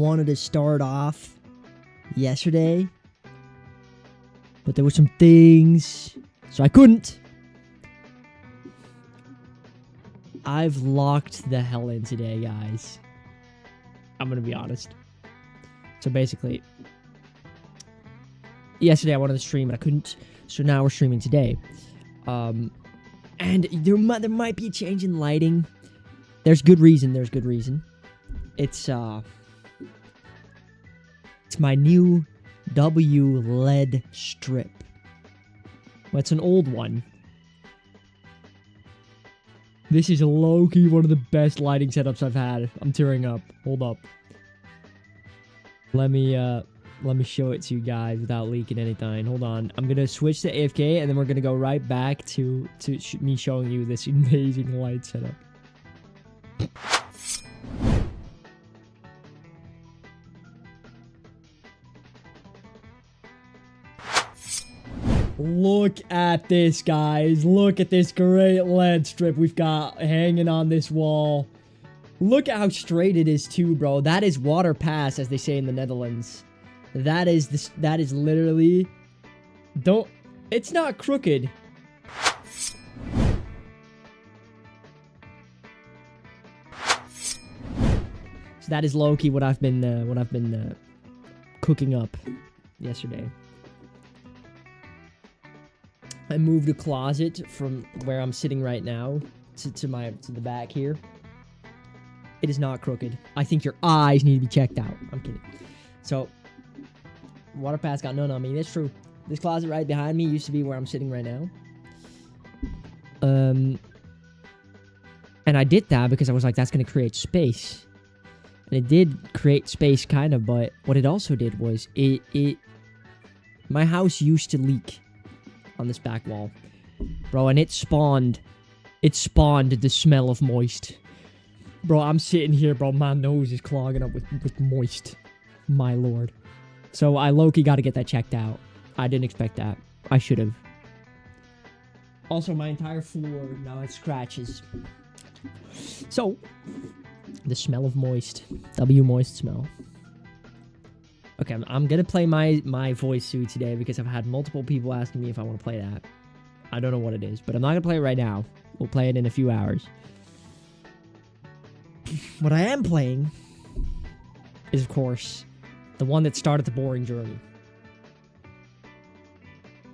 wanted to start off yesterday, but there were some things, so I couldn't. I've locked the hell in today, guys. I'm gonna be honest. So basically, yesterday I wanted to stream and I couldn't, so now we're streaming today. And there might be a change in lighting. There's good reason. It's my new W LED strip. Well, it's an old one. This is low-key one of the best lighting setups I've had. I'm tearing up. Hold up. Let me show it to you guys without leaking anything. Hold on. I'm gonna switch to AFK and then we're gonna go right back to me showing you this amazing light setup. Look at this, guys. Look at this great LED strip we've got hanging on this wall. Look at how straight it is too, bro. That is water pass, as they say in the Netherlands. That is literally... It's not crooked. So that is low-key what I've been cooking up yesterday. I moved a closet from where I'm sitting right now to the back here. It is not crooked. I think your eyes need to be checked out. I'm kidding. So, water pass got none on me. That's true. This closet right behind me used to be where I'm sitting right now. And I did that because I was like, that's going to create space. And it did create space, kind of, but what it also did was my house used to leak on this back wall, bro, and it spawned the smell of moist. Bro, I'm sitting here, bro, my nose is clogging up with moist, my lord. So I low-key got to get that checked out. I didn't expect that. I should have. Also, my entire floor now has scratches. So the smell of moist, moist smell. Okay, I'm gonna play my voice suit today because I've had multiple people asking me if I want to play that. I don't know what it is, but I'm not gonna play it right now. We'll play it in a few hours. What I am playing is, of course, the one that started the boring journey.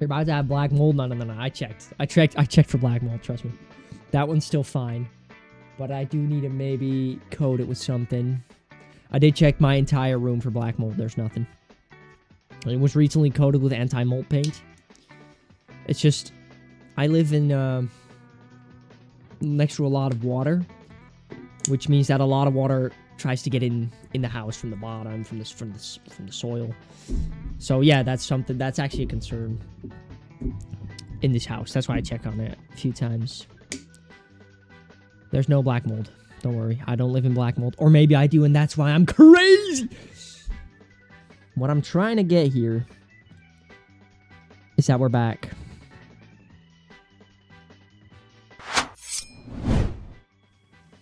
You're about to have black mold. No. I checked for black mold. Trust me, that one's still fine, but I do need to maybe coat it with something. I did check my entire room for black mold. There's nothing. It was recently coated with anti-mold paint. It's just, I live in next to a lot of water, which means that a lot of water tries to get in the house from the bottom, from the soil. So yeah, that's actually a concern in this house. That's why I check on it a few times. There's no black mold. Don't worry, I don't live in black mold. Or maybe I do, and that's why I'm crazy! What I'm trying to get here is that we're back.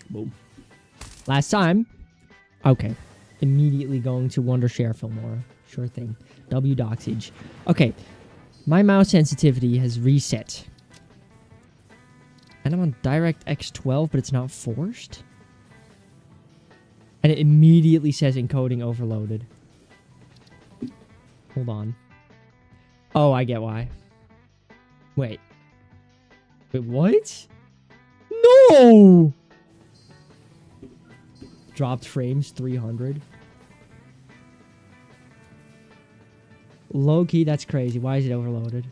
Boom. Last time... Okay. Immediately going to Wondershare Filmora. Sure thing. W Doxage. Okay. My mouse sensitivity has reset. And I'm on DirectX 12, but it's not forced? And it immediately says encoding overloaded. Hold on. Oh, I get why. Wait, what? No! Dropped frames 300. Low-key, that's crazy. Why is it overloaded?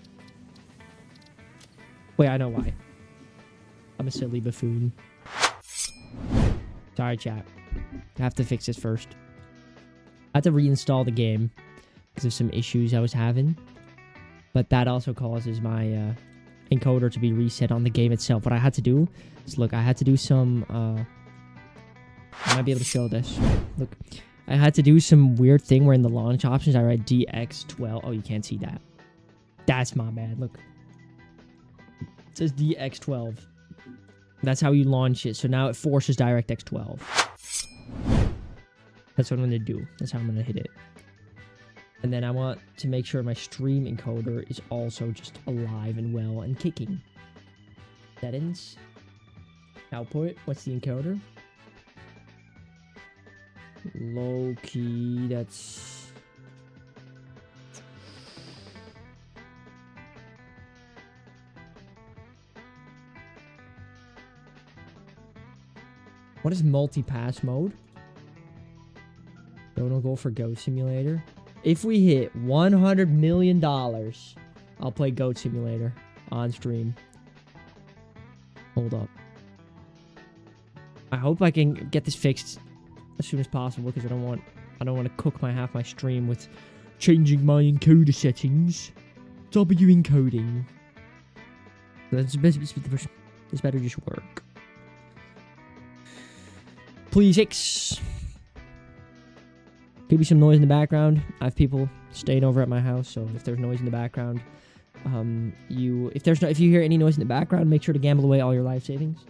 Wait, I know why. I'm a silly buffoon. Sorry, chat. I have to fix this first. I had to reinstall the game because of some issues I was having. But that also causes my encoder to be reset on the game itself. What I had to do is, look, I had to do some... I might be able to show this. Look, I had to do some weird thing where in the launch options I write DX12. Oh, you can't see that. That's my bad. Look. It says DX12. That's how you launch it. So now it forces DirectX 12. That's what I'm going to do. That's how I'm going to hit it. And then I want to make sure my stream encoder is also just alive and well and kicking. Settings. Output. What's the encoder? Low key. That's... What is multi-pass mode? Don't go for Goat Simulator. If we hit $100 million, I'll play Goat Simulator on stream. Hold up. I hope I can get this fixed as soon as possible because I don't want to cook half my stream with changing my encoder settings. W encoding. This better just work. Please, X. Could be some noise in the background. I have people staying over at my house, so if there's noise in the background, if you hear any noise in the background, make sure to gamble away all your life savings.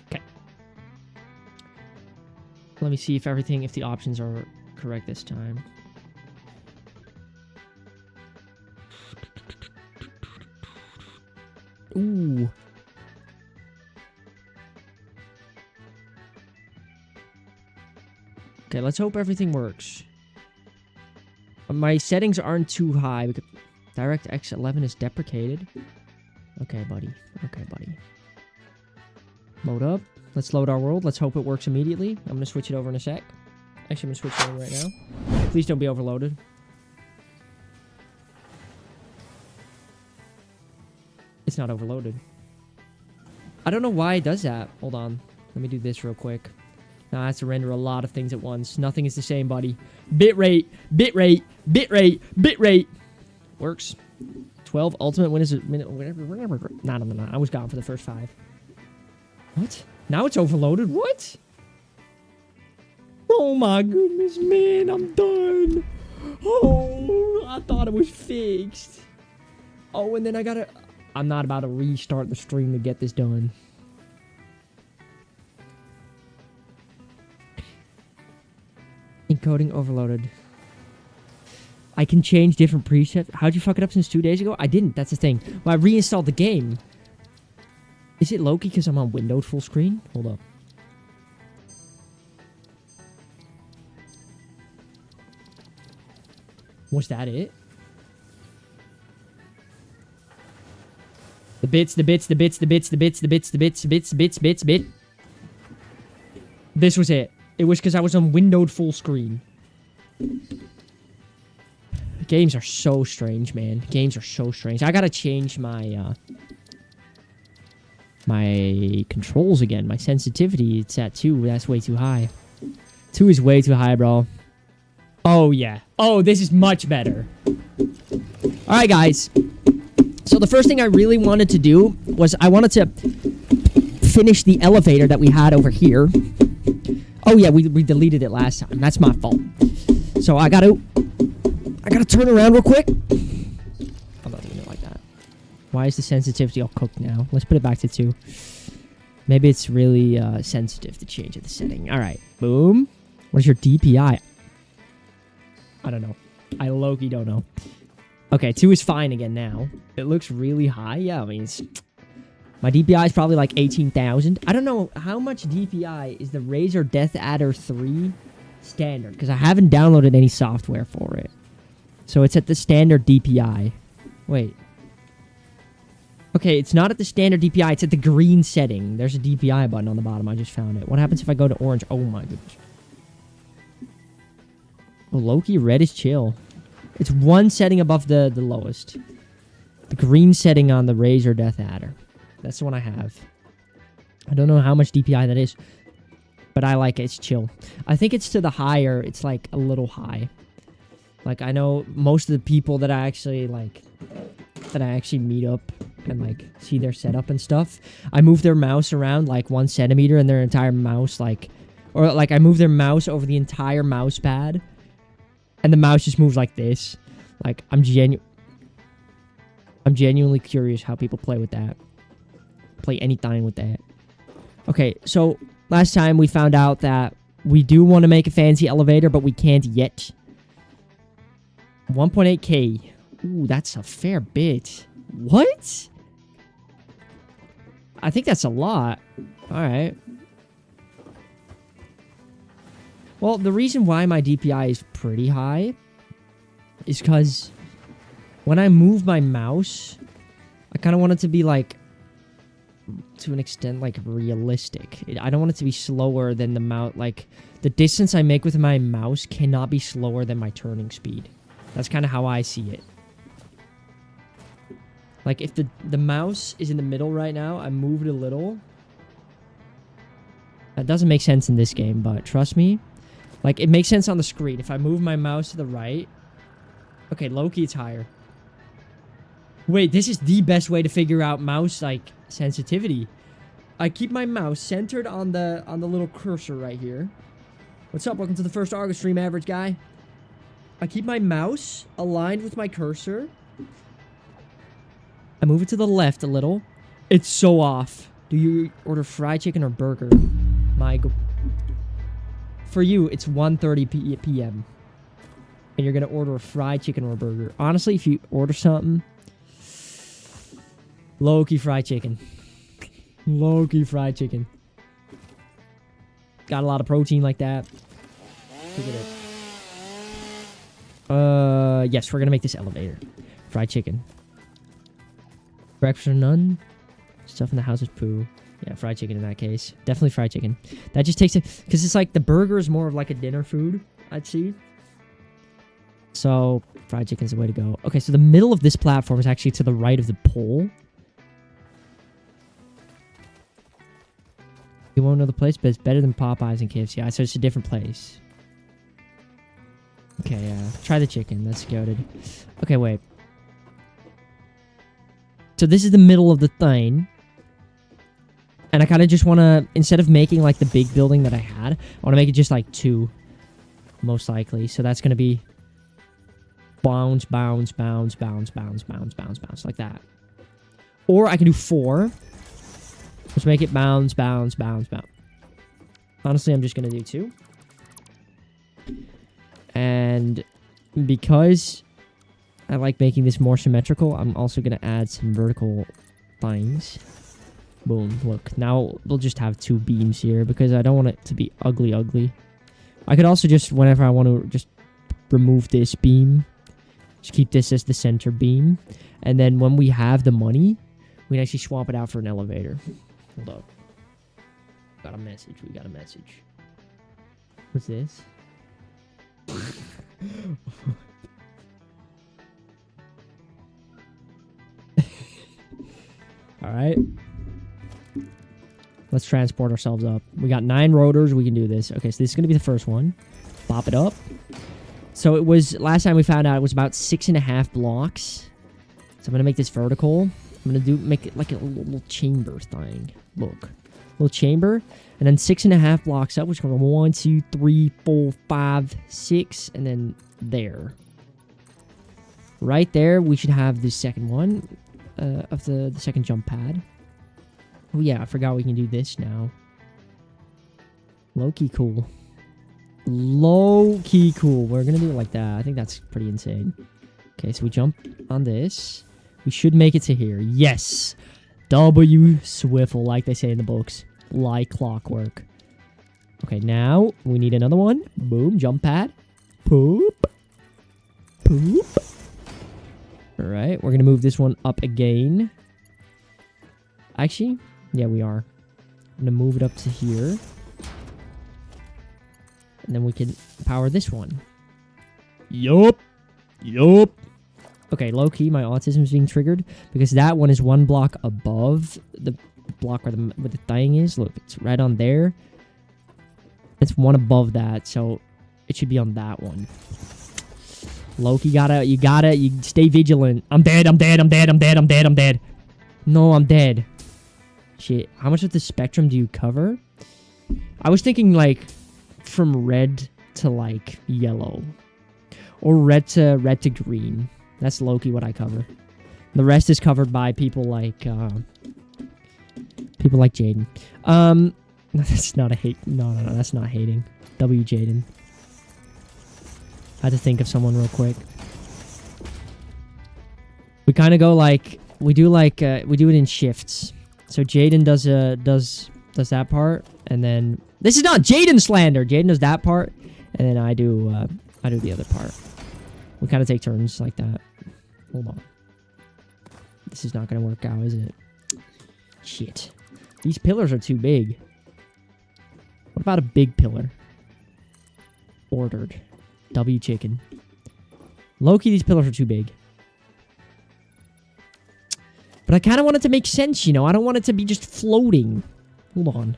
Okay. Let me see if the options are correct this time. Ooh. Okay, let's hope everything works. My settings aren't too high because DirectX 11 is deprecated. Okay, buddy. Okay, buddy. Load up. Let's load our world. Let's hope it works immediately. I'm going to switch it over in a sec. Actually, I'm going to switch it over right now. Please don't be overloaded. It's not overloaded. I don't know why it does that. Hold on. Let me do this real quick. Now I have to render a lot of things at once. Nothing is the same, buddy. Bitrate, bitrate, bitrate, bitrate. Works. 12 ultimate win is a minute. Whatever. No. I was gone for the first 5. What? Now it's overloaded? What? Oh my goodness, man. I'm done. Oh, I thought it was fixed. Oh, and then I'm not about to restart the stream to get this done. Encoding overloaded. I can change different presets. How'd you fuck it up since 2 days ago? I didn't. That's the thing. Well, I reinstalled the game. Is it low-key because I'm on windowed full screen? Hold up. Was that it? The bits. This was it. It was because I was on windowed full screen. Games are so strange, man. Games are so strange. I gotta change my my controls again. My sensitivity, it's at 2. That's way too high. 2 is way too high, bro. Oh, yeah. Oh, this is much better. Alright, guys. So the first thing I really wanted to do was I wanted to finish the elevator that we had over here. Oh, yeah, we deleted it last time. That's my fault. So I gotta turn around real quick. I'm not doing it like that. Why is the sensitivity all cooked now? Let's put it back to 2. Maybe it's really sensitive to change the setting. All right. Boom. What is your DPI? I don't know. I low-key don't know. Okay, 2 is fine again now. It looks really high. Yeah, I mean, my DPI is probably like 18,000. I don't know how much DPI is the Razer Death Adder 3 standard, because I haven't downloaded any software for it. So it's at the standard DPI. Wait. Okay, it's not at the standard DPI. It's at the green setting. There's a DPI button on the bottom. I just found it. What happens if I go to orange? Oh my goodness. Oh, Loki, red is chill. It's one setting above the lowest. The green setting on the Razer Death Adder. That's the one I have. I don't know how much DPI that is, but I like it. It's chill. I think it's to the higher. It's like a little high. Like, I know most of the people that I actually meet up and like see their setup and stuff, I move their mouse around like 1 centimeter and their entire mouse or I move their mouse over the entire mouse pad and the mouse just moves like this. Like, I'm genuinely curious how people play with that. play anything with that. Okay, so last time we found out that we do want to make a fancy elevator, but we can't yet. 1.8k. Ooh, that's a fair bit. What? I think that's a lot. Alright. Well, the reason why my DPI is pretty high is because when I move my mouse, I kind of want it to be like, to an extent, like realistic. I don't want it to be slower than the mouse. Like, the distance I make with my mouse cannot be slower than my turning speed. That's kind of how I see it. Like, if the mouse is in the middle right now, I move it a little. That doesn't make sense in this game, but trust me. Like, it makes sense on the screen. If I move my mouse to the right... Okay, low-key, it's higher. Wait, this is the best way to figure out mouse, like, sensitivity. I keep my mouse centered on the little cursor right here. What's up? Welcome to the first August stream, average guy. I keep my mouse aligned with my cursor. I move it to the left a little. It's so off. Do you order fried chicken or burger? For you, it's 1:30 p.m. And you're going to order a fried chicken or a burger. Honestly, if you order something... Low-key fried chicken. Low-key fried chicken. Got a lot of protein like that. Look at it. Yes, we're going to make this elevator. Fried chicken. Breakfast or none? Stuff in the house is poo. Yeah, fried chicken in that case. Definitely fried chicken. That just takes it... Because it's like the burger is more of like a dinner food, I'd see. So, fried chicken's the way to go. Okay, so the middle of this platform is actually to the right of the pole. You won't know the place, but it's better than Popeyes and KFC. Yeah, so it's a different place. Okay, try the chicken. That's goated. Okay, wait. So this is the middle of the thing. And I kind of just want to, instead of making like the big building that I had, I want to make it just like 2. Most likely. So that's going to be bounce, bounce, bounce, bounce, bounce, bounce, bounce, bounce, like that. Or I can do 4. Let's make it bounce, bounce, bounce, bounce. Honestly, I'm just going to do 2. And because I like making this more symmetrical, I'm also going to add some vertical things. Boom, look. Now we'll just have 2 beams here because I don't want it to be ugly, ugly. I could also just, whenever I want to just remove this beam, just keep this as the center beam. And then when we have the money, we can actually swap it out for an elevator. Hold up. Got a message. We got a message. What's this? Alright. Let's transport ourselves up. We got 9 rotors. We can do this. Okay, so this is going to be the first one. Pop it up. So it was, last time we found out, it was about 6.5 blocks. So I'm going to make this vertical. I'm going to make it like a little chamber thing. Look. Little chamber. And then 6.5 blocks up, which is going to go 1, 2, 3, 4, 5, 6. And then there. Right there, we should have the second one of the second jump pad. Oh yeah, I forgot we can do this now. Low-key cool. Low-key cool. We're going to do it like that. I think that's pretty insane. Okay, so we jump on this. We should make it to here. Yes! W swivel, like they say in the books. Like clockwork. Okay, now we need another one. Boom, jump pad. Poop. Poop. Alright, we're going to move this one up again. Actually, yeah, we are. I'm going to move it up to here. And then we can power this one. Yup. Yup. Okay, low-key, my autism is being triggered. Because that one is 1 block above the block where the thing is. Look, it's right on there. It's 1 above that, so it should be on that one. Loki, you stay vigilant. I'm dead, I'm dead, I'm dead, I'm dead, I'm dead, I'm dead. No, I'm dead. Shit, how much of the spectrum do you cover? I was thinking, like, from red to, like, yellow. Or red to green. That's low-key what I cover. The rest is covered by people like, People like Jaden. That's not a hate. No, that's not hating. W Jaden. I had to think of someone real quick. We kind of go like we do it in shifts. So Jaden does that part, and then this is not Jaden slander. Jaden does that part, and then I do the other part. We kind of take turns like that. Hold on. This is not gonna work out, is it? Shit. These pillars are too big. What about a big pillar? Ordered. W chicken. Low-key, these pillars are too big. But I kind of want it to make sense, you know? I don't want it to be just floating. Hold on.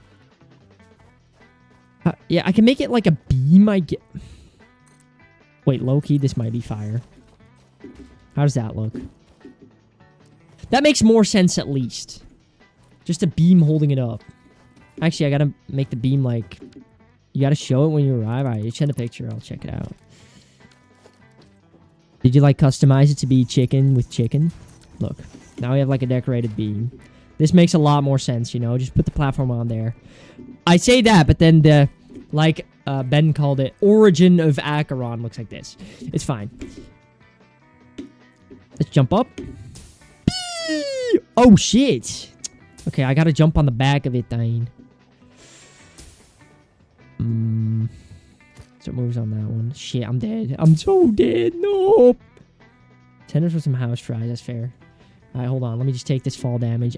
Yeah, I can make it like a beam, I get. Wait, low-key, this might be fire. How does that look? That makes more sense, at least. Just a beam holding it up. Actually, I gotta make the beam like... You gotta show it when you arrive. Alright, you send a picture. I'll check it out. Did you, like, customize it to be chicken with chicken? Look. Now we have, like, a decorated beam. This makes a lot more sense, you know? Just put the platform on there. I say that, but then the... Like, Ben called it, Origin of Acheron looks like this. It's fine. Let's jump up. Oh, shit. Okay, I gotta jump on the back of it, Dane. So it moves on that one. Shit, I'm dead. I'm so dead. No. Tenders with some house fries. That's fair. Alright, hold on. Let me just take this fall damage.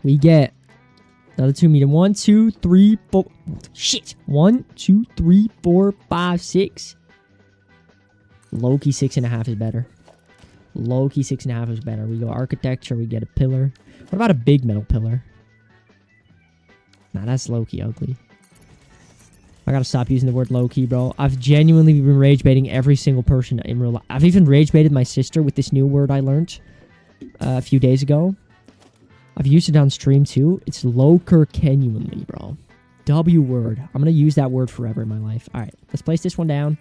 We get another 2 meter. 1, 2, 3, 4. Shit. 1, 2, 3, 4, 5, 6. Low-key 6.5 is better. Low-key 6.5 is better. We go architecture. We get a pillar. What about a big metal pillar? Nah, that's low-key ugly. I gotta stop using the word low-key, bro. I've genuinely been rage baiting every single person in real life. I've even rage baited my sister with this new word I learned a few days ago. I've used it on stream too. It's low-ker-genuinely, bro. W word. I'm gonna use that word forever in my life. Alright, let's place this one down.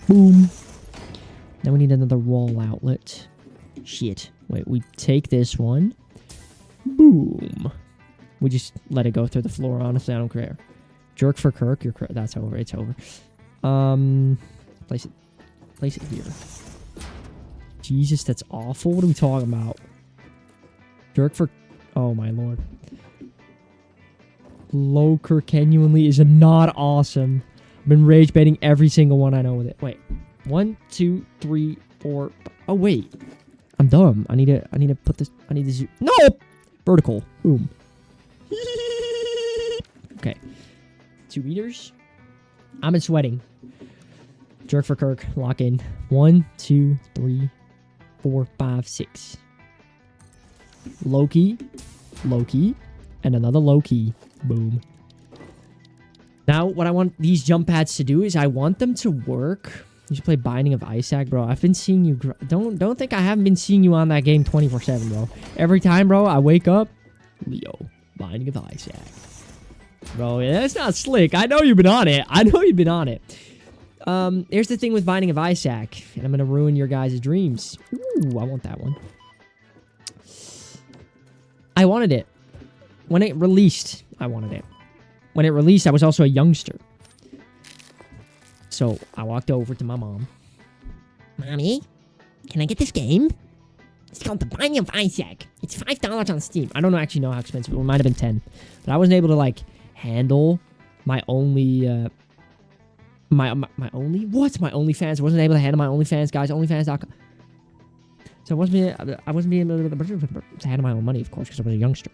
Boom. Now we need another wall outlet. Shit. Wait, we take this one. Boom. We just let it go through the floor, honestly. I don't care. Jerk for Kirk. That's over. It's over. Place it here. Jesus, that's awful. What are we talking about? Jerk for... Oh, my lord. Low-ker genuinely is not awesome. I've been rage baiting every single one I know with it. Wait. 1, 2, 3, 4... Oh, wait. I'm dumb. I need to put this... I need to zoom... No! Vertical. Boom. Okay. 2 meters. I'm sweating. Jerk for Kirk. Lock in. 1, 2, 3, 4, 5, 6. Low-key. Low-key. And another low-key. Boom. Now, what I want these jump pads to do is I want them to work... You should play Binding of Isaac, bro. I've been seeing you... Don't think I haven't been seeing you on that game 24/7, bro. Every time, bro, I wake up... Leo. Binding of Isaac. Bro, that's not slick. I know you've been on it. I know you've been on it. Here's the thing with Binding of Isaac. And I'm going to ruin your guys' dreams. Ooh, I want that one. I wanted it. When it released, I wanted it. When it released, I was also a youngster. So, I walked over to my mom. Mommy, can I get this game? It's called The Binding of Isaac. It's $5 on Steam. I don't actually know how expensive it was. It might have been 10. But I wasn't able to, like, handle my only, my only? What? My OnlyFans. I wasn't able to handle my OnlyFans, guys. OnlyFans.com. So, I wasn't being able to handle my own money, of course, because I was a youngster.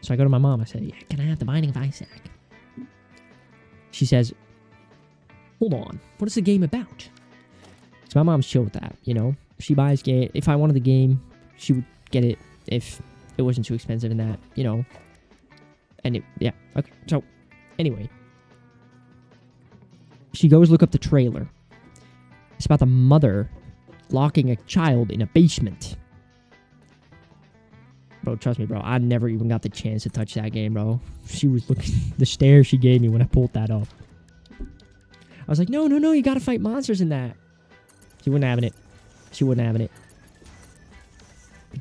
So, I go to my mom. I say, yeah, can I have The Binding of Isaac? She says... Hold on. What is the game about? So my mom's chill with that, you know? She buys game. If I wanted the game, she would get it if it wasn't too expensive in that, you know? And it, yeah. Okay. So, anyway. She goes look up the trailer. It's about the mother locking a child in a basement. Bro, trust me, bro. I never even got the chance to touch that game, bro. She was looking... The stare she gave me when I pulled that up. I was like, no, you gotta fight monsters in that. She wasn't having it. She wasn't having it.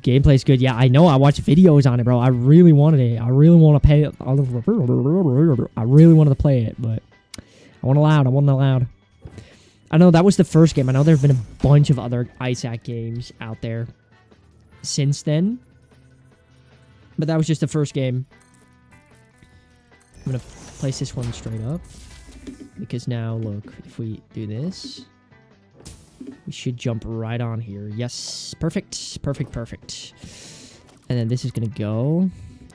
Gameplay's good. Yeah, I know. I watched videos on it, bro. I really wanted it. I really want to pay it. I really wanted to play it, but I wasn't allowed. I know that was the first game. I know there have been a bunch of other ISAC games out there since then, but that was just the first game. I'm going to place this one straight up because now, look, if we do this, we should jump right on here. Yes, perfect. And then this is going to go.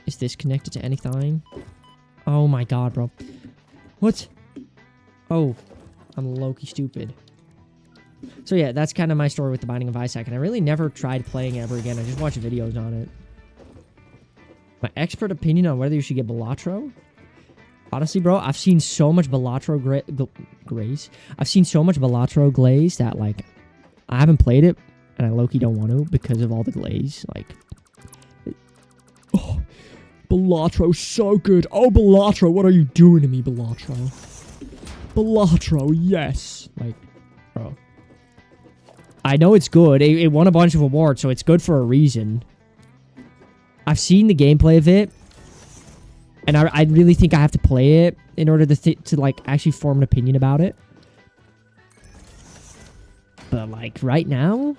Is this connected to anything? Oh my god, bro. What? Oh. I'm low-key stupid. So yeah, that's kind of my story with The Binding of Isaac, and I really never tried playing it ever again. I just watched videos on it. My expert opinion on whether you should get Balatro? Honestly, bro, I've seen so much Balatro glaze. I've seen so much Balatro glaze that, like, I haven't played it, and I low-key don't want to because of all the glaze. Like, oh, Balatro's so good. Oh, Balatro, what are you doing to me, Balatro? Balatro, yes. Like, bro. I know it's good. It won a bunch of awards, so it's good for a reason. I've seen the gameplay of it, and I really think I have to play it in order to like, actually form an opinion about it. But, like, right now,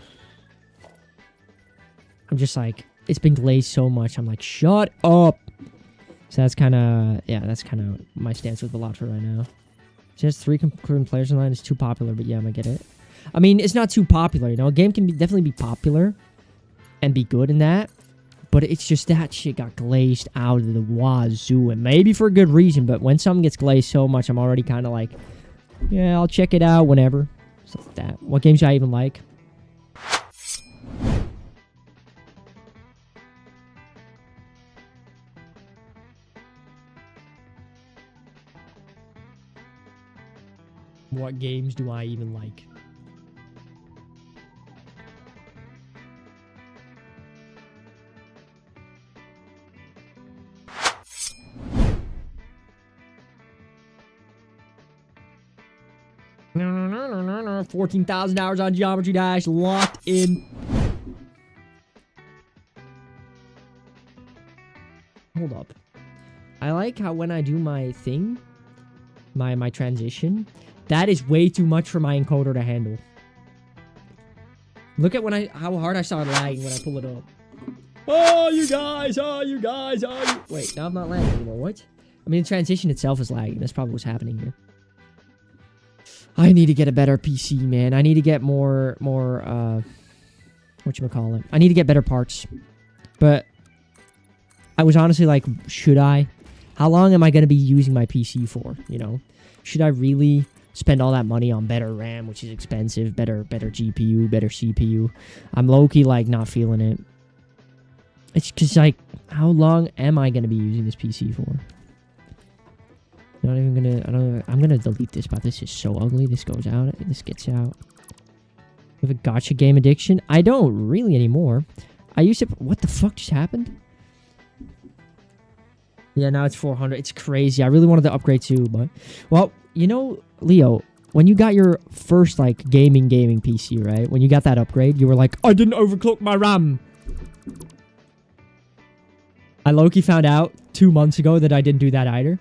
I'm just like, it's been glazed so much. I'm like, shut up. So that's kind of, yeah, that's kind of my stance with Balatro right now. Just 3 concurrent players online is too popular, but yeah, I get it. I mean, it's not too popular, you know? A game can definitely be popular and be good in that, but it's just that shit got glazed out of the wazoo, and maybe for a good reason, but when something gets glazed so much, I'm already kind of like, yeah, I'll check it out whenever. Stuff like that. What games do I even like? What games do I even like? No. 14,000 hours on Geometry Dash. Locked in. Hold up. I like how when I do my thing, my transition, that is way too much for my encoder to handle. Look at how hard I started lagging when I pull it up. Oh, you guys. Wait, now I'm not lagging anymore. What? I mean, the transition itself is lagging. That's probably what's happening here. I need to get a better PC, man. I need to get more, whatchamacallit. I need to get better parts. But I was honestly like, should I? How long am I going to be using my PC for, you know? Should I really spend all that money on better RAM, which is expensive, better GPU, better CPU? I'm low-key, like, not feeling it. It's because, like, how long am I going to be using this PC for? Not even gonna, I'm gonna delete this, but this is so ugly. This goes out, this gets out. You have a gacha game addiction? I don't really anymore. I used to, what the fuck just happened? Yeah, now it's 400. It's crazy. I really wanted to upgrade too, but, well, you know, Leo, when you got your first, like, gaming PC, right? When you got that upgrade, you were like, I didn't overclock my RAM. I low-key found out 2 months ago that I didn't do that either.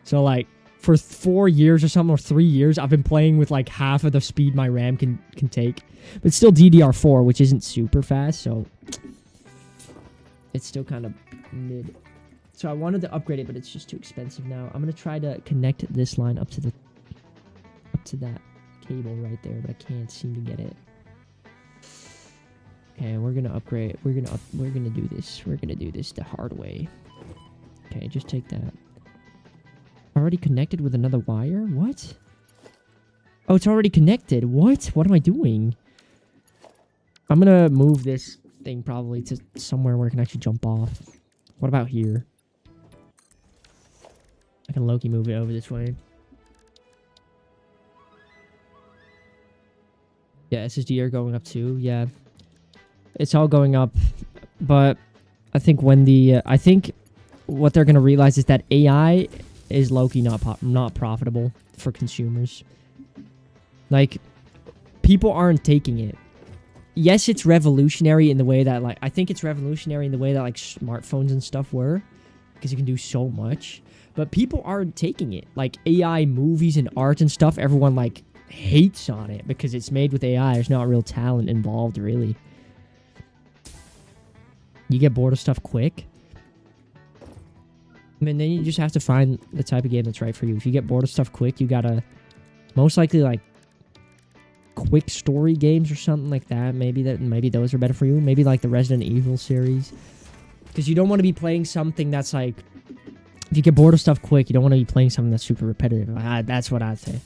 So, like, for 4 years or something, or 3 years, I've been playing with, like, half of the speed my RAM can take. But it's still DDR4, which isn't super fast, so it's still kind of mid. So I wanted to upgrade it, but it's just too expensive now. I'm going to try to connect this line up to that cable right there, but I can't seem to get it. Okay, we're going to upgrade. We're going to do this. We're going to do this the hard way. Okay, just take that. Already connected with another wire? What? Oh, it's already connected. What? What am I doing? I'm gonna move this thing probably to somewhere where I can actually jump off. What about here? I can low-key move it over this way. Yeah, SSD are going up too. Yeah. It's all going up. But I think when I think what they're gonna realize is that AI is low-key not profitable for consumers. Like, people aren't taking it. yes, it's revolutionary in the way that, like, I think it's revolutionary in the way that, like, smartphones and stuff were, because you can do so much. But people aren't taking it. Like, AI movies and art and stuff, everyone, like, hates on it because it's made with AI. There's not real talent involved, really. You get bored of stuff quick. I mean, then you just have to find the type of game that's right for you. If you get bored of stuff quick, you gotta most likely, like, quick story games or something like that. Maybe those are better for you. Maybe, like, the Resident Evil series. Because you don't want to be playing something that's, like... If you get bored of stuff quick, you don't want to be playing something that's super repetitive. That's what I'd say.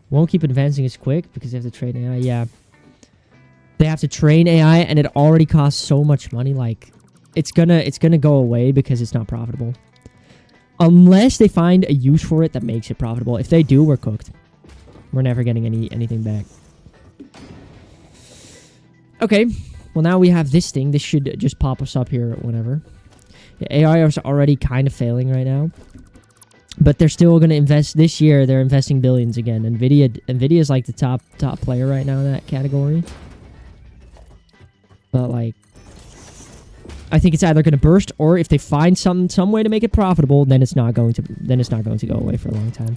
Won't keep advancing as quick because they have to train AI. Yeah. They have to train AI, and it already costs so much money. Like, it's gonna go away because it's not profitable. Unless they find a use for it that makes it profitable. If they do, we're cooked. We're never getting anything back. Okay. Well, now we have this thing. This should just pop us up here whenever. AI is already kind of failing right now, but they're still going to invest this year. They're investing billions again. Nvidia is like the top player right now in that category. But, like, I think it's either going to burst, or if they find some way to make it profitable, then it's not going to go away for a long time.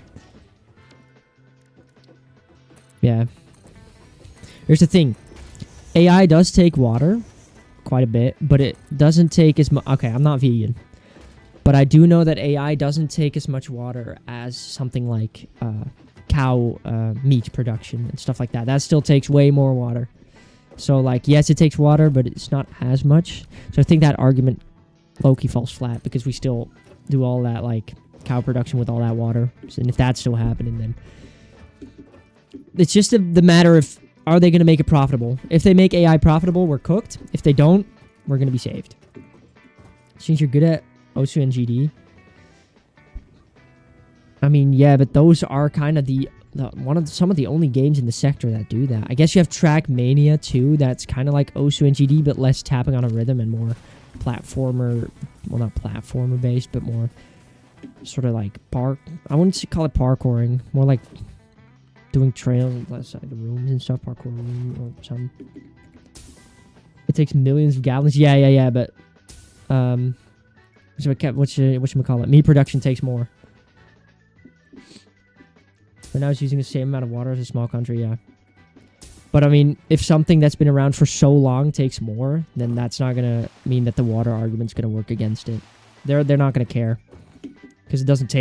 Yeah. Here's the thing. AI does take water. Quite a bit, but it doesn't take as much. Okay, I'm not vegan, but I do know that AI doesn't take as much water as something like cow meat production and stuff like that. That still takes way more water. So, like, yes, it takes water, but it's not as much. So I think that argument low-key falls flat because we still do all that, like, cow production with all that water. And if that's still happening, then it's just the matter of, are they going to make it profitable? If they make AI profitable, we're cooked. If they don't, we're going to be saved. Since you're good at OSU and GD. I mean, yeah, but those are kind of some of the only games in the sector that do that. I guess you have Trackmania too. That's kind of like OSU and GD, but less tapping on a rhythm and more platformer. Well, not platformer based, but more sort of like I wouldn't call it parkouring. More like doing trails outside the rooms and stuff, parkour room or something. It takes millions of gallons. Yeah. But whatchamacallit? Meat production takes more. But now it's using the same amount of water as a small country. Yeah. But I mean, if something that's been around for so long takes more, then that's not gonna mean that the water argument's gonna work against it. They're not gonna care. Because it doesn't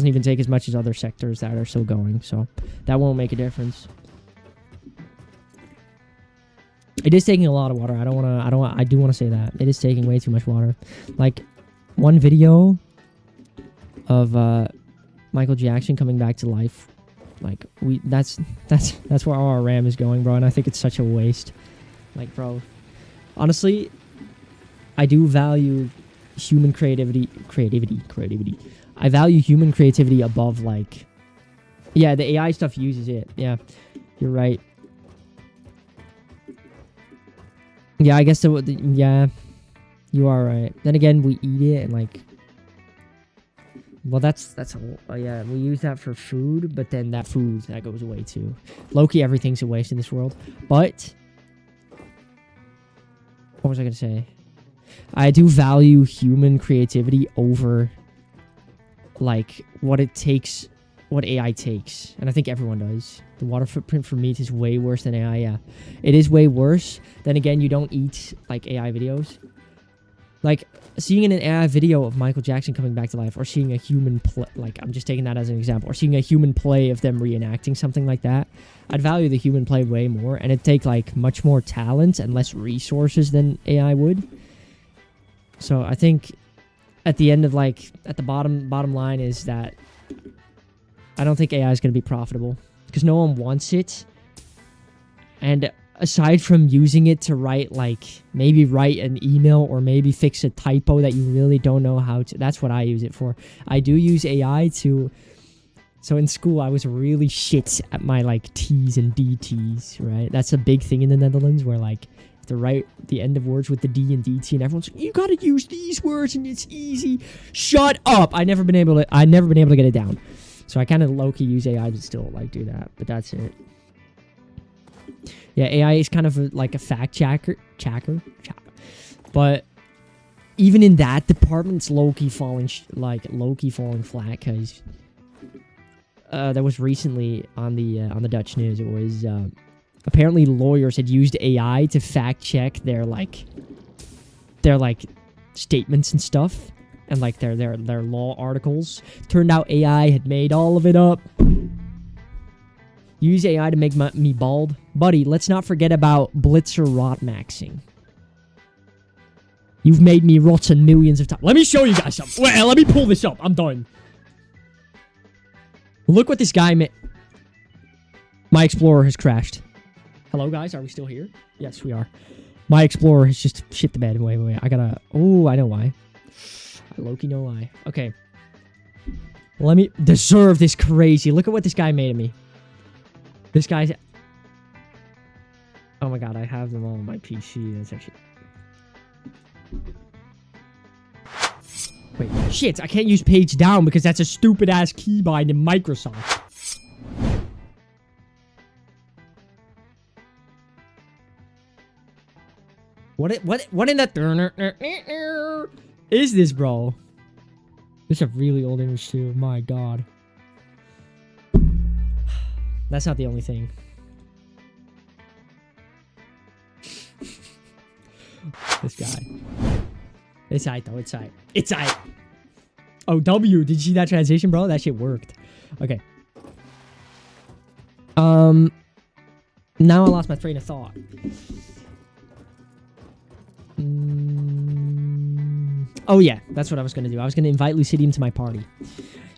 even take as much as other sectors that are still going, so that won't make a difference. It is taking a lot of water. I do want to say that it is taking way too much water. Like, one video of Michael Jackson coming back to life, like, that's where all our RAM is going, bro, and I think it's such a waste. Like, bro, honestly, I do value human creativity. I value human creativity above, like... Yeah, the AI stuff uses it. Yeah, you're right. Yeah, I guess yeah, you are right. Then again, we eat it and, like... Well, that's yeah, we use that for food, but then that goes away too. Low-key, everything's a waste in this world. But... What was I gonna say? I do value human creativity over... like, what AI takes. And I think everyone does. The water footprint for meat is way worse than AI, yeah. It is way worse. Then again, you don't eat, like, AI videos. Like, seeing an AI video of Michael Jackson coming back to life, or seeing a human play, like, I'm just taking that as an example, or seeing a human play of them reenacting something like that, I'd value the human play way more, and it'd take, like, much more talent and less resources than AI would. So I think... at the end of, like, at the bottom line is that I don't think AI is going to be profitable because no one wants it. And aside from using it to write, like, maybe write an email or maybe fix a typo that you really don't know how to, that's what I use it for. I do use AI to, so in school I was really shit at my, like, T's and DT's, right? That's a big thing in the Netherlands where, like, to write the end of words with the D and DT, and everyone's like, you gotta use these words and it's easy. Shut up! I've never been able to get it down. So I kind of low-key use AI to still, like, do that, but that's it. Yeah, AI is kind of like a fact checker. But even in that department, it's low-key falling flat, because that was recently on the Dutch news. It was apparently lawyers had used AI to fact check their statements and stuff, and like their law articles. Turned out AI had made all of it up. Use AI to make me bald, buddy. Let's not forget about Blitzer rot maxing. You've made me rotten millions of times. Let me show you guys something. Wait, let me pull this up. I'm done. Look what this guy made. My Explorer has crashed. Hello, guys. Are we still here? Yes, we are. My Explorer has just shit the bed. Wait. I gotta... Oh, I know why. I low-key know why. Okay. Let me deserve this crazy. Look at what this guy made of me. This guy's... Oh my god, I have them all on my PC. That's actually... Wait, shit, I can't use page down because that's a stupid-ass keybind in Microsoft. What in the... is this, bro? This is a really old image, too. My god. That's not the only thing. This guy. It's aight, though. It's aight. It's aight. Oh, W. Did you see that transition, bro? That shit worked. Okay. Now I lost my train of thought. Oh, yeah. That's what I was going to do. I was going to invite Lucidium to my party.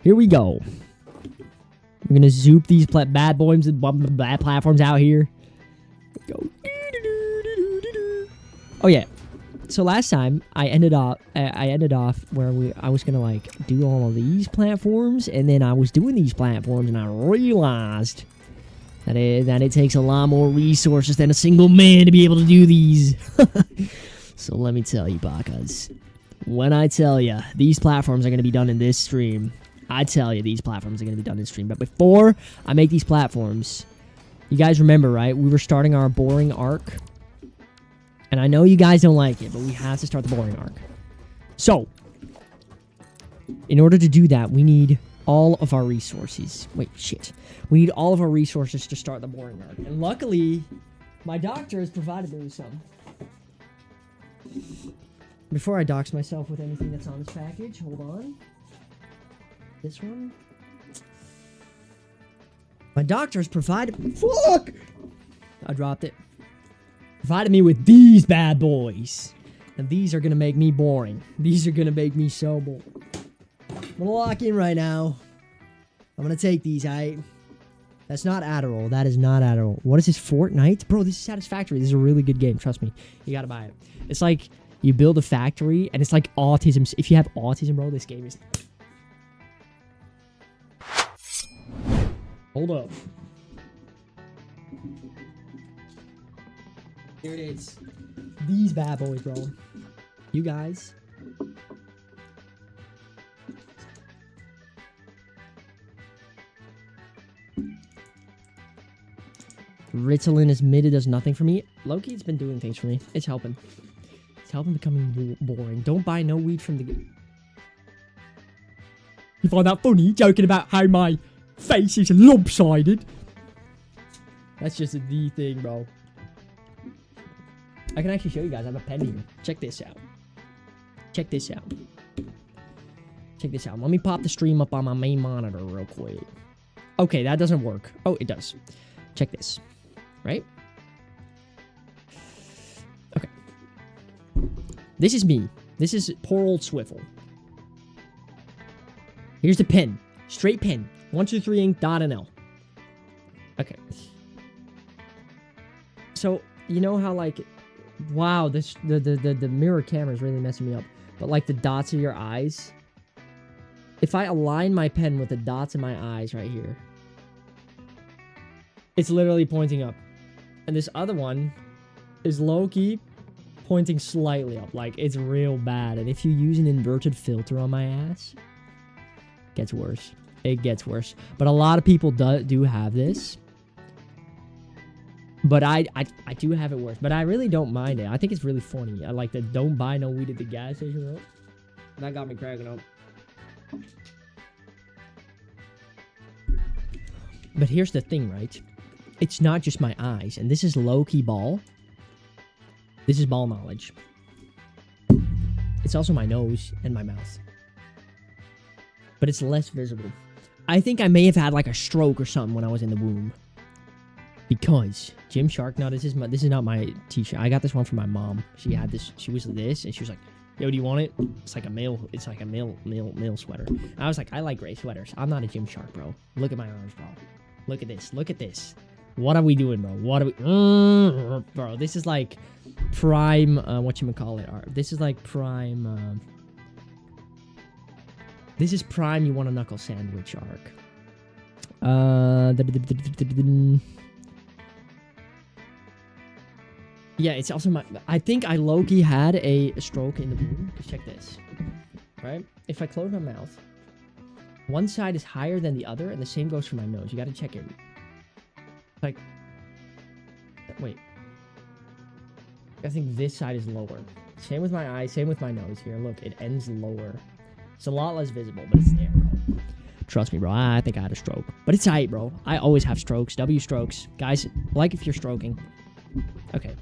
Here we go. I'm going to zoop these bad boys and bad platforms out here. Go. Oh, yeah. So last time I ended off where I was gonna like do all of these platforms, and then I was doing these platforms, and I realized that it takes a lot more resources than a single man to be able to do these. So let me tell you, Bakas, when I tell you these platforms are gonna be done in this stream, I tell you these platforms are gonna be done in stream. But before I make these platforms, you guys remember, right? We were starting our boring arc. And I know you guys don't like it, but we have to start the boring arc. So, in order to do that, we need all of our resources. Wait, shit. We need all of our resources to start the boring arc. And luckily, my doctor has provided me with some. Before I dox myself with anything that's on this package, hold on. This one. My doctor has provided... Fuck! I dropped it. Provided me with these bad boys. And these are gonna make me boring. These are gonna make me so boring. I'm gonna lock in right now. I'm gonna take these, That's not Adderall. That is not Adderall. What is this, Fortnite? Bro, this is Satisfactory. This is a really good game. Trust me. You gotta buy it. It's like you build a factory, and it's like autism. If you have autism, bro, this game is... Hold up. Here it is. These bad boys, bro. You guys. Ritalin is mid. It does nothing for me. Loki, it's been doing things for me. It's helping. It's helping becoming boring. Don't buy no weed from the... You find that funny? Joking about how my face is lopsided? That's just the thing, bro. I can actually show you guys. I have a pen here. Check this out. Check this out. Check this out. Let me pop the stream up on my main monitor real quick. Okay, that doesn't work. Oh, it does. Check this. Right? Okay. This is me. This is poor old Swiffle. Here's the pen. Straight pen. 123 ink dot NL. Okay. So, you know how like... Wow, this the mirror camera is really messing me up. But like the dots of your eyes. If I align my pen with the dots in my eyes right here, it's literally pointing up. And this other one is low-key pointing slightly up. Like, it's real bad. And if you use an inverted filter on my ass, it gets worse. It gets worse. But a lot of people do have this. But I do have it worse. But I really don't mind it. I think it's really funny. I like the don't buy no weed at the gas station, bro. That got me cracking up. But here's the thing, right? It's not just my eyes. And this is low-key ball. This is ball knowledge. It's also my nose and my mouth. But it's less visible. I think I may have had like a stroke or something when I was in the womb. Because Gymshark, no, this is not my t-shirt. I got this one from my mom. She had this, she was this, and she was like, yo, do you want it? It's like a male sweater. And I was like, I like gray sweaters. I'm not a Gymshark, bro. Look at my arms, bro. Look at this. Look at this. What are we doing, bro? What are we... bro, this is like prime, whatchamacallit. This is like prime, this is prime you want a knuckle sandwich arc. Yeah, it's also my... I think I low-key had a stroke in the womb. Just check this. Right? If I close my mouth, one side is higher than the other, and the same goes for my nose. You gotta check it. Like... Wait. I think this side is lower. Same with my eye, same with my nose here. Look, it ends lower. It's a lot less visible, but it's there, bro. Trust me, bro. I think I had a stroke. But it's aight, bro. I always have strokes. W strokes. Guys, like if you're stroking. Okay.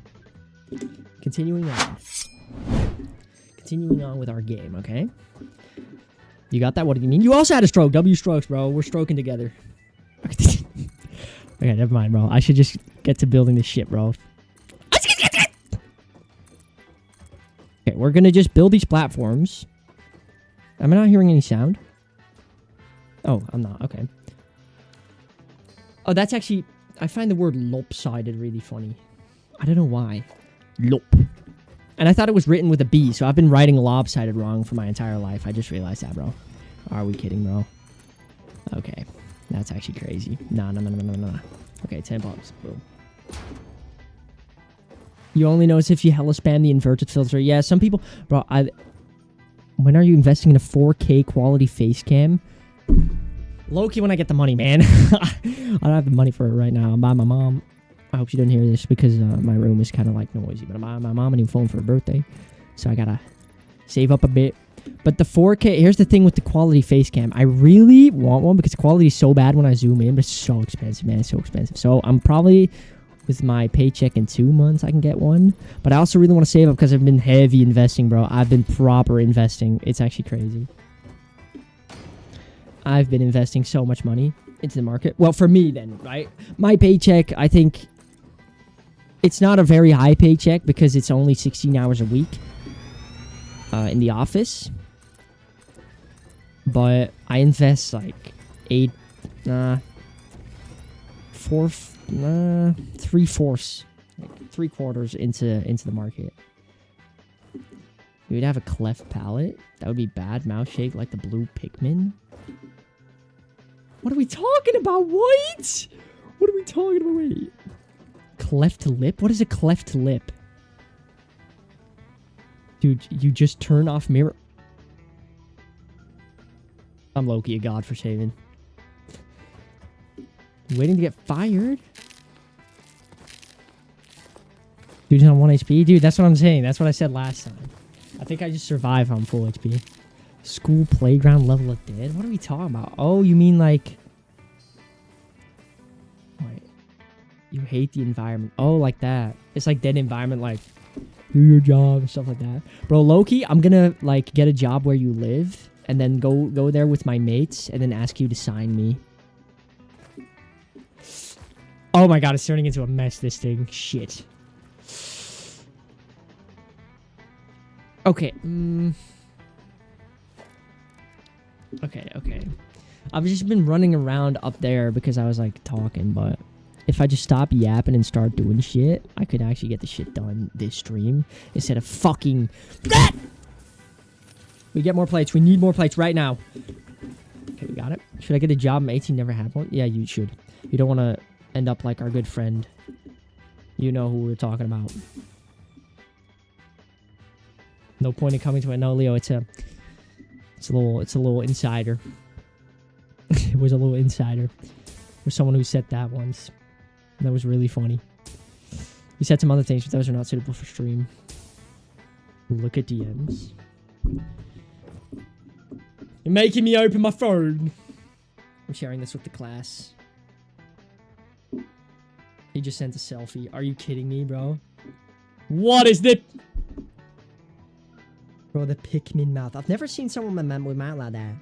Continuing on. Continuing on with our game, okay? You got that? What do you mean? You also had a stroke. W strokes, bro. We're stroking together. Okay, never mind, bro. I should just get to building this shit, bro. Okay, we're gonna just build these platforms. Am I not hearing any sound? Oh, I'm not. Okay. Oh, that's actually... I find the word lopsided really funny. I don't know why. Lop. And I thought it was written with a B, so I've been writing lopsided wrong for my entire life. I just realized that, bro. Are we kidding, bro? Okay. That's actually crazy. No. Okay, 10 bucks. Boom. You only notice if you hella spam the inverted filter. Yeah, some people... Bro, when are you investing in a 4K quality face cam? Low-key when I get the money, man. I don't have the money for it right now. I'm buying my mom. I hope she doesn't hear this because my room is kind of like noisy. But I'm buying my mom a new phone for her birthday. So I gotta save up a bit. But the 4K... Here's the thing with the quality face cam. I really want one because the quality is so bad when I zoom in. But it's so expensive, man. It's so expensive. So I'm probably... With my paycheck in 2 months, I can get one. But I also really want to save up because I've been heavy investing, bro. I've been proper investing. It's actually crazy. I've been investing so much money into the market. Well, for me then, right? My paycheck, I think... It's not a very high paycheck because it's only 16 hours a week in the office. But I invest like 3/4, like 3/4 into the market. You would have a cleft palate. That would be bad. Mouth shake like the blue Pikmin. What are we talking about? What? What are we talking about? Wait. Cleft lip? What is a cleft lip? Dude, you just turn off mirror. I'm low-key a god for shaving. Waiting to get fired? Dude's on 1 HP? Dude, that's what I'm saying. That's what I said last time. I think I just survive on full HP. School playground level of dead? What are we talking about? Oh, you mean like... Wait. You hate the environment. Oh, like that. It's like dead environment, like... Do your job and stuff like that. Bro, low-key, I'm gonna, like, get a job where you live. And then go there with my mates. And then ask you to sign me. Oh my god, it's turning into a mess, this thing. Shit. Okay. Okay. I've just been running around up there because I was, like, talking, but... If I just stop yapping and start doing shit, I could actually get the shit done this stream. Instead of fucking... We get more plates. We need more plates right now. Okay, we got it. Should I get a job? I'm 18, never had one. Yeah, you should. You don't want to end up like our good friend. You know who we're talking about. No point in coming to it. No, Leo, it's a little insider. It was a little insider. There's someone who said that once. That was really funny. We said some other things, but those are not suitable for stream. Look at DMs. You're making me open my phone. I'm sharing this with the class. He just sent a selfie. Are you kidding me, bro? What is this? Bro, the Pikmin mouth. I've never seen someone with mouth like that.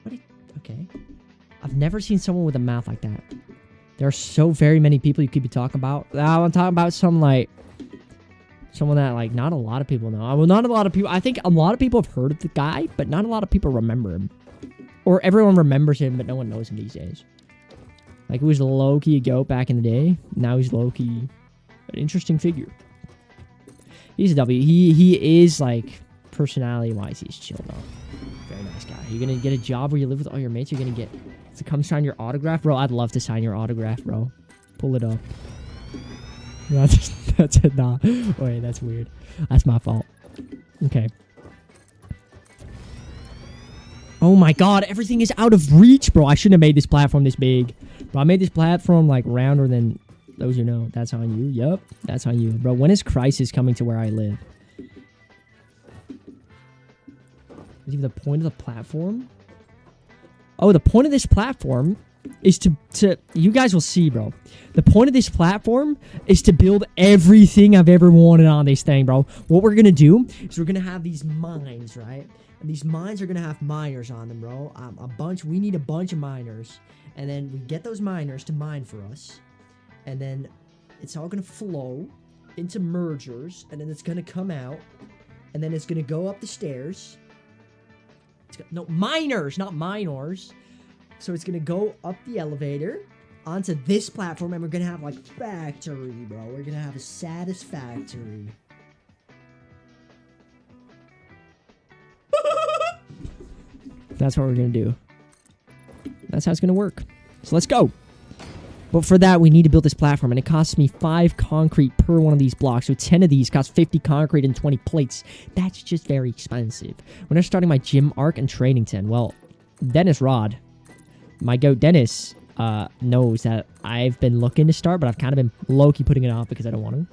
What? Okay. I've never seen someone with a mouth like that. There are so very many people you could be talking about. I'm talking about someone that, like, not a lot of people know. Well, not a lot of people. I think a lot of people have heard of the guy, but not a lot of people remember him. Or everyone remembers him, but no one knows him these days. Like, it was low-key a goat back in the day. Now he's low-key an interesting figure. He's a W. He is, like, personality-wise, he's chill, though. Very nice guy. You're gonna get a job where you live with all your mates. You're gonna get to come sign your autograph. Bro, I'd love to sign your autograph, bro. Pull it up. That's it. Nah. Wait, that's weird. That's my fault. Okay. Oh my god, everything is out of reach, bro. I shouldn't have made this platform this big. Bro, I made this platform, like, rounder than those who know. That's on you. Yup. That's on you. Bro, when is Crisis coming to where I live? Is even the point of the platform? Oh, the point of this platform is to you guys will see, bro. The point of this platform is to build everything I've ever wanted on this thing, bro. What we're gonna do is we're gonna have these mines, right? And these mines are gonna have miners on them, bro. We need a bunch of miners. And then we get those miners to mine for us. And then it's all gonna flow into mergers. And then it's gonna come out. And then it's gonna go up the stairs. No, miners, not minors. So it's gonna go up the elevator onto this platform, and we're gonna have, like, factory, bro. We're gonna have a Satisfactory. That's what we're gonna do. That's how it's gonna work. So let's go. But for that, we need to build this platform, and it costs me 5 concrete per one of these blocks. So 10 of these cost 50 concrete and 20 plates. That's just very expensive. When I'm starting my gym arc and training 10, well, Dennis Rod, my goat Dennis, knows that I've been looking to start, but I've kind of been low-key putting it off because I don't want to.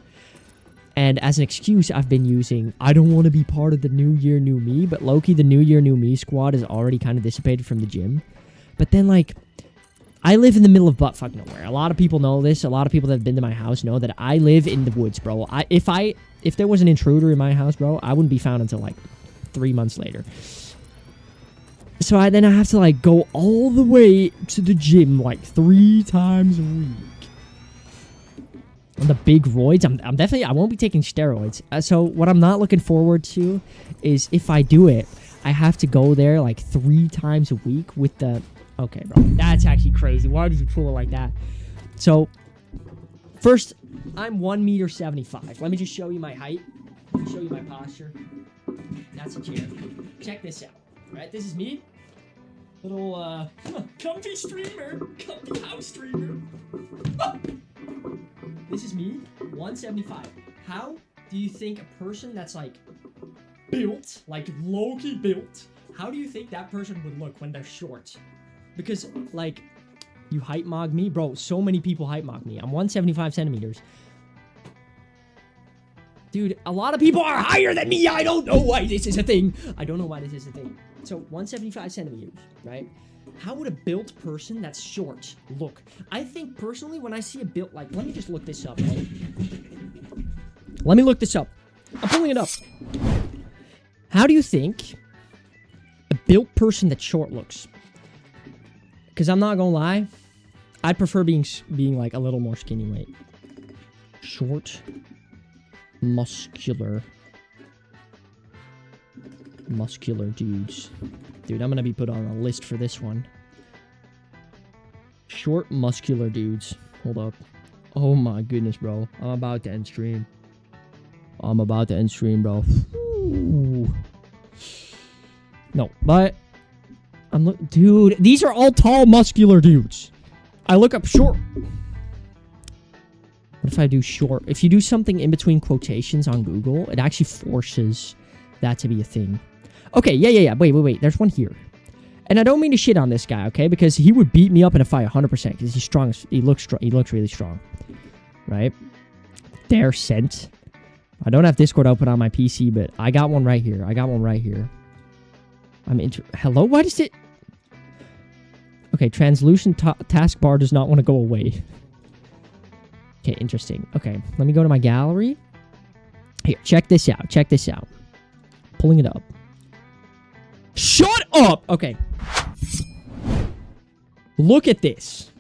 And as an excuse, I've been using, I don't want to be part of the New Year, New Me, but low-key, the New Year, New Me squad is already kind of dissipated from the gym. But then, like, I live in the middle of buttfuck nowhere. A lot of people know this. A lot of people that have been to my house know that I live in the woods, bro. If there was an intruder in my house, bro, I wouldn't be found until, like, 3 months later. So then I have to, like, go all the way to the gym, like, 3 times a week. On the big roids, I'm definitely, I won't be taking steroids. So what I'm not looking forward to is if I do it, I have to go there, like, 3 times a week with the... Okay, bro. That's actually crazy. Why did you pull it like that? So, first, I'm 1.75 meters. Let me just show you my height. Let me show you my posture. That's a chair. Check this out. Right? This is me. Little, comfy streamer. Comfy house streamer. This is me. 1.75. How do you think a person that's, like, built, like, low-key built, how do you think that person would look when they're short? Because, like, you height mock me? Bro, so many people height mock me. I'm 175 centimeters. Dude, a lot of people are higher than me. I don't know why this is a thing. I don't know why this is a thing. So, 175 centimeters, right? How would a built person that's short look? I think, personally, when I see a built, like, let me just look this up, right? Let me look this up. I'm pulling it up. How do you think a built person that's short looks? Because I'm not gonna lie, I'd prefer being like a little more skinny weight. Short, muscular dudes. Dude, I'm gonna be put on a list for this one. Short, muscular dudes. Hold up. Oh my goodness, bro. I'm about to end stream. Bro. Ooh. No, but... Dude, these are all tall, muscular dudes. I look up short. What if I do short? If you do something in between quotations on Google, it actually forces that to be a thing. Okay, yeah. Wait. There's one here. And I don't mean to shit on this guy, okay? Because he would beat me up in a fight 100% because he's strong. He looks really strong. Right? They're sent. I don't have Discord open on my PC, but I got one right here. Hello? Why does it... Okay, translucent taskbar does not want to go away. Okay, interesting. Okay, let me go to my gallery. Here, check this out. Pulling it up. Shut up! Okay. Look at this.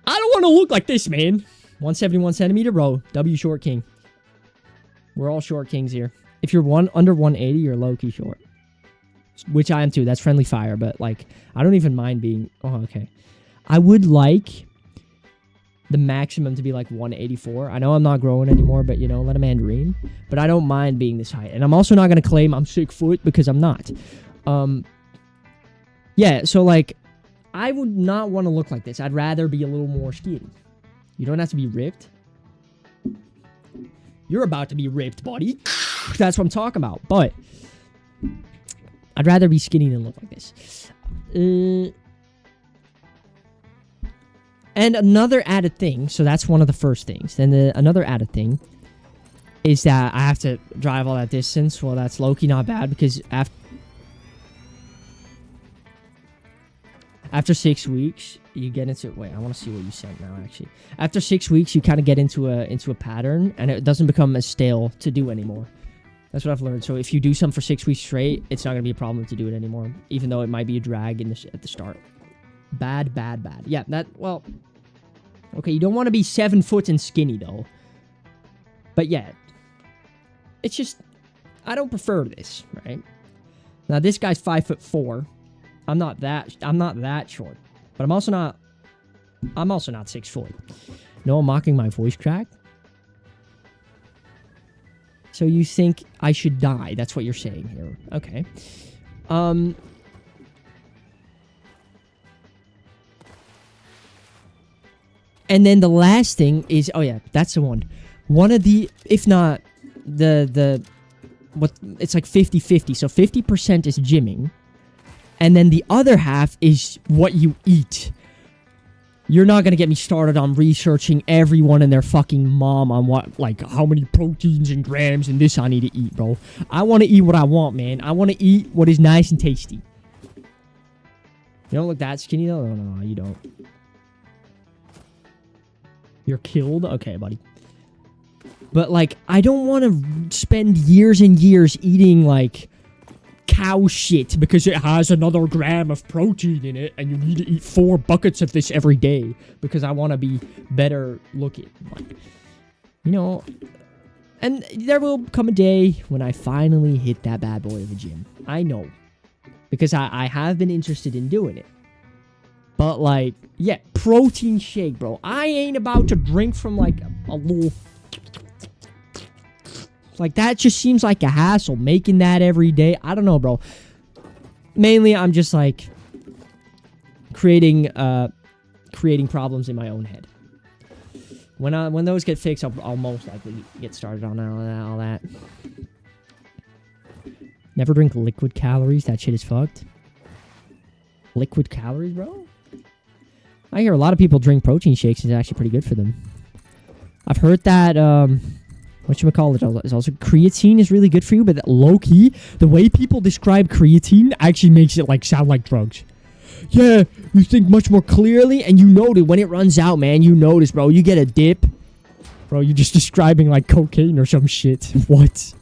I don't want to look like this, man. 171 centimeter, bro. W short king. We're all short kings here. If you're under 180, you're low-key short. Which I am too. That's friendly fire, but like, I don't even mind being... Oh, okay. I would like the maximum to be like 184. I know I'm not growing anymore, but you know, let a man dream. But I don't mind being this height. And I'm also not going to claim I'm 6 foot because I'm not. Yeah, so like, I would not want to look like this. I'd rather be a little more skinny. You don't have to be ripped. You're about to be ripped, buddy. That's what I'm talking about. But I'd rather be skinny than look like this. And another added thing, so that's one of the first things. Then another added thing is that I have to drive all that distance. Well, that's low-key not bad because after 6 weeks, you get into... Wait, I want to see what you sent now, actually. After 6 weeks, you kind of get into a pattern, and it doesn't become as stale to do anymore. That's what I've learned. So if you do something for 6 weeks straight, it's not going to be a problem to do it anymore, even though it might be a drag at the start. Bad. Yeah, well... Okay, you don't want to be 7 foot and skinny, though. But yeah. It's just... I don't prefer this, right? Now, this guy's 5'4". I'm not that short. But I'm also not 6 foot. No, I'm mocking my voice crack. So you think I should die? That's what you're saying here. Okay. And then the last thing is, oh yeah, that's the one. One of the, if not it's like 50-50. So 50% is gymming. And then the other half is what you eat. You're not going to get me started on researching everyone and their fucking mom on what, like, how many proteins and grams and this I need to eat, bro. I want to eat what I want, man. I want to eat what is nice and tasty. You don't look that skinny, though? No, you don't. You're killed? Okay, buddy. But, like, I don't want to spend years and years eating, like, cow shit because it has another gram of protein in it and you need to eat 4 buckets of this every day because I want to be better looking. Like, you know, and there will come a day when I finally hit that bad boy of a gym. I know. Because I have been interested in doing it. But, like, yeah, protein shake, bro. I ain't about to drink from, like, a little... Like, that just seems like a hassle, making that every day. I don't know, bro. Mainly, I'm just, like, creating problems in my own head. When those get fixed, I'll most likely get started on all that. Never drink liquid calories. That shit is fucked. Liquid calories, bro? I hear a lot of people drink protein shakes. It's actually pretty good for them. I've heard that, whatchamacallit is also creatine is really good for you, but low-key, the way people describe creatine actually makes it, like, sound like drugs. Yeah, you think much more clearly, and you notice when it runs out, man, you notice, bro. You get a dip. Bro, you're just describing, like, cocaine or some shit. What?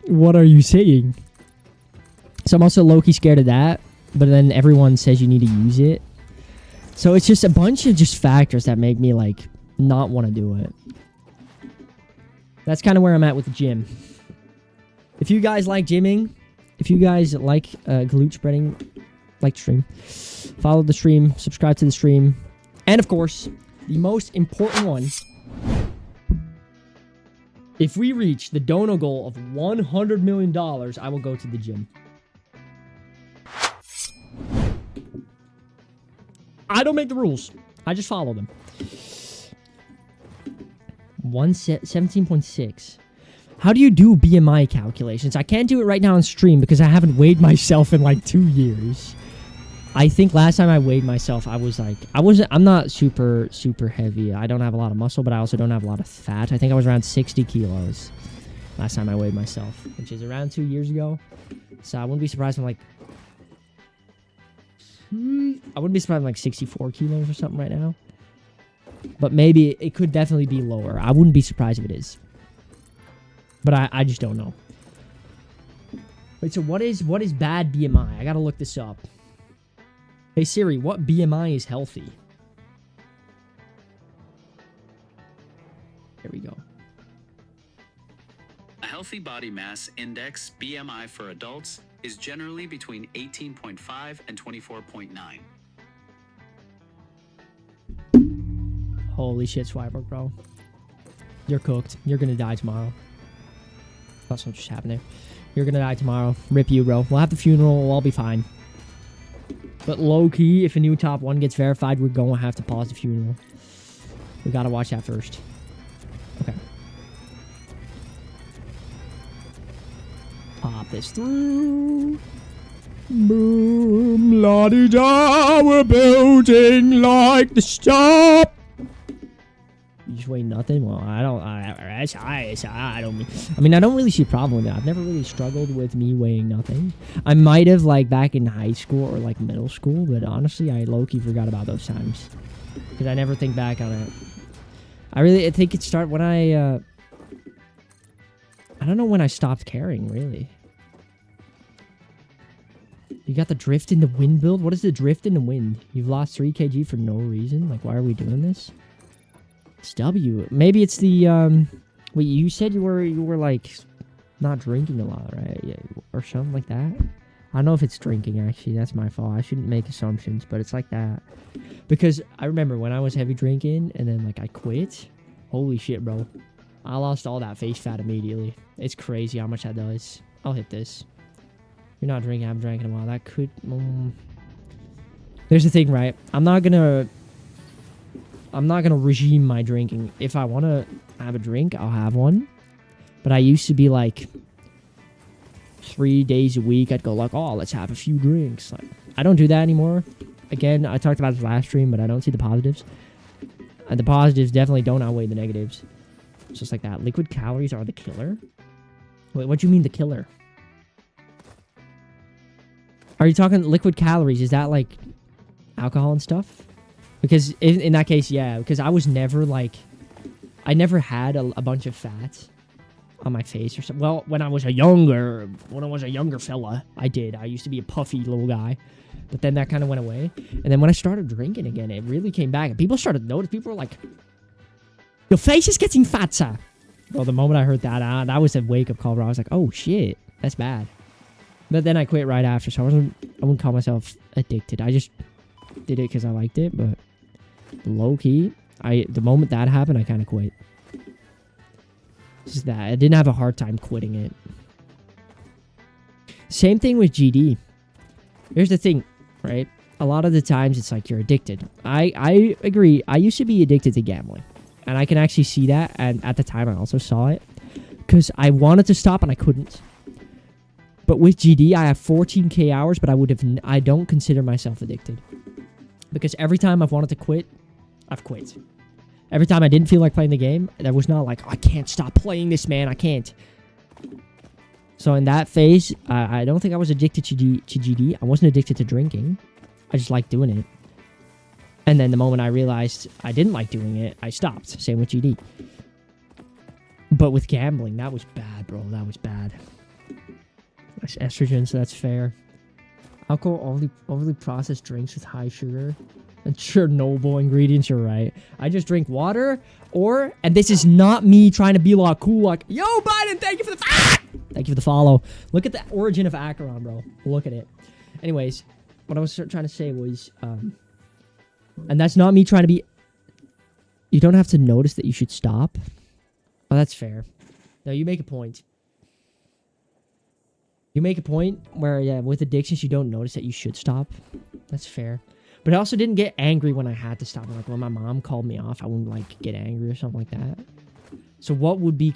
What are you saying? So I'm also low-key scared of that, but then everyone says you need to use it. So it's just a bunch of just factors that make me, like, not want to do it. That's kind of where I'm at with the gym. If you guys like gymming, if you guys like glute spreading, like the stream, follow the stream, subscribe to the stream, and of course, the most important one, if we reach the dono goal of $100 million, I will go to the gym. I don't make the rules. I just follow them. 17.6. How do you do BMI calculations? I can't do it right now on stream because I haven't weighed myself in like 2 years. I think last time I weighed myself, I was like, I'm not super heavy. I don't have a lot of muscle, but I also don't have a lot of fat. I think I was around 60 kilos last time I weighed myself, which is around 2 years ago. So I wouldn't be surprised if I'm like 64 kilos or something right now. But maybe it could definitely be lower. I wouldn't be surprised if it is. But I just don't know. Wait, so what is bad BMI? I gotta look this up. Hey Siri, what BMI is healthy? Here we go. A healthy body mass index, BMI for adults, is generally between 18.5 and 24.9. Holy shit, Swiper, bro. You're cooked. You're gonna die tomorrow. That's what just happened there. You're gonna die tomorrow. Rip you, bro. We'll have the funeral. We'll all be fine. But low-key, if a new top 1 gets verified, we're going to have to pause the funeral. We gotta watch that first. Okay. Pop this through. Boom, la-di-da, we're building like the stop. You just weigh nothing? Well, I don't really see a problem with that. I've never really struggled with me weighing nothing. I might have, like, back in high school or, like, middle school, but honestly, I low-key forgot about those times. Because I never think back on it. I think it started when I don't know when I stopped caring, really. You got the drift in the wind build? What is the drift in the wind? You've lost 3 kg for no reason? Like, why are we doing this? It's W. Maybe it's the, wait, you said you were like, not drinking a lot, right? Yeah, or something like that? I don't know if it's drinking, actually. That's my fault. I shouldn't make assumptions, but it's like that. Because I remember when I was heavy drinking, and then, like, I quit. Holy shit, bro. I lost all that face fat immediately. It's crazy how much that does. I'll hit this. You're not drinking. I haven't drank in a while. That could... There's the thing, right? I'm not gonna regime my drinking. If I want to have a drink, I'll have one. But I used to be like 3 days a week. I'd go like, oh, let's have a few drinks. Like, I don't do that anymore. Again, I talked about this last stream, but I don't see the positives. And the positives definitely don't outweigh the negatives. It's just like that. Liquid calories are the killer. Wait, what do you mean the killer? Are you talking liquid calories? Is that like alcohol and stuff? Because in that case, yeah. Because I was never like... I never had a bunch of fat on my face or something. Well, when I was a younger fella, I did. I used to be a puffy little guy. But then that kind of went away. And then when I started drinking again, it really came back. And people started to notice. People were like, your face is getting fatter. Well, the moment I heard that, that was a wake-up call where I was like, oh, shit. That's bad. But then I quit right after. So I wouldn't call myself addicted. I just did it because I liked it. But low-key, the moment that happened, I kind of quit. Just that. I didn't have a hard time quitting it. Same thing with GD. Here's the thing, right? A lot of the times it's like you're addicted. I agree. I used to be addicted to gambling. And I can actually see that. And at the time, I also saw it. Because I wanted to stop and I couldn't. But with GD, I have 14k hours, but I don't consider myself addicted. Because every time I've wanted to quit, I've quit. Every time I didn't feel like playing the game, there was not like, oh, I can't stop playing this, man. I can't. So in that phase, I don't think I was addicted to GD. I wasn't addicted to drinking. I just liked doing it. And then the moment I realized I didn't like doing it, I stopped. Same with GD. But with gambling, that was bad, bro. That was bad. That's estrogen, so that's fair. Alcohol, overly processed drinks with high sugar and Chernobyl ingredients, you're right. I just drink water and this is not me trying to be like cool, like, yo, Biden, thank you for the thank you for the follow. Look at the origin of Acheron, bro. Look at it. Anyways, what I was trying to say was, and that's not me trying to be, you don't have to notice that you should stop. Oh, that's fair. No, you make a point. You make a point where, yeah, with addictions, you don't notice that you should stop. That's fair. But I also didn't get angry when I had to stop. Like, when my mom called me off, I wouldn't, like, get angry or something like that. So what would be...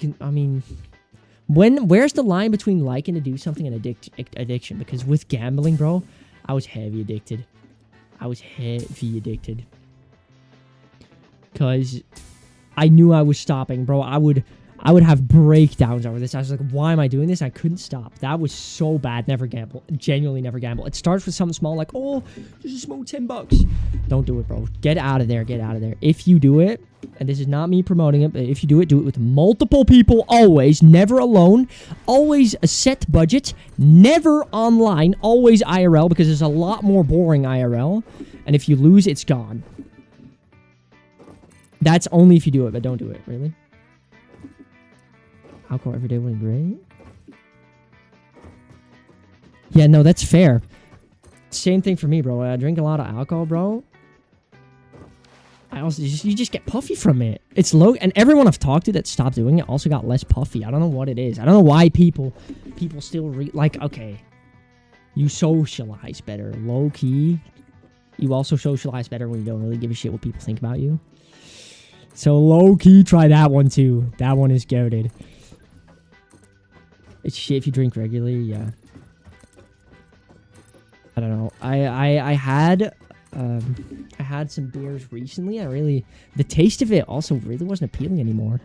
Where's the line between liking to do something and addiction? Because with gambling, bro, I was heavy addicted. Because I knew I was stopping, bro. I would have breakdowns over this. I was like, why am I doing this? I couldn't stop. That was so bad. Never gamble. Genuinely never gamble. It starts with something small like, oh, just a small $10. Don't do it, bro. Get out of there. Get out of there. If you do it, and this is not me promoting it, but if you do it with multiple people always. Never alone. Always a set budget. Never online. Always IRL, because there's a lot more boring IRL. And if you lose, it's gone. That's only if you do it, but don't do it. Really? Alcohol every day wasn't great. Yeah, no, that's fair. Same thing for me, bro. I drink a lot of alcohol, bro. You just get puffy from it. It's low, and everyone I've talked to that stopped doing it also got less puffy. I don't know what it is. I don't know why people still like. Okay, you socialize better, low key. You also socialize better when you don't really give a shit what people think about you. So low key, try that one too. That one is goated. It's shit if you drink regularly, yeah. I don't know. I had some beers recently. The taste of it also really wasn't appealing anymore.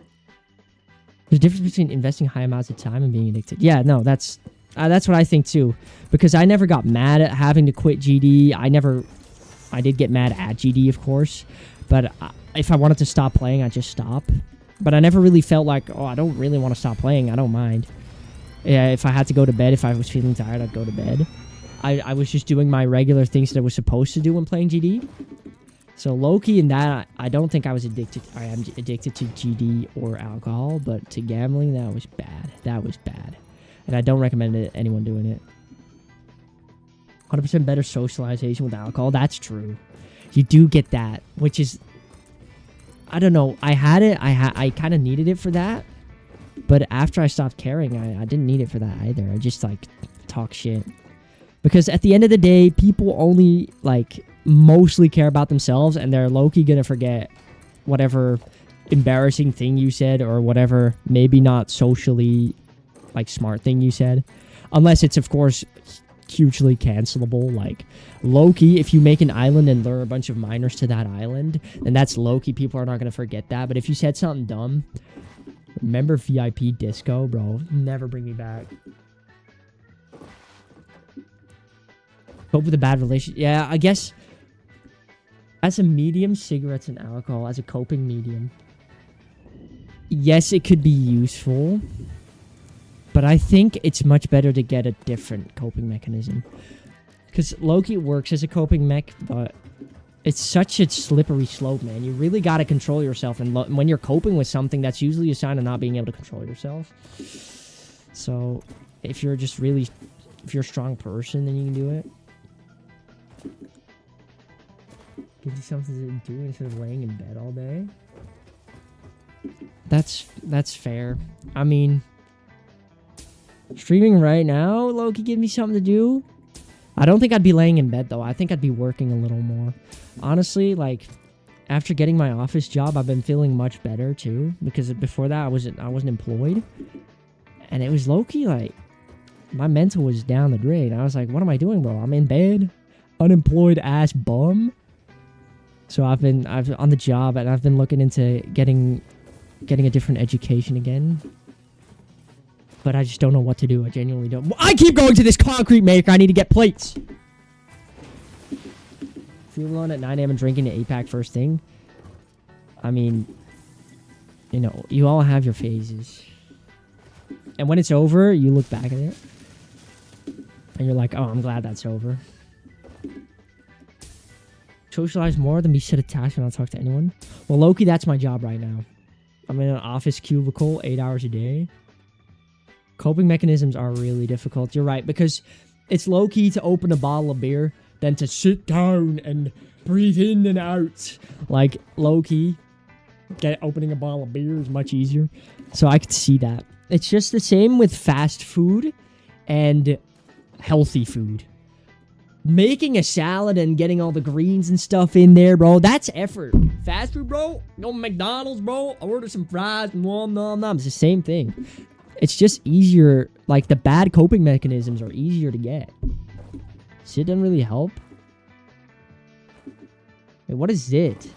There's a difference between investing high amounts of time and being addicted. Yeah, no, that's what I think too. Because I never got mad at having to quit GD. I did get mad at GD, of course. But if I wanted to stop playing, I'd just stop. But I never really felt like, oh, I don't really want to stop playing. I don't mind. Yeah, if I had to go to bed, if I was feeling tired, I'd go to bed. I was just doing my regular things that I was supposed to do when playing GD. So low-key in that, I don't think I was addicted. I am addicted to GD or alcohol, but to gambling, that was bad. That was bad. And I don't recommend anyone doing it. 100% better socialization with alcohol. That's true. You do get that, which is... I don't know. I had it. I kind of needed it for that. But after I stopped caring, I didn't need it for that either. I just, like, talk shit. Because at the end of the day, people only, like, mostly care about themselves, and they're low-key gonna forget whatever embarrassing thing you said or whatever maybe not socially, like, smart thing you said. Unless it's, of course, hugely cancelable. Like, low-key, if you make an island and lure a bunch of miners to that island, then that's low-key. People are not gonna forget that. But if you said something dumb... Remember VIP disco, bro? Never bring me back. Cope with a bad relationship. Yeah, I guess as a medium, cigarettes and alcohol, as a coping medium. Yes, it could be useful. But I think it's much better to get a different coping mechanism. Because low-key works as a coping mech, but... It's such a slippery slope, man. You really got to control yourself. And when you're coping with something, that's usually a sign of not being able to control yourself. So, if you're just really... If you're a strong person, then you can do it. Give you something to do instead of laying in bed all day. That's fair. I mean... Streaming right now, Loki, give me something to do. I don't think I'd be laying in bed, though. I think I'd be working a little more. Honestly, like, after getting my office job, I've been feeling much better, too. Because before that, I wasn't employed. And it was low-key, like, my mental was down the drain. I was like, what am I doing, bro? I'm in bed. Unemployed-ass bum. So I've on the job, and I've been looking into getting a different education again. But I just don't know what to do. I genuinely don't. I keep going to this concrete maker. I need to get plates. Fuel on at 9 a.m. and drinking an 8-pack first thing. I mean, you know, you all have your phases. And when it's over, you look back at it. And you're like, oh, I'm glad that's over. Socialize more than be shit attached when I talk to anyone. Well, Loki, that's my job right now. I'm in an office cubicle 8 hours a day. Coping mechanisms are really difficult. You're right, because it's low-key to open a bottle of beer than to sit down and breathe in and out. Like, low-key, opening a bottle of beer is much easier. So I could see that. It's just the same with fast food and healthy food. Making a salad and getting all the greens and stuff in there, bro, that's effort. Fast food, bro, go to McDonald's, bro, order some fries, nom nom nom. It's the same thing. It's just easier. Like, the bad coping mechanisms are easier to get. Zit doesn't really help. Wait, what is Zit?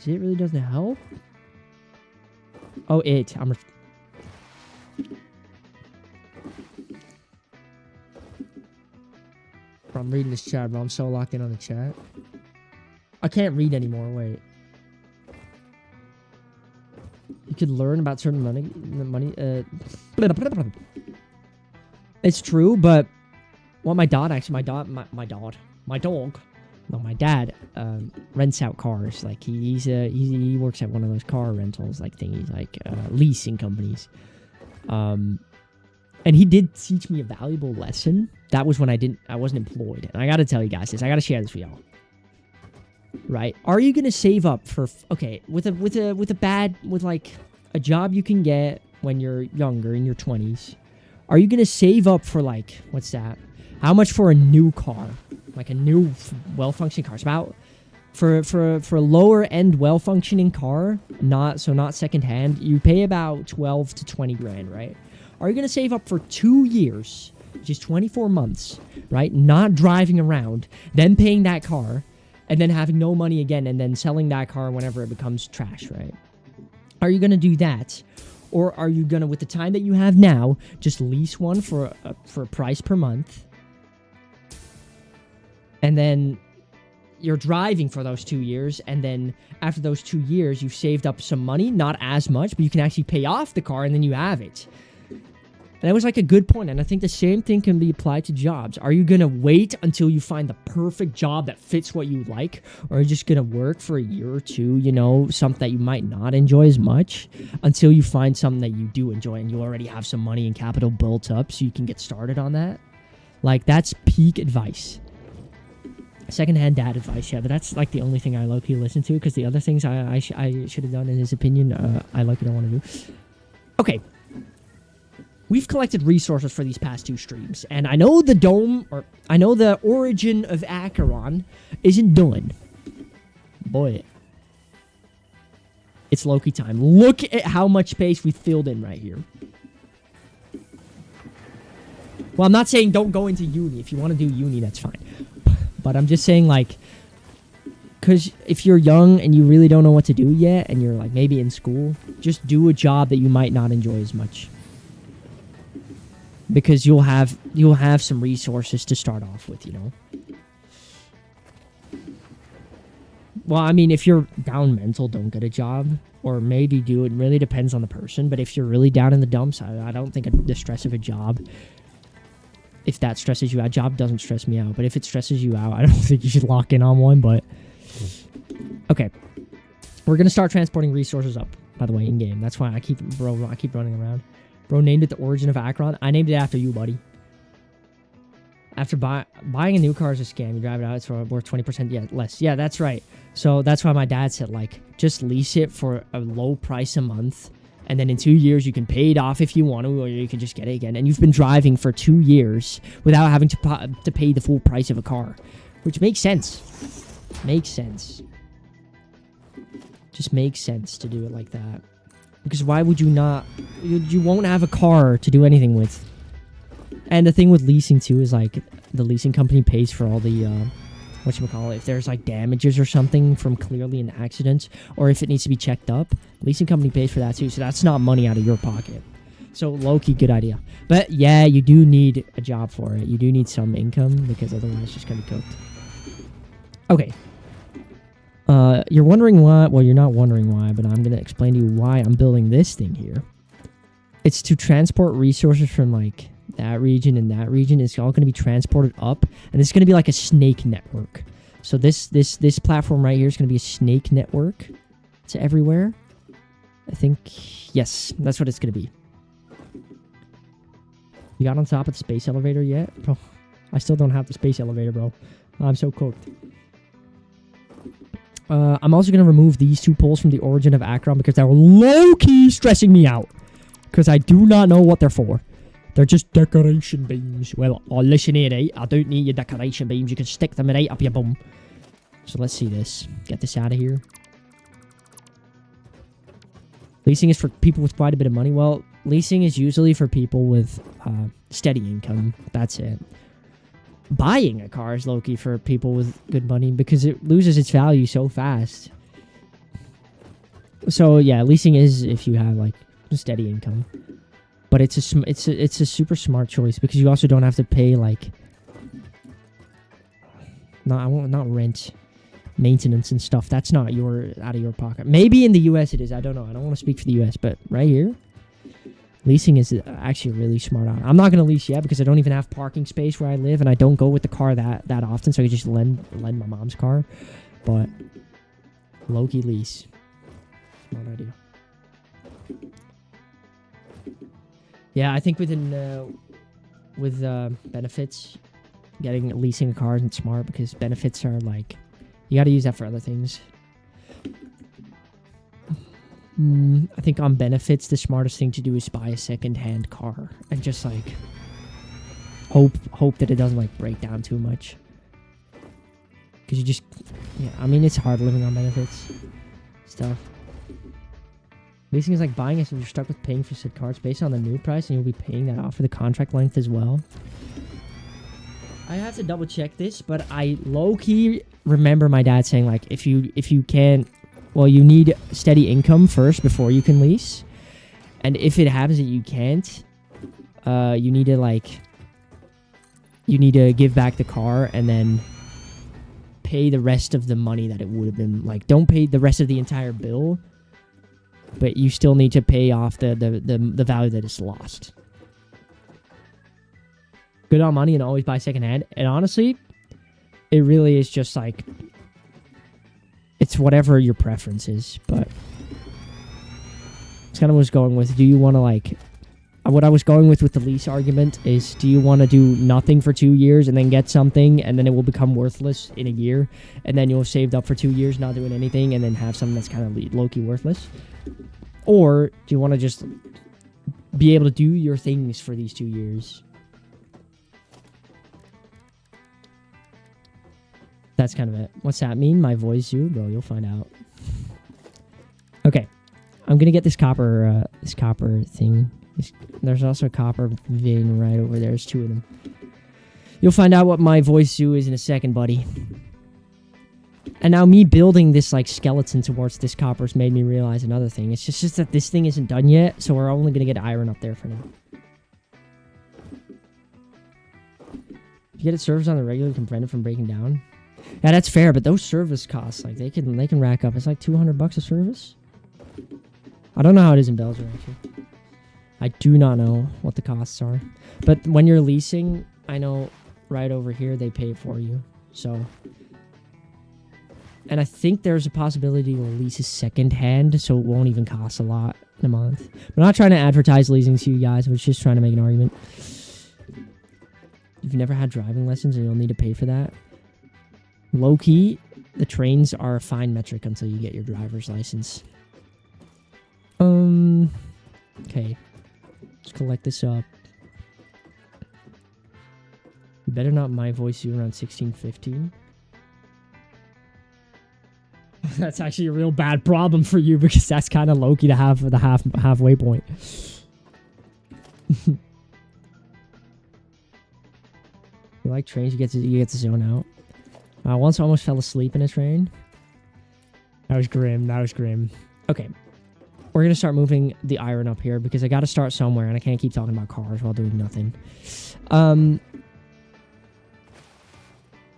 Zit really doesn't help? Oh, it. I'm reading this chat, bro. I'm so locked in on the chat. I can't read anymore. Wait. You could learn about certain money. It's true, but well, my dad rents out cars. Like he works at one of those car rentals like thingies, like leasing companies. And he did teach me a valuable lesson. That was when I wasn't employed. And I gotta tell you guys this. I gotta share this with y'all. Right? Are you gonna save up for with a job you can get when you're younger in your 20s? Are you gonna save up for like what's that? How much for a new car? Like a new well-functioning car. It's about for a lower end well-functioning car, not secondhand, you pay about 12 to 20 grand, right? Are you going to save up for 2 years, which is 24 months, right? Not driving around, then paying that car, and then having no money again, and then selling that car whenever it becomes trash, right? Are you going to do that? Or are you going to, with the time that you have now, just lease one for a price per month? And then you're driving for those 2 years, and then after those 2 years, you've saved up some money, not as much, but you can actually pay off the car, and then you have it. And that was like a good point, and I think the same thing can be applied to jobs. Are you going to wait until you find the perfect job that fits what you like? Or are you just going to work for a year or two, you know, something that you might not enjoy as much, until you find something that you do enjoy and you already have some money and capital built up so you can get started on that? Like, that's peak advice. Secondhand dad advice, yeah, but that's like the only thing I low-key listen to, because the other things I should have done, in his opinion, I like don't want to do. Okay. We've collected resources for these past 2 streams, and I know the origin of Acheron isn't done. Boy, it's Loki time. Look at how much space we filled in right here. Well, I'm not saying don't go into uni. If you want to do uni, that's fine. But I'm just saying, like, because if you're young and you really don't know what to do yet, and you're, like, maybe in school, just do a job that you might not enjoy as much. Because you'll have some resources to start off with, you know? Well, I mean, if you're down mental, don't get a job. Or maybe do. It really depends on the person. But if you're really down in the dumps, I don't think the stress of a job, if that stresses you out, job doesn't stress me out. But if it stresses you out, I don't think you should lock in on one. But okay, we're gonna start transporting resources up. By the way, in game. That's why I keep running around. Bro named it the origin of Acheron. I named it after you, buddy. After buying a new car is a scam. You drive it out, it's worth 20% less. Yeah, that's right. So that's why my dad said, like, just lease it for a low price a month. And then in 2 years, you can pay it off if you want to, or you can just get it again. And you've been driving for 2 years without having to pay the full price of a car. Which makes sense. Makes sense. Just makes sense to do it like that. Because why would you not? You won't have a car to do anything with. And the thing with leasing, too, is, like, the leasing company pays for all the, whatchamacallit, if there's, like, damages or something from clearly an accident, or if it needs to be checked up, leasing company pays for that, too, so that's not money out of your pocket. So, low-key, good idea. But, yeah, you do need a job for it. You do need some income, because otherwise it's just gonna be cooked. Okay. You're wondering why, well, you're not wondering why, but I'm gonna explain to you why I'm building this thing here. It's to transport resources from, like, that region and that region. It's all going to be transported up, and it's going to be like a snake network. So this platform right here is going to be a snake network to everywhere. I think, yes, that's what it's going to be. You got on top of the space elevator yet? Bro, I still don't have the space elevator, bro. I'm so cooked. I'm also going to remove these 2 poles from the origin of Acheron because they were low-key stressing me out. Because I do not know what they're for. They're just decoration beams. Well, oh, listen here, right? I don't need your decoration beams. You can stick them right up your bum. So let's see this. Get this out of here. Leasing is for people with quite a bit of money. Well, leasing is usually for people with steady income. That's it. Buying a car is low-key for people with good money because it loses its value so fast. So yeah, leasing is if you have like a steady income, but it's a super smart choice because you also don't have to pay like not rent, maintenance and stuff. That's not out of your pocket. Maybe in the US it is. I don't know. I don't want to speak for the US, but right here, leasing is actually really smart on. I'm not gonna lease yet because I don't even have parking space where I live, and I don't go with the car that often, so I could just lend my mom's car. But low-key lease. Smart idea. Yeah, I think with benefits, leasing a car isn't smart because benefits are like, you got to use that for other things. I think on benefits, the smartest thing to do is buy a second-hand car and just like hope that it doesn't like break down too much. Because you just, yeah, I mean, it's hard living on benefits stuff. Leasing is like buying it, so you're stuck with paying for said cards based on the new price, and you'll be paying that off for the contract length as well. I have to double check this, but I low-key remember my dad saying like, if you can't, well, you need steady income first before you can lease, and if it happens that you can't, you need to give back the car and then pay the rest of the money that it would have been. Like, don't pay the rest of the entire bill, but you still need to pay off the value that is lost. Good on money and always buy secondhand. And honestly, it really is just like, it's whatever your preference is. But it's kind of what I was going with. Do you want to like, what I was going with the lease argument is, do you want to do nothing for 2 years and then get something and then it will become worthless in a year, and then you'll have saved up for 2 years not doing anything and then have something that's kind of low-key worthless? Or do you want to just be able to do your things for these 2 years? That's kind of it. What's that mean? My voice, Zoo? Bro, you'll find out. Okay. I'm going to get this copper thing. There's also a copper vein right over there. There's 2 of them. You'll find out what my voice zoo is in a second, buddy. And now me building this like skeleton towards this copper's made me realize another thing. It's just that this thing isn't done yet, so we're only going to get iron up there for now. If you get it serviced on the regular, you can prevent it from breaking down. Yeah, that's fair, but those service costs, like, they can rack up. It's like $200 a service. I don't know how it is in Belgium, actually. I do not know what the costs are. But when you're leasing, I know right over here they pay for you. So, and I think there's a possibility to lease a second hand, so it won't even cost a lot in a month. I'm not trying to advertise leasing to you guys. I was just trying to make an argument. If you've never had driving lessons and you'll need to pay for that, low-key, the trains are a fine metric until you get your driver's license. Okay. Let's collect this up. You better not my voice you around 1615. That's actually a real bad problem for you because that's kind of low-key to have for the halfway point. You like trains? You get to zone out. I once almost fell asleep in a train. That was grim. That was grim. Okay. We're going to start moving the iron up here because I got to start somewhere and I can't keep talking about cars while doing nothing.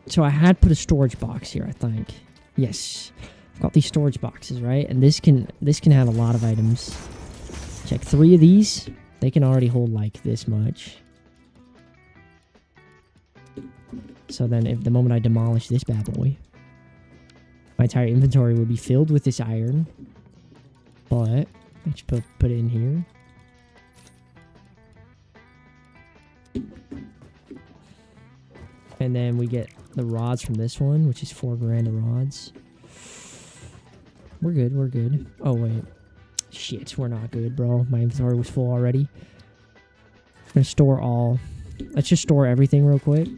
So I had put a storage box here, I think. Yes. I've got these storage boxes, right? And this can have a lot of items. Check 3 of these. They can already hold like this much. So then if the moment I demolish this bad boy, my entire inventory will be filled with this iron. But I just put it in here. And then we get the rods from this one, which is 4 grand of rods. We're good, we're good. Oh, wait. Shit, we're not good, bro. My inventory was full already. I'm gonna store all. Let's just store everything real quick.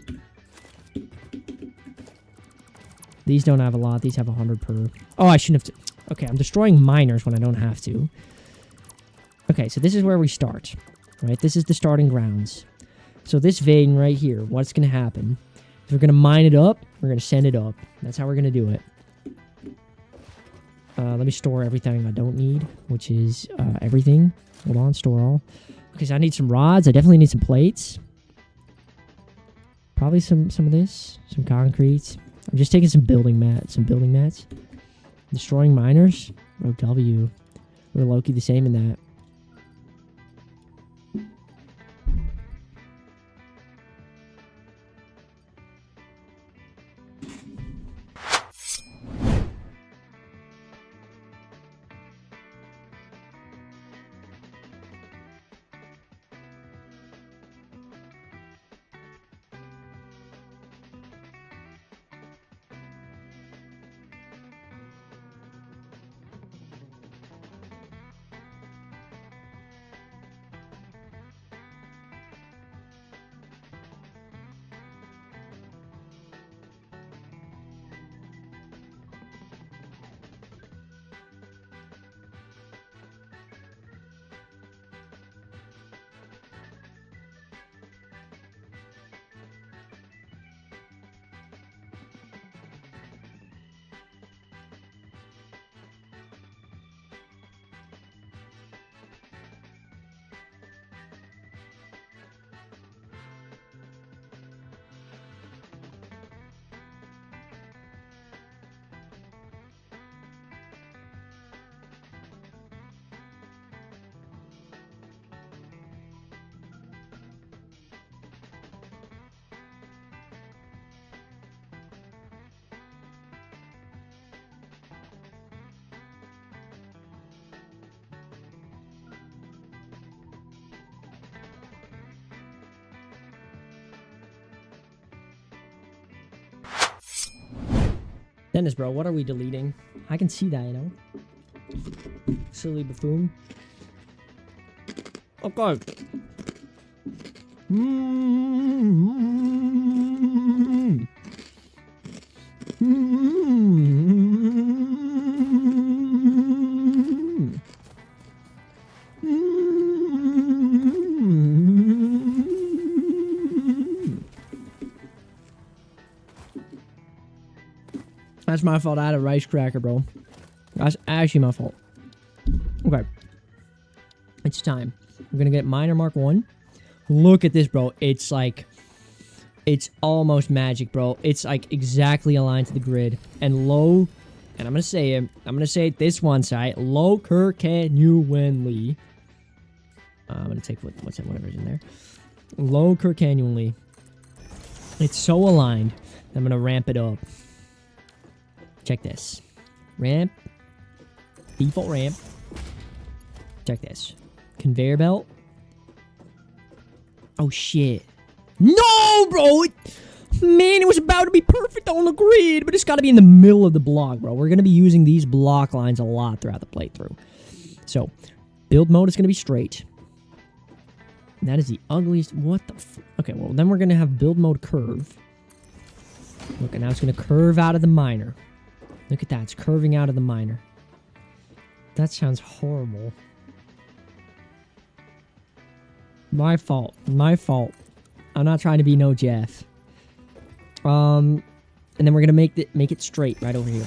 These don't have a lot. These have 100 per. Oh, I shouldn't have. Okay, I'm destroying miners when I don't have to. Okay, so this is where we start, right? This is the starting grounds. So this vein right here, what's going to happen is we're going to mine it up. We're going to send it up. That's how we're going to do it. Let me store everything I don't need, which is everything. Hold on, store all. Okay, so I need some rods. I definitely need some plates. Probably some of this, some concrete. I'm just taking some building mats. Destroying miners. Row W. We're low-key the same in that. Dennis, bro, what are we deleting? I can see that, you know? Silly buffoon. Okay. That's my fault. I had a rice cracker, bro. That's actually my fault. Okay. It's time. We're going to get miner mark 1. Look at this, bro. It's like... It's almost magic, bro. It's like exactly aligned to the grid. And low... And I'm going to say it. I'm going to say it this one side. Low Kirkanuenly. I'm going to take whatever's in there. Low Kirkanuenly. It's so aligned. I'm going to ramp it up. Check this. Ramp. Default ramp. Check this. Conveyor belt. Oh, shit. No, bro! Man, it was about to be perfect on the grid, but it's got to be in the middle of the block, bro. We're going to be using these block lines a lot throughout the playthrough. So, build mode is going to be straight. And that is the ugliest... What the... Okay, well, then we're going to have build mode curve. Look, and now it's going to curve out of the miner. Look at that. It's curving out of the miner. That sounds horrible. My fault. My fault. I'm not trying to be no Jeff. And then we're going to make it straight right over here.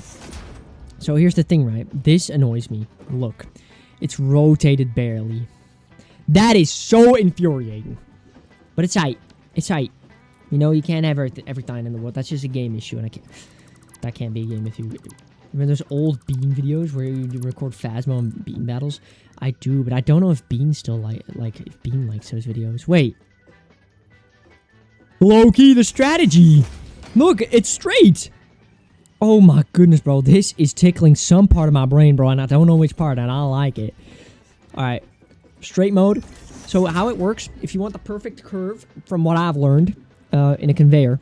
So here's the thing, right? This annoys me. Look. It's rotated barely. That is so infuriating. But it's tight. It's tight. You know, you can't have everything in the world. That's just a game issue, and I can't... That can't be a game if you... Remember those old Bean videos where you record Phasmo and Bean battles? I do, but I don't know if Bean still if Bean likes those videos. Wait. Low-key, the strategy! Look, it's straight! Oh my goodness, bro. This is tickling some part of my brain, bro, and I don't know which part, and I like it. Alright. Straight mode. So how it works, if you want the perfect curve, from what I've learned, in a conveyor...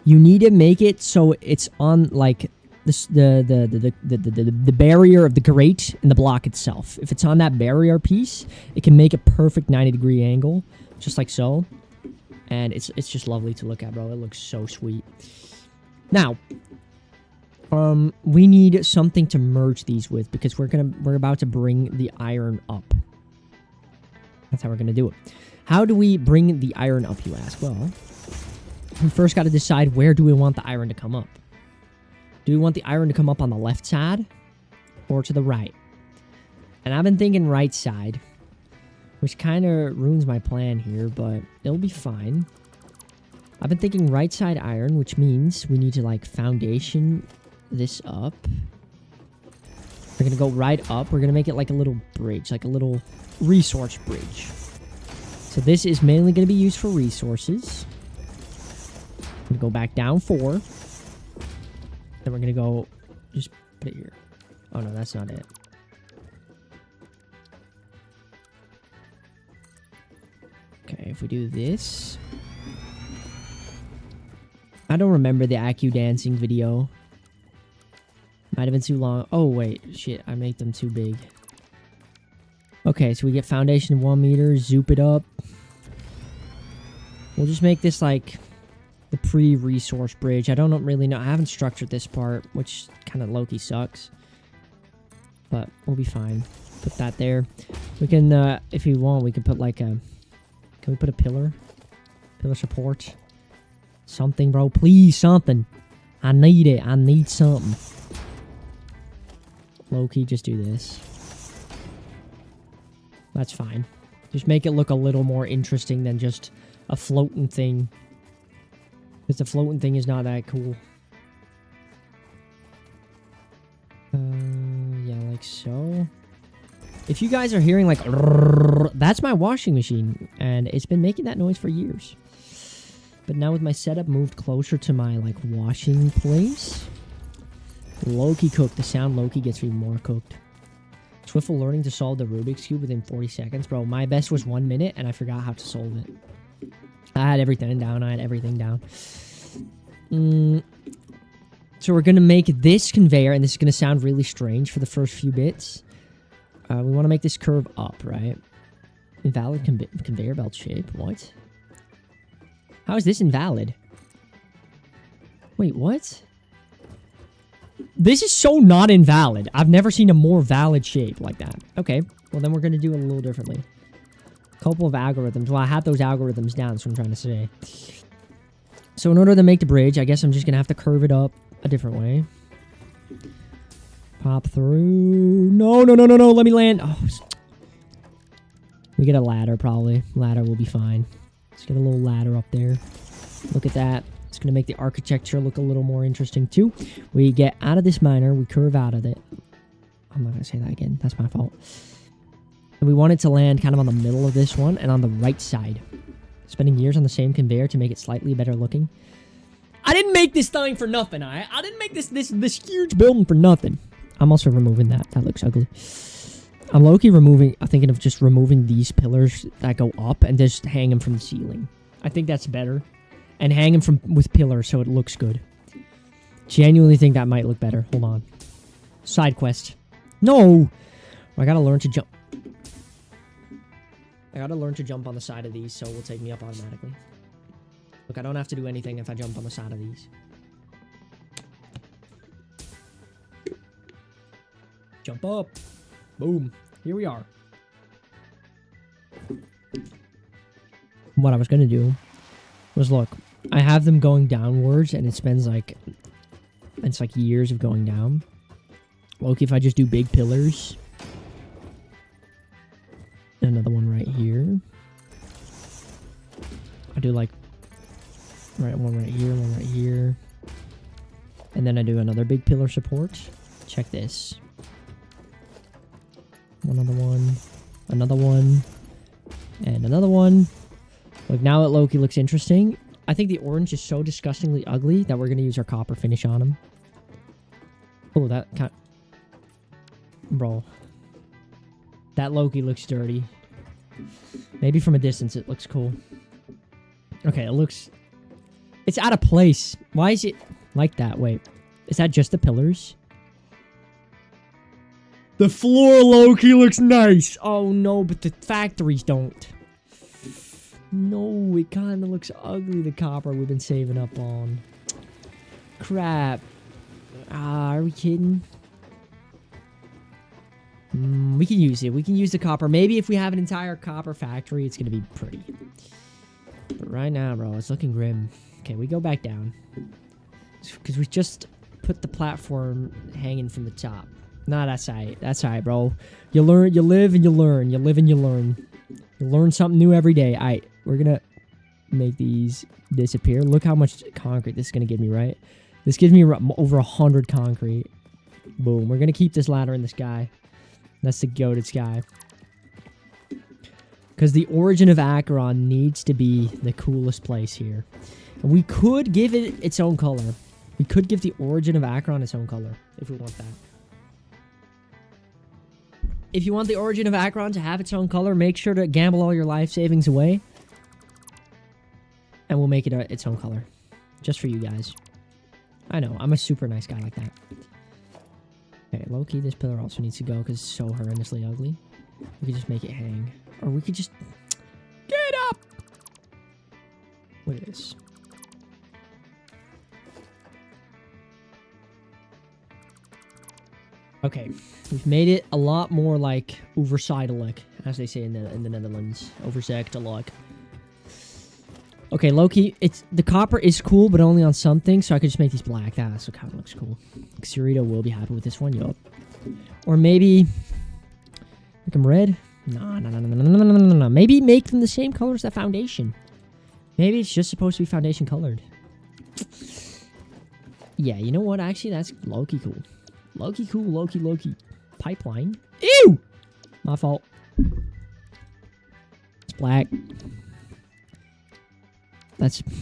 You need to make it so it's on like this, the barrier of the grate in the block itself. If it's on that barrier piece, it can make a perfect 90-degree angle, just like so. And it's just lovely to look at, bro. It looks so sweet. Now, We need something to merge these with because we're about to bring the iron up. That's how we're gonna do it. How do we bring the iron up, you ask? Well, we first got to decide where do we want the iron to come up. Do we want the iron to come up on the left side or to the right? And I've been thinking right side, which kind of ruins my plan here, but it'll be fine. I've been thinking right side iron, which means we need to like foundation this up. We're going to go right up. We're going to make it like a little bridge, like a little resource bridge. So this is mainly going to be used for resources. We're going to go back down 4. Then we're going to go, just put it here. Oh no, that's not it. Okay, if we do this. I don't remember the Acu dancing video. Might have been too long. Oh wait, shit, I made them too big. Okay, so we get foundation 1 meter, zoop it up. We'll just make this like the pre-resource bridge. I don't really know. I haven't structured this part, which kind of low-key sucks. But we'll be fine. Put that there. We can, if we want, we can put like a... Can we put a pillar? Pillar support? Something, bro. Please, something. I need it. I need something. Low-key, just do this. That's fine. Just make it look a little more interesting than just a floating thing. Because the floating thing is not that cool. Yeah, like so. If you guys are hearing like... That's my washing machine. And it's been making that noise for years. But now with my setup moved closer to my like washing place... Low-key cooked. The sound low-key gets even more cooked. Swiftful learning to solve the Rubik's Cube within 40 seconds. Bro, my best was 1 minute, and I forgot how to solve it. I had everything down. So we're going to make this conveyor, and this is going to sound really strange for the first few bits. We want to make this curve up, right? Invalid conveyor belt shape. What? How is this invalid? Wait, what? This is so not invalid. I've never seen a more valid shape like that. Okay, well then we're going to do it a little differently. Couple of algorithms. Well, I have those algorithms down, that's what I'm trying to say. So in order to make the bridge, I guess I'm just going to have to curve it up a different way. Pop through. No, let me land. Oh, we get a ladder, probably. Ladder will be fine. Let's get a little ladder up there. Look at that. It's going to make the architecture look a little more interesting, too. We get out of this miner. We curve out of it. I'm not going to say that again. That's my fault. And we want it to land kind of on the middle of this one and on the right side. Spending years on the same conveyor to make it slightly better looking. I didn't make this thing for nothing. I didn't make this huge building for nothing. I'm also removing that. That looks ugly. I'm low-key thinking of just removing these pillars that go up and just hang them from the ceiling. I think that's better. And hang them with pillars so it looks good. Genuinely think that might look better. Hold on. Side quest. No! I gotta learn to jump. I gotta learn to jump on the side of these, so it will take me up automatically. Look, I don't have to do anything if I jump on the side of these. Jump up. Boom. Here we are. What I was gonna do was, look, I have them going downwards, and it spends like... It's like years of going down. Look, if I just do big pillars... Another one right here. I do like... one right here, one right here. And then I do another big pillar support. Check this. Another one. Another one. And another one. Look, now it low-key looks interesting. I think the orange is so disgustingly ugly that we're going to use our copper finish on them. Oh, that kind... Bro. That low-key looks dirty. Maybe from a distance it looks cool. Okay, it looks... It's out of place. Why is it like that? Wait. Is that just the pillars? The floor low-key looks nice. Oh, no, but the factories don't. No, it kind of looks ugly, the copper we've been saving up on. Crap. Are we kidding? We can use it. We can use the copper. Maybe if we have an entire copper factory, it's going to be pretty. But right now, bro, it's looking grim. Okay, we go back down. Because we just put the platform hanging from the top. Nah, that's alright. That's alright, bro. You learn, you live, and you learn. You live and you learn. You learn something new every day. Alright, we're going to make these disappear. Look how much concrete this is going to give me, right? This gives me over 100 concrete. Boom. We're going to keep this ladder in the sky. That's the goated sky. Because the origin of Acheron needs to be the coolest place here. And we could give it its own color. We could give the origin of Acheron its own color, if we want that. If you want the origin of Acheron to have its own color, make sure to gamble all your life savings away. And we'll make it its own color. Just for you guys. I know, I'm a super nice guy like that. Okay, low-key, this pillar also needs to go because it's so horrendously ugly. We could just make it hang. Or we could just... Get up! Look at this. Okay, we've made it a lot more like oversijdelijk, as they say in the Netherlands. Overzichtelijk. Okay, Loki, the copper is cool, but only on some things, so I could just make these black. That's what kind of looks cool. Xerito will be happy with this one, yup. Or maybe make them red. No. Maybe make them the same color as that foundation. Maybe it's just supposed to be foundation colored. Yeah, you know what? Actually, that's Loki cool. Loki cool, Loki. Pipeline. Ew! My fault. It's black.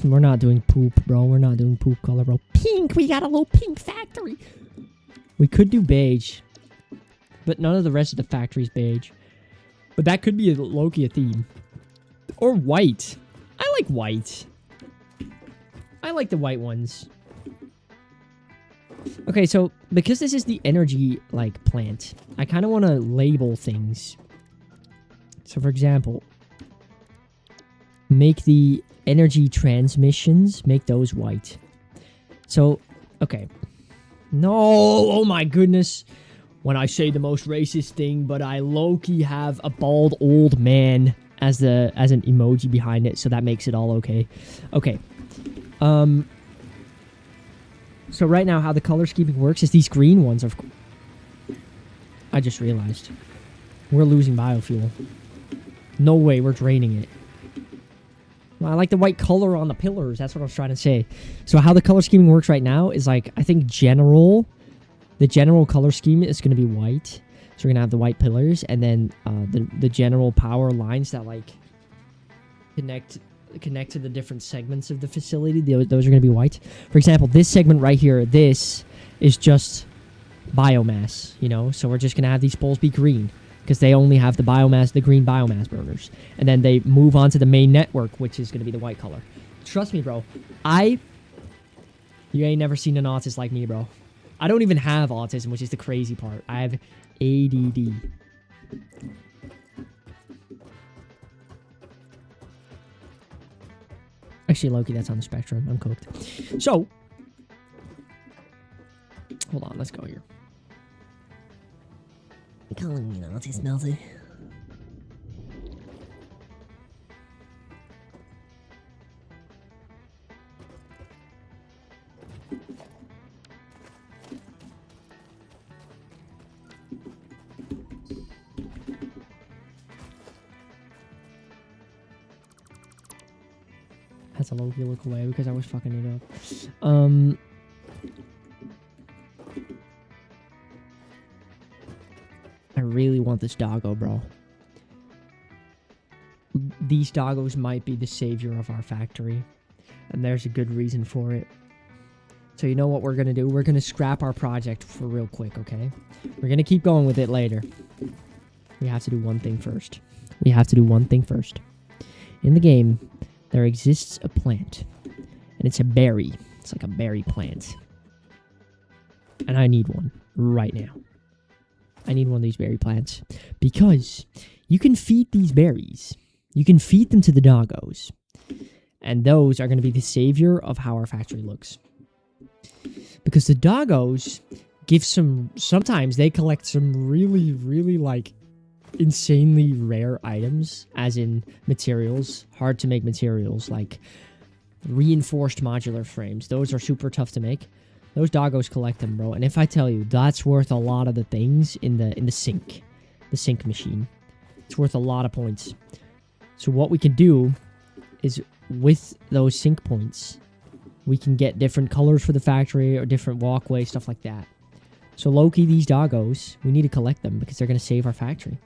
We're not doing poop, bro. We're not doing poop color, bro. Pink! We got a little pink factory! We could do beige. But none of the rest of the factory's beige. But that could be a Loki a theme. Or white. I like white. I like the white ones. Okay, so because this is the energy, like, plant, I kind of want to label things. So, for example, make the energy transmissions, make those white. So, okay. No, oh my goodness. When I say the most racist thing, but I low-key have a bald old man as an emoji behind it, so that makes it all okay. Okay. So right now, how the color scheming works is these green ones are... I just realized. We're losing biofuel. No way, we're draining it. Well, I like the white color on the pillars. That's what I was trying to say. So how the color scheming works right now is like, I think the general color scheme is going to be white. So we're going to have the white pillars, and then the general power lines that like connect to the different segments of the facility. Those are going to be white. For example, this segment right here, this is just biomass, you know? So we're just going to have these poles be green because they only have the biomass, the green biomass burners. And then they move on to the main network, which is going to be the white color. Trust me, bro. You ain't never seen an autist like me, bro. I don't even have autism, which is the crazy part. I have ADD. Actually, Loki, that's on the spectrum. I'm cooked. So, hold on. Let's go here. You're calling me an autist, Melty? That's a low-key look away because I was fucking it up. I really want this doggo, bro. These doggos might be the savior of our factory. And there's a good reason for it. So you know what we're going to do? We're going to scrap our project for real quick, okay? We're going to keep going with it later. We have to do one thing first. In the game, there exists a plant. And it's a berry. It's like a berry plant. And I need one right now. I need one of these berry plants. Because you can feed these berries. You can feed them to the doggos. And those are going to be the savior of how our factory looks. Because the doggos give sometimes they collect some really, really like insanely rare items, as in materials, hard to make materials, like reinforced modular frames. Those are super tough to make. Those doggos collect them, bro. And if I tell you, that's worth a lot of the things in the sink machine. It's worth a lot of points. So what we can do is with those sync points, we can get different colors for the factory or different walkway, stuff like that. So low-key, these doggos, we need to collect them because they're going to save our factory.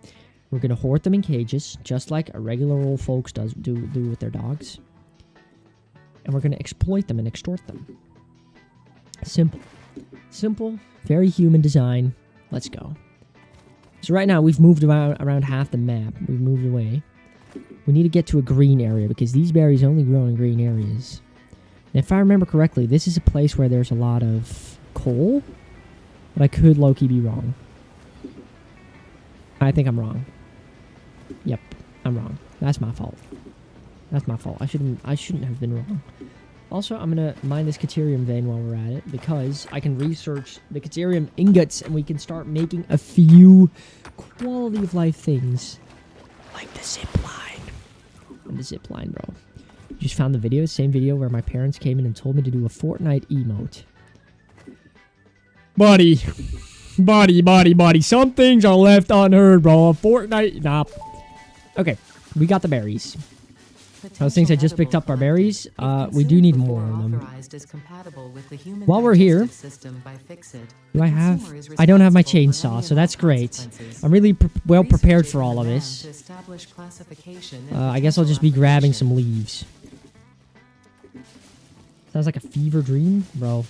We're going to hoard them in cages, just like a regular old folks do with their dogs. And we're going to exploit them and extort them. Simple. Simple, very human design. Let's go. So right now, we've moved around half the map. We've moved away. We need to get to a green area because these berries only grow in green areas. And if I remember correctly, this is a place where there's a lot of coal. But I could low-key be wrong. I think I'm wrong. Yep, I'm wrong. That's my fault. That's my fault. I shouldn't have been wrong. Also, I'm gonna mine this Caterium vein while we're at it because I can research the Caterium ingots and we can start making a few quality of life things, like the zip line. And the zip line, bro. Just found the video, same video where my parents came in and told me to do a Fortnite emote. Buddy. Some things are left unheard, bro. Fortnite, nah. Okay, we got the berries. Those things I just picked up are berries. We do need more of them. While we're here, I don't have my chainsaw, so that's great. I'm really well prepared for all of this. I guess I'll just be grabbing some leaves. Sounds like a fever dream, bro.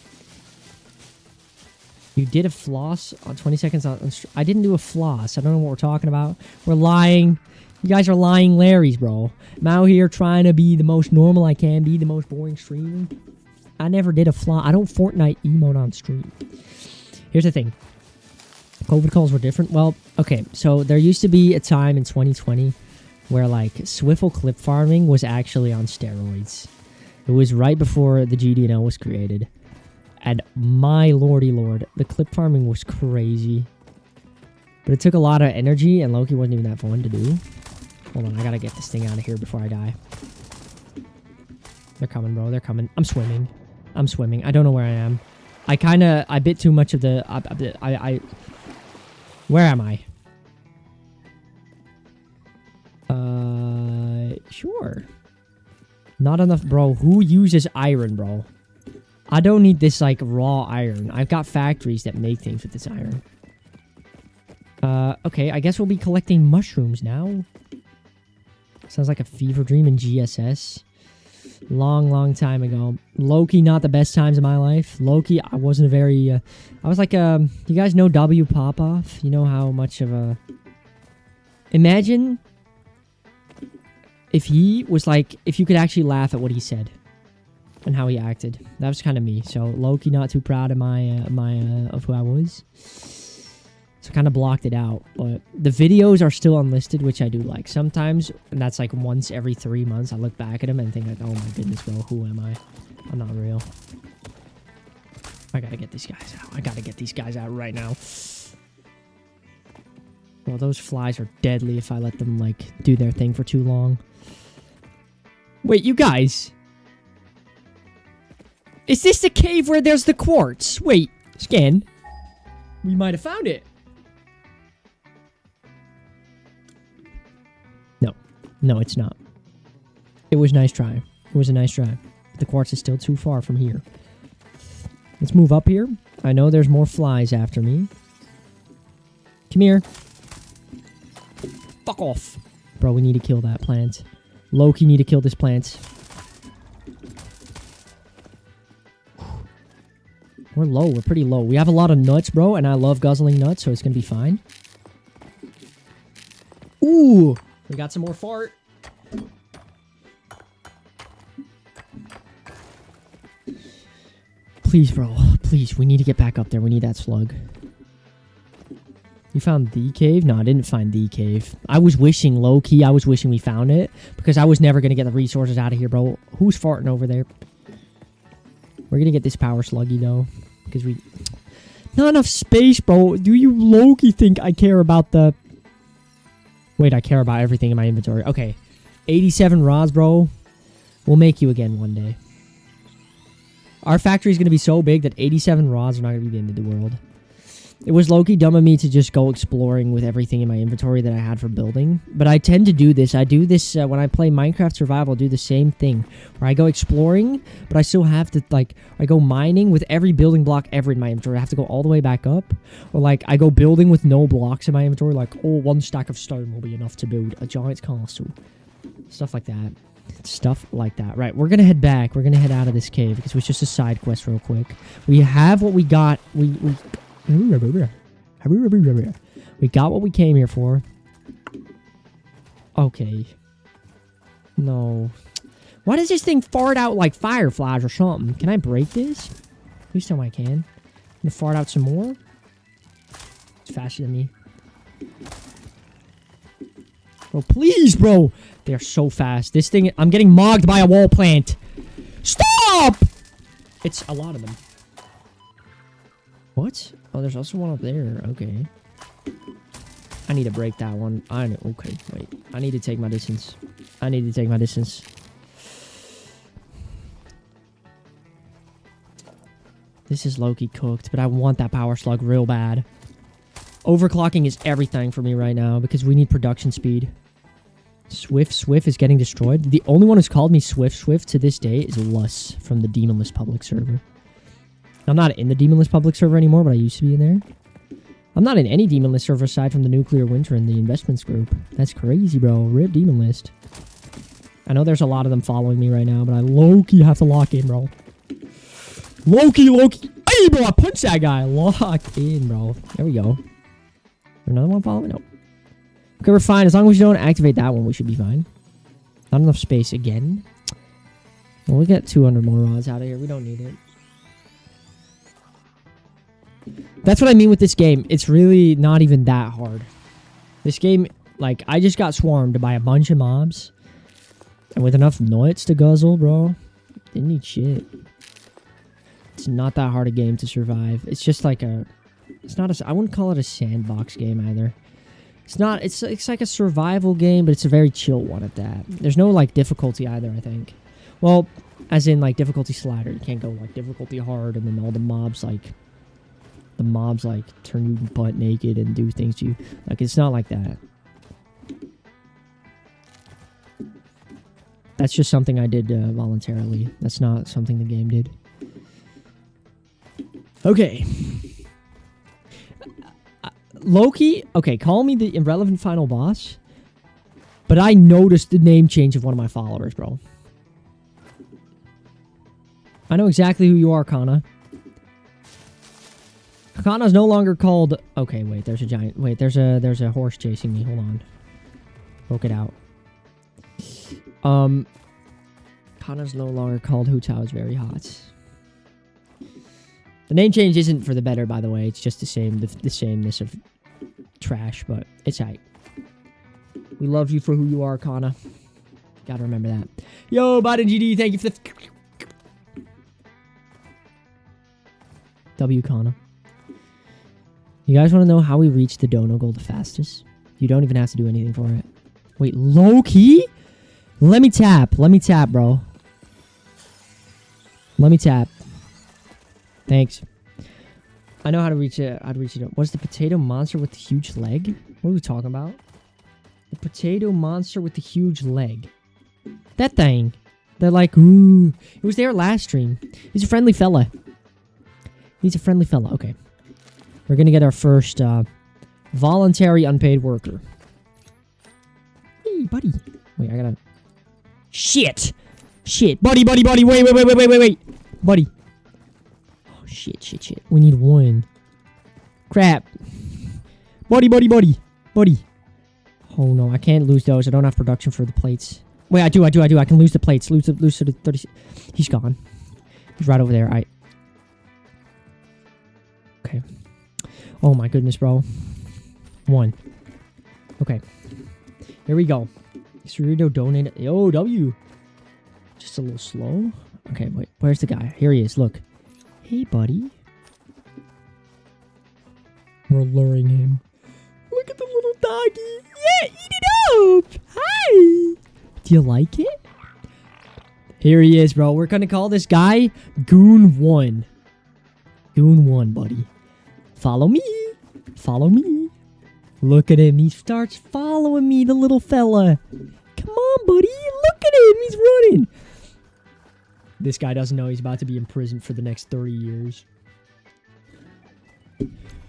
You did a floss on 20 seconds on... I didn't do a floss. I don't know what we're talking about. We're lying. You guys are lying Larrys, bro. I'm out here trying to be the most normal I can be, the most boring streamer. I never did a floss. I don't Fortnite emote on stream. Here's the thing. COVID calls were different. Well, okay. So there used to be a time in 2020 where, like, Swiffle clip farming was actually on steroids. It was right before the GDNL was created. And my lordy lord, the clip farming was crazy. But it took a lot of energy, and Loki wasn't even that fun to do. Hold on, I gotta get this thing out of here before I die. They're coming, bro. They're coming. I'm swimming. I don't know where I am. I bit too much of the... Where am I? Sure. Not enough, bro. Who uses iron, bro? I don't need this, like, raw iron. I've got factories that make things with this iron. Okay, I guess we'll be collecting mushrooms now. Sounds like a fever dream in GSS. Long time ago. Loki, not the best times of my life. Loki, I wasn't a very, I was like, you guys know W Popoff? You know how much of a... Imagine if he was like, if you could actually laugh at what he said. And how he acted. That was kind of me. So Loki, not too proud of of who I was. So kind of blocked it out. But the videos are still unlisted, which I do like. Sometimes, and that's like once every 3 months, I look back at them and think like, oh my goodness, bro, who am I? I'm not real. I gotta get these guys out. I gotta get these guys out right now. Well, those flies are deadly if I let them like do their thing for too long. Wait, you guys. Is this the cave where there's the quartz? Wait, scan. We might have found it. No, it's not. It was a nice try. It was a nice try. The quartz is still too far from here. Let's move up here. I know there's more flies after me. Come here. Fuck off. Bro, we need to kill that plant. Loki, need to kill this plant. We're low. We're pretty low. We have a lot of nuts, bro, and I love guzzling nuts, so it's going to be fine. Ooh! We got some more fart. Please, bro. Please, we need to get back up there. We need that slug. You found the cave? No, I didn't find the cave. I was wishing, low-key, I was wishing we found it, because I was never going to get the resources out of here, bro. Who's farting over there? We're going to get this power sluggy, though. Because we... Not enough space, bro. Do you low-key think I care about the... Wait, I care about everything in my inventory. Okay. 87 rods, bro. We'll make you again one day. Our factory is going to be so big that 87 rods are not going to be the end of the world. It was low-key dumb of me to just go exploring with everything in my inventory that I had for building. But I tend to do this. I do this when I play Minecraft Survival. I'll do the same thing. Where I go exploring, but I still have to, like... I go mining with every building block ever in my inventory. I have to go all the way back up. Or, like, I go building with no blocks in my inventory. Like, oh, 1 stack of stone will be enough to build a giant castle. Stuff like that. Stuff like that. Right, we're going to head back. We're going to head out of this cave because it was just a side quest real quick. We have what we got. We got what we came here for. Okay. No. Why does this thing fart out like fireflies or something? Can I break this? Please tell me I can. I'm gonna fart out some more. It's faster than me. Bro, please, bro. They're so fast. This thing, I'm getting mogged by a wall plant. Stop! It's a lot of them. What? Oh, there's also one up there. Okay. I need to break that one. Okay, wait. I need to take my distance. I need to take my distance. This is low-key cooked, but I want that power slug real bad. Overclocking is everything for me right now because we need production speed. Swift is getting destroyed. The only one who's called me Swift to this day is Lus from the Demonless public server. I'm not in the Demonless public server anymore, but I used to be in there. I'm not in any Demonless server aside from the Nuclear Winter and the investments group. That's crazy, bro. Rip Demonless. I know there's a lot of them following me right now, but I low-key have to lock in, bro. Low-key. Hey, bro, I punched that guy. Lock in, bro. There we go. Is there another one following? Nope. Okay, we're fine. As long as we don't activate that one, we should be fine. Not enough space again. Well, we'll get 200 more rods out of here. We don't need it. That's what I mean with this game. It's really not even that hard. This game, like, I just got swarmed by a bunch of mobs. And with enough nuts to guzzle, bro, didn't need shit. It's not that hard a game to survive. It's just like a... It's not a... I wouldn't call it a sandbox game either. It's not... It's like a survival game, but it's a very chill one at that. There's no, like, difficulty either, I think. Well, as in, like, difficulty slider. You can't go, like, difficulty hard, and then all the mobs, like... The mobs, like, turn you butt naked and do things to you. Like, it's not like that. That's just something I did voluntarily. That's not something the game did. Okay. Loki, okay, call me the irrelevant final boss. But I noticed the name change of one of my followers, bro. I know exactly who you are, Kana. Kana's no longer called... Okay, wait, there's a giant... Wait, there's a horse chasing me. Hold on. Poke it out. Kana's no longer called Hu Tao is very hot. The name change isn't for the better, by the way. It's just the sameness of trash, but it's aight. We love you for who you are, Kana. Gotta remember that. Yo, Biden GD, thank you for the... W, Kana. You guys want to know how we reach the dono goal the fastest? You don't even have to do anything for it. Wait, low key? Let me tap, bro. Let me tap. Thanks. I know how to reach it. What's the potato monster with the huge leg? What are we talking about? The potato monster with the huge leg. That thing. They're like, ooh. It was there last stream. He's a friendly fella. Okay. We're gonna get our first voluntary unpaid worker. Hey, buddy. Wait, I gotta... Shit! Buddy! Wait! Buddy. Oh, shit. We need one. Crap. Buddy. Oh, no. I can't lose those. I don't have production for the plates. Wait, I do. I can lose the plates. Lose to the 30... He's gone. He's right over there. Okay. Oh, my goodness, bro. 1. Okay. Here we go. Cerrito donated. Yo, W. Just a little slow. Okay, wait. Where's the guy? Here he is. Look. Hey, buddy. We're luring him. Look at the little doggy. Yeah, eat it up. Hi. Do you like it? Here he is, bro. We're going to call this guy Goon 1. Goon 1, buddy. Follow me. Follow me. Look at him. He starts following me, the little fella. Come on, buddy. Look at him. He's running. This guy doesn't know he's about to be in prison for the next 30 years.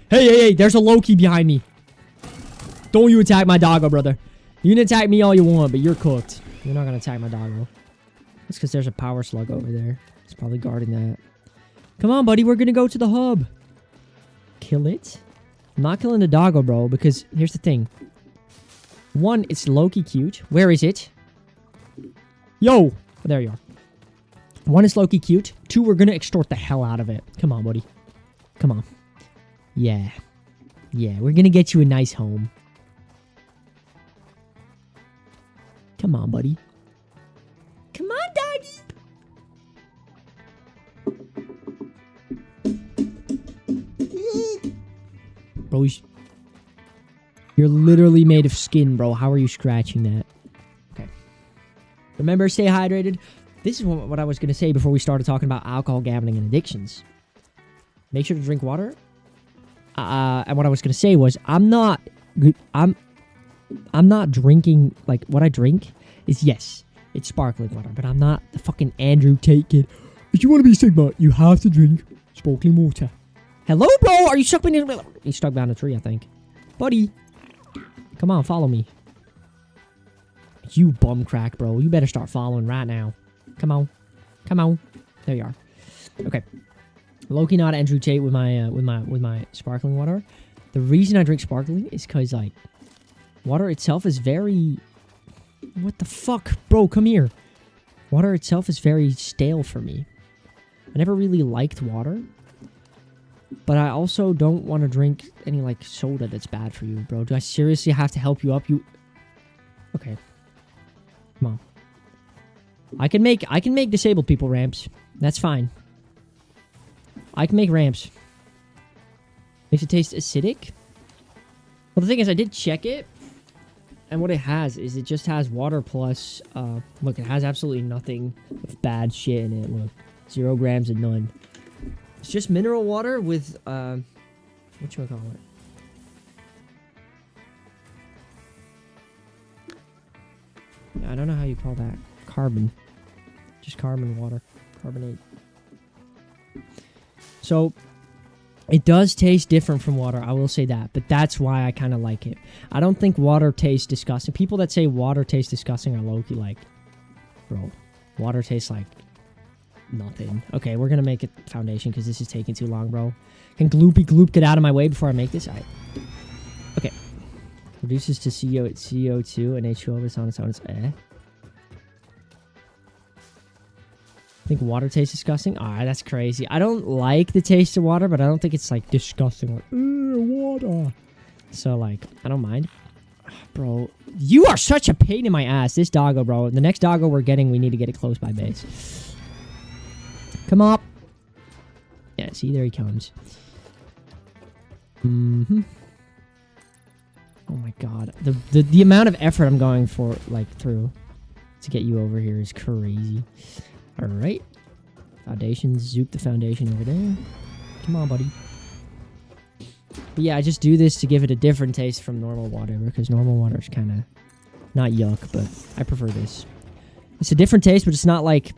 Hey, there's a Loki behind me. Don't you attack my doggo, brother. You can attack me all you want, but you're cooked. You're not going to attack my doggo. That's because there's a power slug over there. It's probably guarding that. Come on, buddy. We're going to go to the hub. Kill it. I'm not killing the doggo, bro, because here's the thing. One, it's Loki cute. Where is it? Yo! Oh, there you are. One, is Loki cute. Two, we're going to extort the hell out of it. Come on, buddy. Come on. Yeah. Yeah, we're going to get you a nice home. Come on, buddy. Come on, doggy. Bro, you're literally made of skin, bro. How are you scratching that? Okay. Remember, stay hydrated. This is what I was going to say before we started talking about alcohol, gambling, and addictions. Make sure to drink water. And what I was going to say was, I'm not drinking, like, what I drink is, yes, it's sparkling water, but I'm not the fucking Andrew Tate kid. If you want to be Sigma, you have to drink sparkling water. Hello, bro? Are you stuck behind a... He's stuck behind a tree, I think. Buddy. Come on, follow me. You bum crack, bro. You better start following right now. Come on. Come on. There you are. Okay. Loki not Andrew Tate with my sparkling water. The reason I drink sparkling is because, like, water itself is very... What the fuck? Bro, come here. Water itself is very stale for me. I never really liked water. But I also don't want to drink any, like, soda that's bad for you, bro. Do I seriously have to help you up? Okay. Come on. I can make disabled people ramps. That's fine. I can make ramps. Makes it taste acidic. Well, the thing is, I did check it. And what it has is it just has water plus... look, it has absolutely nothing of bad shit in it. Look. 0 grams and none. It's just mineral water with... whatchamacallit? I don't know how you call that. Carbon. Just carbon water. Carbonate. So, it does taste different from water, I will say that. But that's why I kind of like it. I don't think water tastes disgusting. People that say water tastes disgusting are low-key like... Bro, water tastes like... nothing. Okay, we're gonna make a foundation because this is taking too long, bro. Can Gloopy Gloop get out of my way before I make this? Okay. Reduces to CO2 and H2O, but it's on its own. It's I think water tastes disgusting. Alright, that's crazy. I don't like the taste of water, but I don't think it's, like, disgusting. Like, water. So, like, I don't mind. Bro, you are such a pain in my ass. This doggo, bro. The next doggo we're getting, we need to get it close by base. Come up. Yeah, see, there he comes. Mm-hmm. Oh my god. The amount of effort I'm going for, like, through to get you over here is crazy. Alright. Foundation. Zoop the foundation over there. Come on, buddy. But yeah, I just do this to give it a different taste from normal water, because normal water is kind of not yuck, but I prefer this. It's a different taste, but it's not like...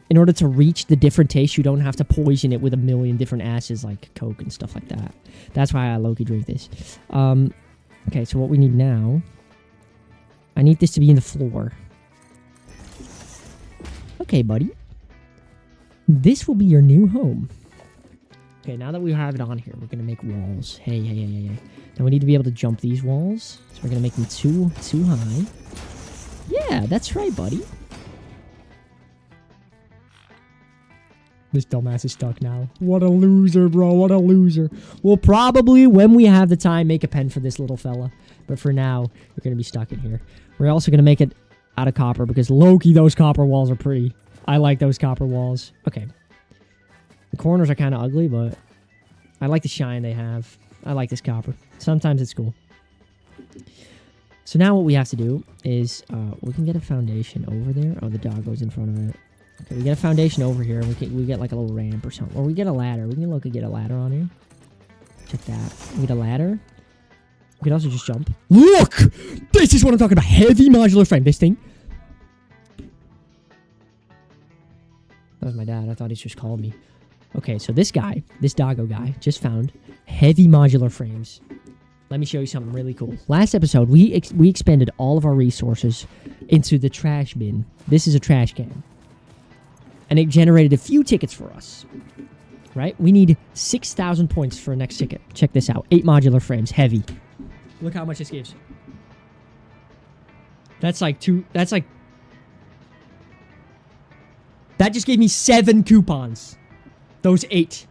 In order to reach the different taste, you don't have to poison it with a million different acids like Coke and stuff like that. That's why I low-key drink this. Okay, so what we need now... I need this to be in the floor. Okay, buddy. This will be your new home. Okay, now that we have it on here, we're going to make walls. Hey. Now we need to be able to jump these walls. So we're going to make them too high. Yeah, that's right, buddy. This dumbass is stuck now. What a loser, bro. What a loser. We'll probably, when we have the time, make a pen for this little fella. But for now, we're going to be stuck in here. We're also going to make it out of copper because low-key, those copper walls are pretty. I like those copper walls. Okay. The corners are kind of ugly, but I like the shine they have. I like this copper. Sometimes it's cool. So now what we have to do is we can get a foundation over there. Oh, the dog goes in front of it. Okay, we get a foundation over here, and we get like a little ramp or something. Or we get a ladder. We can look and get a ladder on here. Check that. We get a ladder. We can also just jump. Look! This is what I'm talking about. Heavy modular frame. This thing. That was my dad. I thought he just called me. Okay, so this guy, this doggo guy, just found heavy modular frames. Let me show you something really cool. Last episode, we expended all of our resources into the trash bin. This is a trash can. And it generated a few tickets for us. Right? We need 6,000 points for a next ticket. Check this out. 8 modular frames. Heavy. Look how much this gives. That's like that just gave me 7 coupons. Those 8.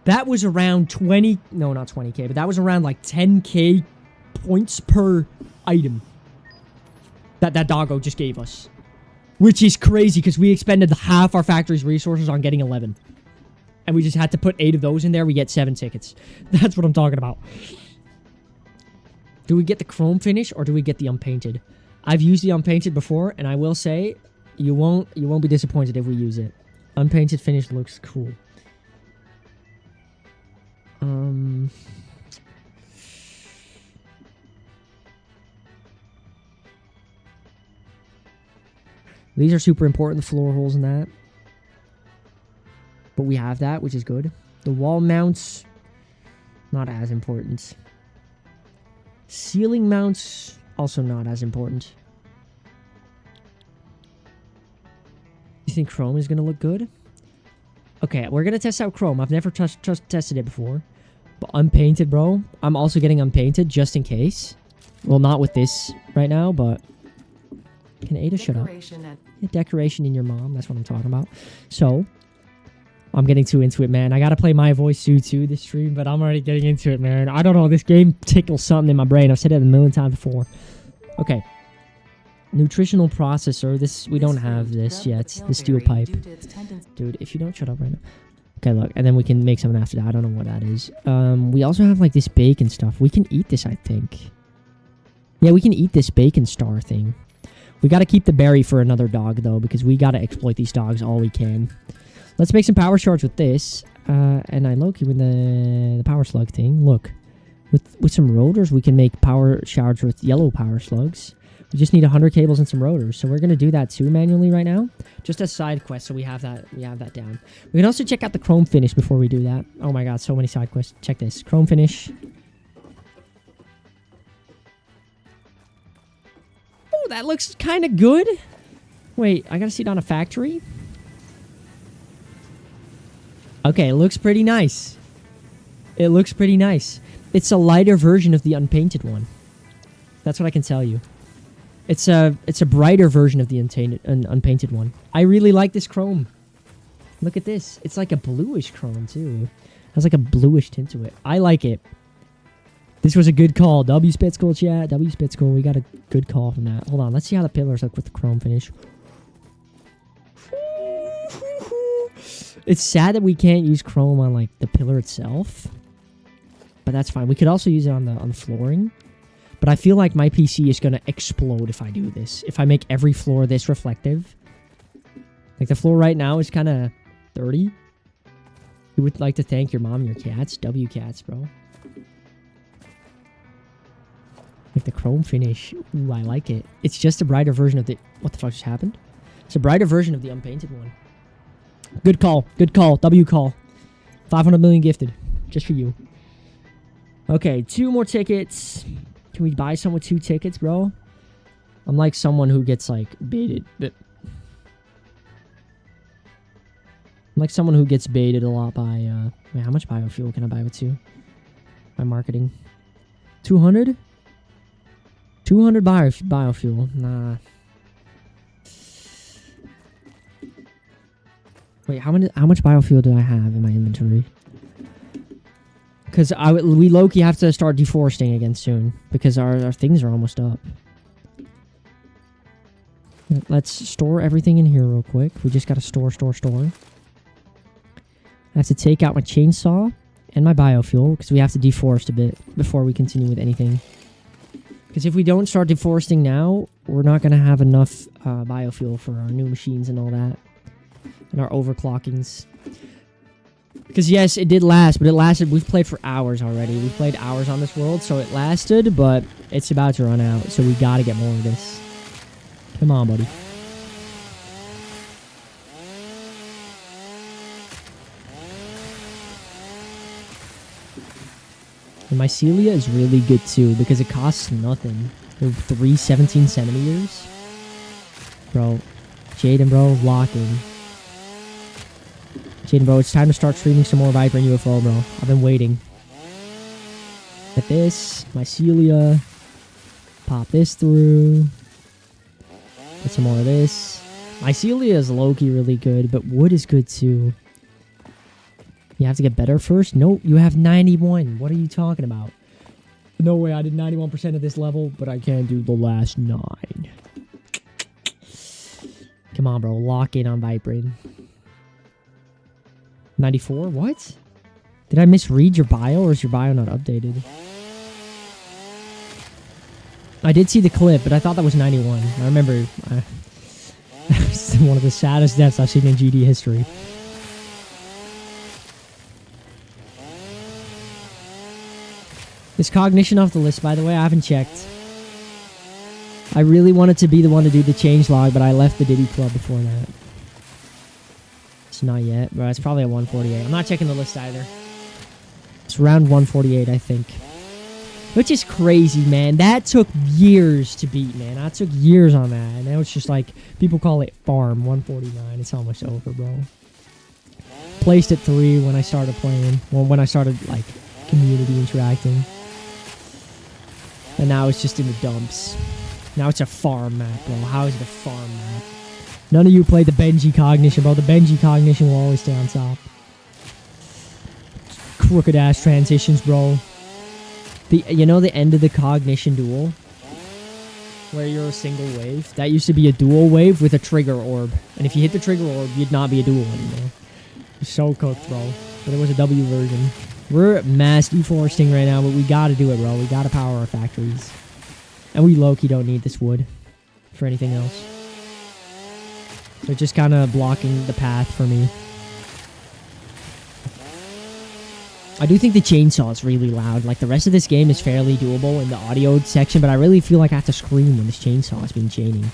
That was around 20... No, not 20k, but that was around like 10k points per item. That doggo just gave us. Which is crazy, because we expended half our factory's resources on getting 11. And we just had to put 8 of those in there. We get 7 tickets. That's what I'm talking about. Do we get the chrome finish, or do we get the unpainted? I've used the unpainted before, and I will say, you won't be disappointed if we use it. Unpainted finish looks cool. These are super important, the floor holes and that. But we have that, which is good. The wall mounts, not as important. Ceiling mounts, also not as important. You think chrome is going to look good? Okay, we're going to test out chrome. I've never tested it before. But unpainted, bro. I'm also getting unpainted just in case. Well, not with this right now, but... Can Ada shut up? Yeah, decoration in your mom. That's what I'm talking about. So, I'm getting too into it, man. I got to play My Voice too this stream, but I'm already getting into it, man. I don't know. This game tickles something in my brain. I've said it a million times before. Okay. Nutritional processor. We don't have this yet. The steel pipe. Dude, if you don't shut up right now. Okay, look. And then we can make something after that. I don't know what that is. We also have like this bacon stuff. We can eat this, I think. Yeah, we can eat this bacon star thing. We got to keep the berry for another dog, though, because we got to exploit these dogs all we can. Let's make some power shards with this. And I low-key with the power slug thing. Look. With some rotors, we can make power shards with yellow power slugs. We just need 100 cables and some rotors. So we're going to do that too manually right now. Just as side quests, so we have that down. We can also check out the chrome finish before we do that. Oh my god, so many side quests. Check this. Chrome finish. Oh, that looks kind of good. Wait, I got to see it on a factory? Okay, it looks pretty nice. It looks pretty nice. It's a lighter version of the unpainted one. That's what I can tell you. It's a brighter version of the unpainted one. I really like this chrome. Look at this. It's like a bluish chrome, too. It has like a bluish tint to it. I like it. This was a good call. W Spitskool, chat. W Spitskool. We got a good call from that. Hold on. Let's see how the pillars look with the chrome finish. It's sad that we can't use chrome on like the pillar itself. But that's fine. We could also use it on the flooring. But I feel like my PC is going to explode if I do this. If I make every floor this reflective. Like the floor right now is kind of dirty. You would like to thank your mom and your cats. W cats, bro. Like the chrome finish. Ooh, I like it. It's just a brighter version of the... What the fuck just happened? It's a brighter version of the unpainted one. Good call. Good call. W call. 500 million gifted. Just for you. Okay, 2 more tickets. Can we buy some with 2 tickets, bro? I'm like someone who gets like baited. I'm like someone who gets baited a lot by... Wait, how much biofuel can I buy with 2? By marketing. 200? 200 biofuel. Nah. Wait, how much biofuel do I have in my inventory? Because we low-key have to start deforesting again soon. Because our things are almost up. Let's store everything in here real quick. We just gotta store. I have to take out my chainsaw and my biofuel, because we have to deforest a bit before we continue with anything. Because if we don't start deforesting now, we're not going to have enough biofuel for our new machines and all that. And our overclockings. Because yes, it did last, but it lasted. We've played for hours already. We've played hours on this world, so it lasted, but it's about to run out. So we got to get more of this. Come on, buddy. And mycelia is really good too because it costs nothing. They're 317 centimeters. Bro. Jaden, bro. Lock in. Jaden, bro. It's time to start streaming some more Viper and UFO, bro. I've been waiting. Get this. Mycelia. Pop this through. Get some more of this. Mycelia is low-key really good, but wood is good too. You have to get better first? Nope, you have 91. What are you talking about? No way, I did 91% of this level, but I can't do the last 9. Come on, bro. Lock in on Vibrating. 94? What? Did I misread your bio, or is your bio not updated? I did see the clip, but I thought that was 91. I remember... It's one of the saddest deaths I've seen in GD history. Is cognition off the list, by the way? I haven't checked. I really wanted to be the one to do the changelog, but I left the Diddy Club before that. It's not yet, but it's probably at 148. I'm not checking the list either. It's around 148, I think. Which is crazy, man. That took years to beat, man. I took years on that. And now it's just like, people call it farm, 149. It's almost over, bro. Placed at 3 when I started playing. Well, when I started, like, community interacting. And now it's just in the dumps. Now it's a farm map, bro. How is it a farm map? None of you played the Benji Cognition, bro. The Benji Cognition will always stay on top. Crooked ass transitions, bro. You know the end of the Cognition duel? Where you're a single wave? That used to be a dual wave with a trigger orb. And if you hit the trigger orb, you'd not be a duel anymore. You're so cooked, bro. But it was a W version. We're mass deforesting right now, but we gotta do it, bro. We gotta power our factories. And we low-key don't need this wood for anything else. So it's just kind of blocking the path for me. I do think the chainsaw is really loud. Like, the rest of this game is fairly doable in the audio section, but I really feel like I have to scream when this chainsaw is being chaining.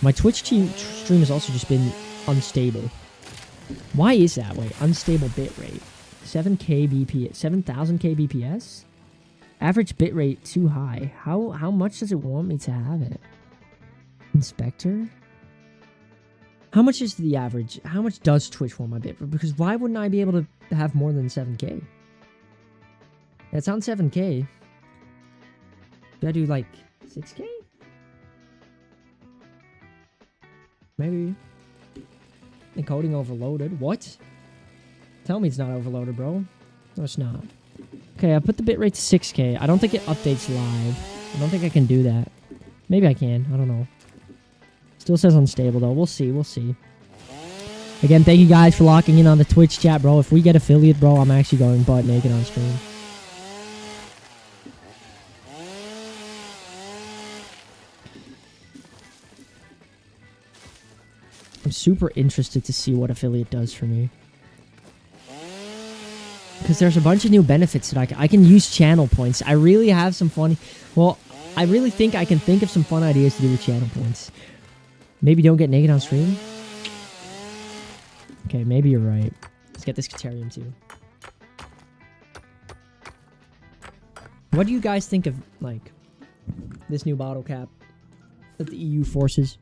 My Twitch stream has also just been unstable. Why is that? Wait, unstable bitrate. 7k bps, 7000 kbps? Average bitrate too high. How much does it want me to have it? Inspector? How much is the average? How much does Twitch want my bitrate? Because why wouldn't I be able to have more than 7k? It's on 7k. Do I do like 6k? Maybe. Encoding overloaded. What? Tell me it's not overloaded, bro. No, it's not. Okay, I put the bitrate to 6k. I don't think it updates live. I don't think I can do that. Maybe I can. I don't know. Still says unstable, though. We'll see. We'll see. Again, thank you guys for locking in on the Twitch chat, bro. If we get affiliate, bro, I'm actually going butt naked on stream. I'm super interested to see what affiliate does for me. Because there's a bunch of new benefits that I can use channel points. I really have some funny... Well, I really think I can think of some fun ideas to do with channel points. Maybe don't get naked on stream? Okay, maybe you're right. Let's get this Caterium too. What do you guys think of, like, this new bottle cap that the EU forces?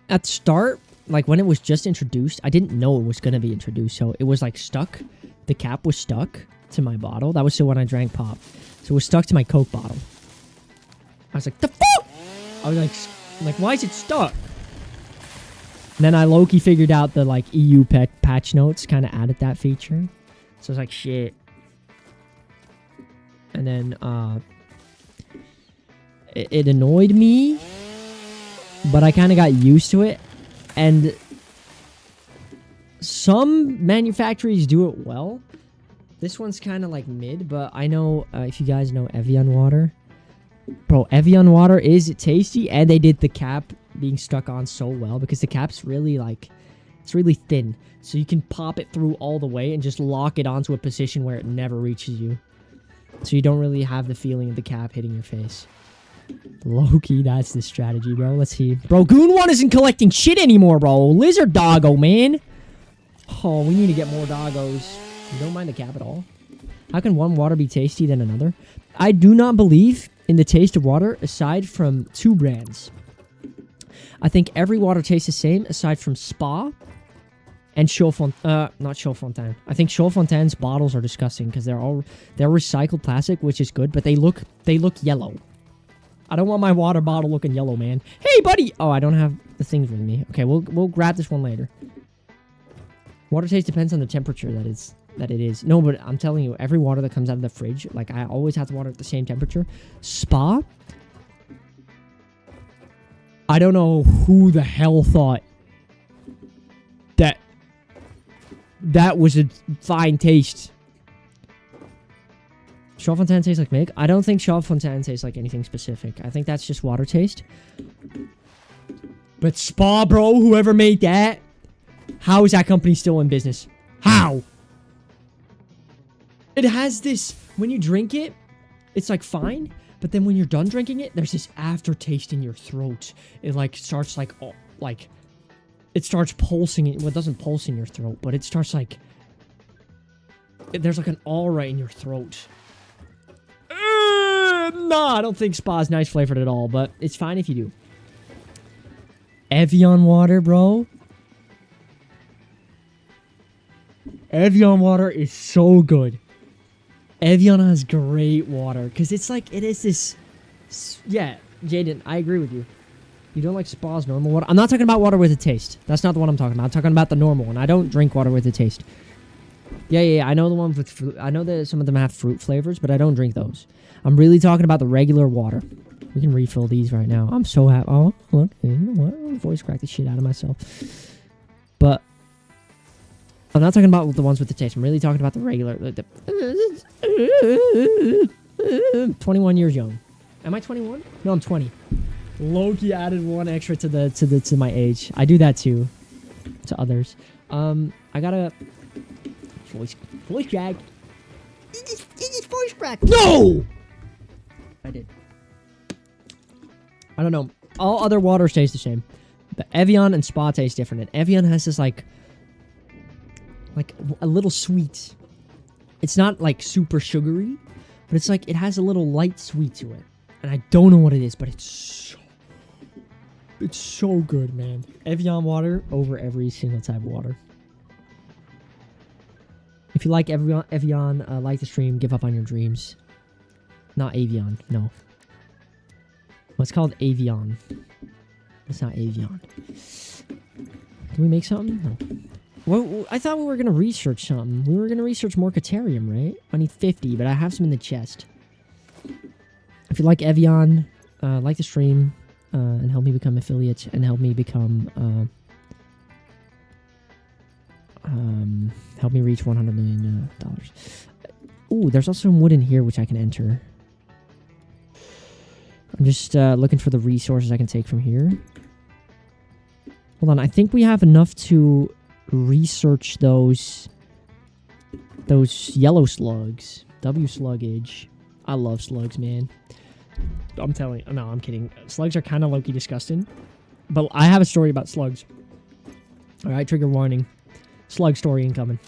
At the start, like, when it was just introduced, I didn't know it was going to be introduced, so it was, like, stuck. The cap was stuck to my bottle. That was still when I drank pop. So it was stuck to my Coke bottle. I was like, the fuck? I was like, why is it stuck? And then I low-key figured out the, like, EU patch notes kind of added that feature. So I was like, shit. And then, it annoyed me, but I kind of got used to it. And Some manufacturers do it well. This one's kind of like mid, but I know if you guys know Evian water. Bro, Evian water is tasty, and they did the cap being stuck on so well because the cap's really like, it's really thin. So you can pop it through all the way and just lock it onto a position where it never reaches you. So you don't really have the feeling of the cap hitting your face. Low-key, that's the strategy, bro. Let's see. Bro, Goon 1 isn't collecting shit anymore, bro. Lizard doggo, man. Oh, we need to get more doggos. You don't mind the cap at all? How can one water be tasty than another? I do not believe in the taste of water aside from 2 brands. I think every water tastes the same aside from Spa and not Chaudfontaine. I think Chaudfontaine's bottles are disgusting because they're recycled plastic, which is good, but they look yellow. I don't want my water bottle looking yellow, man. Hey, buddy! Oh, I don't have the things with me. Okay, we'll grab this one later. Water taste depends on the temperature that it is. No, but I'm telling you, every water that comes out of the fridge, like, I always have the water at the same temperature. Spa? I don't know who the hell thought that was a fine taste. Chaudfontaine tastes like milk? I don't think Chaudfontaine tastes like anything specific. I think that's just water taste. But Spa, bro, whoever made that, how is that company still in business? How? It has this, when you drink it, it's like fine, but then when you're done drinking it, there's this aftertaste in your throat. It like starts like, oh, like, it starts pulsing. Well, it doesn't pulse in your throat, but it starts like, there's like an aura in your throat. No, I don't think Spa's nice flavored at all, but it's fine if you do. Evian water, bro. Evian water is so good. Evian has great water because it's like, it is this. Yeah, Jaden, I agree with you. You don't like Spa's normal water? I'm not talking about water with a taste. That's not the one I'm talking about. I'm talking about the normal one. I don't drink water with a taste. Yeah. I know the ones with fruit. I know that some of them have fruit flavors, but I don't drink those. I'm really talking about the regular water. We can refill these right now. I'm so happy. Oh, look. You know what? I'm voice crack the shit out of myself. But I'm not talking about the ones with the taste. I'm really talking about the regular. 21 years young. Am I 21? No, I'm 20. Loki added 1 extra to my age. I do that too. To others. I got a voice crack. It's voice crack. No! I did. I don't know. All other waters taste the same. The Evian and Spa taste different. And Evian has this like a little sweet. It's not like super sugary, but it's like it has a little light sweet to it. And I don't know what it is, but it's so good, man. Evian water over every single type of water. If you like Evian, like the stream, give up on your dreams. Not Avion, no. Well, it's called Avion. It's not Avion. Can we make something? No. Well, I thought we were going to research something. We were going to research more Caterium, right? I need 50, but I have some in the chest. If you like Evian, like the stream, and help me become affiliates, and help me become, help me reach $100 million. Ooh, there's also some wood in here which I can enter. I'm just looking for the resources I can take from here. Hold on, I think we have enough to research those yellow slugs. W sluggage. I love slugs, man. I'm telling you. No, I'm kidding. Slugs are kind of low-key disgusting. But I have a story about slugs. Alright, trigger warning. Slug story incoming.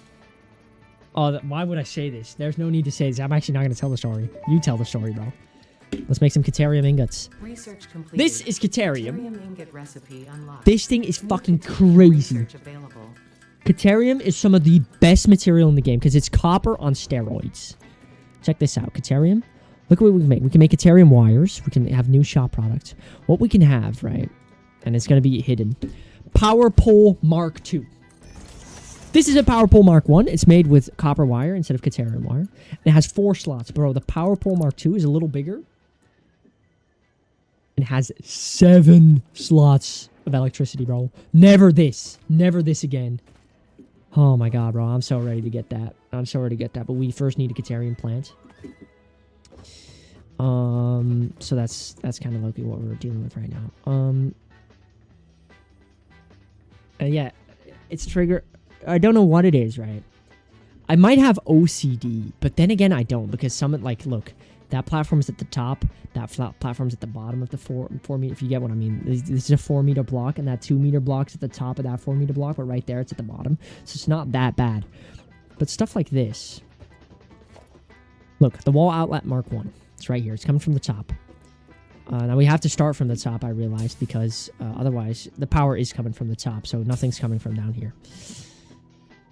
Oh, why would I say this? There's no need to say this. I'm actually not going to tell the story. You tell the story, bro. Let's make some Caterium ingots. Research completed. This is Caterium. Ingot recipe unlocked. This thing is fucking crazy. Caterium is some of the best material in the game because it's copper on steroids. Check this out. Caterium. Look at what we can make. We can make Caterium wires. We can have new shop products. What we can have, right? And it's going to be hidden. Power Pole Mark II. This is a Power Pole Mark 1. It's made with copper wire instead of Caterium wire. And it has 4 slots. Bro, the Power Pole Mark II is a little bigger. It has 7 slots of electricity, bro. Never this. Never this again. Oh my god, bro. I'm so ready to get that. I'm so ready to get that. But we first need a Katarian plant. So that's kind of low-key what we're dealing with right now. Yeah, it's trigger. I don't know what it is, right? I might have OCD, but then again, I don't, because some, like, look, that platform's at the top, that platform's at the bottom of the 4 meter, if you get what I mean. This is a 4 meter block, and that 2 meter block's at the top of that 4 meter block, but right there, it's at the bottom. So it's not that bad. But stuff like this. Look, the wall outlet Mark 1. It's right here. It's coming from the top. Now we have to start from the top, I realized, because otherwise the power is coming from the top, so nothing's coming from down here.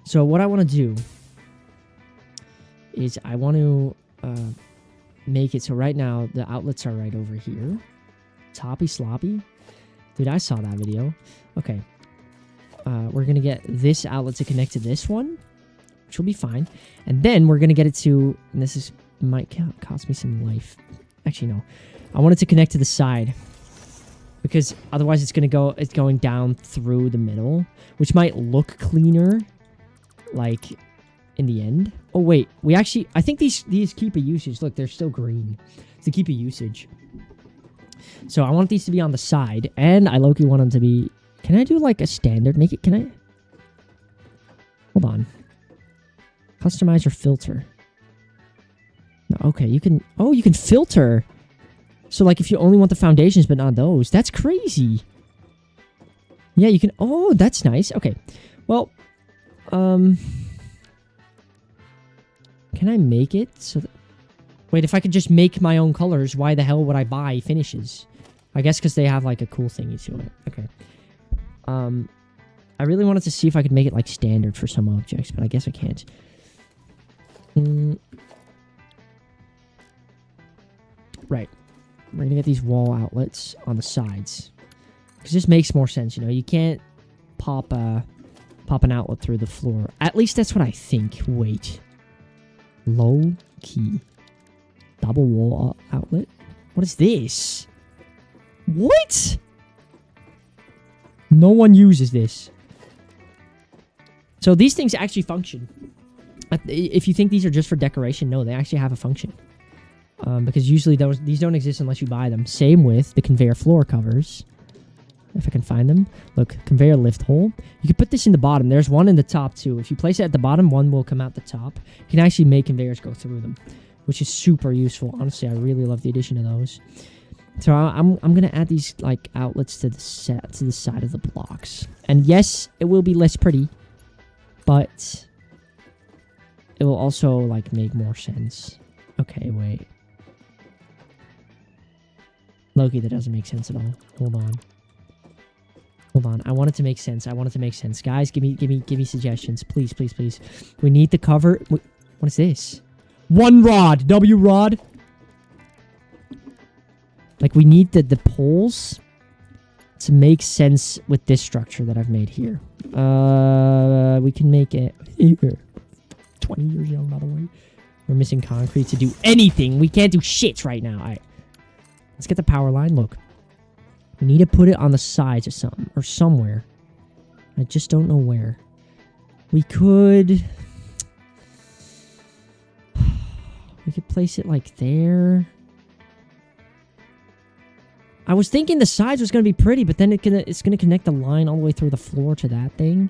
So what I want to do is I want to make it so right now the outlets are right over here. Toppy sloppy. Dude, I saw that video. Okay. We're going to get this outlet to connect to this one, which will be fine. And then we're going to get it to, and this is might cost me some life. Actually, no. I want it to connect to the side, because otherwise it's going down through the middle, which might look cleaner, like, in the end. Oh, wait. I think these keep a usage. Look, they're still green. It's a keep a usage. So I want these to be on the side, and I low-key want them to be... Can I do, like, a standard? Can I... Hold on. Customize or filter. No, okay, you can... Oh, you can filter! So, like, if you only want the foundations but not those, that's crazy. Yeah, you can... Oh, that's nice. Okay. Well, can I make it so that... Wait, if I could just make my own colors, why the hell would I buy finishes? I guess because they have, like, a cool thingy to it. Okay. I really wanted to see if I could make it, like, standard for some objects, but I guess I can't. Right. We're going to get these wall outlets on the sides. Because this makes more sense, you know? You can't pop an outlet through the floor. At least that's what I think. Wait. Low key. Double wall outlet? What is this? What? No one uses this. So these things actually function. If you think these are just for decoration, no, they actually have a function. Because usually these don't exist unless you buy them. Same with the conveyor floor covers. If I can find them. Look, conveyor lift hole. You can put this in the bottom. There's one in the top too. If you place it at the bottom, one will come out the top. You can actually make conveyors go through them, which is super useful. Honestly, I really love the addition of those. So I'm gonna add these like outlets to the side of the blocks. And yes, it will be less pretty, but it will also like make more sense. Okay, wait. Loki, that doesn't make sense at all. Hold on. Hold on. I want it to make sense. I want it to make sense. Guys, give me suggestions. Please, please, please. We need the cover. What is this? One rod. W rod. Like, we need the poles to make sense with this structure that I've made here. We can make it here. 20 years young, by the way. We're missing concrete to do anything. We can't do shit right now. All right. Let's get the power line. Look. We need to put it on the sides of something. Or somewhere. I just don't know where. We could... We could place it like there. I was thinking the sides was going to be pretty, but then it's going to connect the line all the way through the floor to that thing.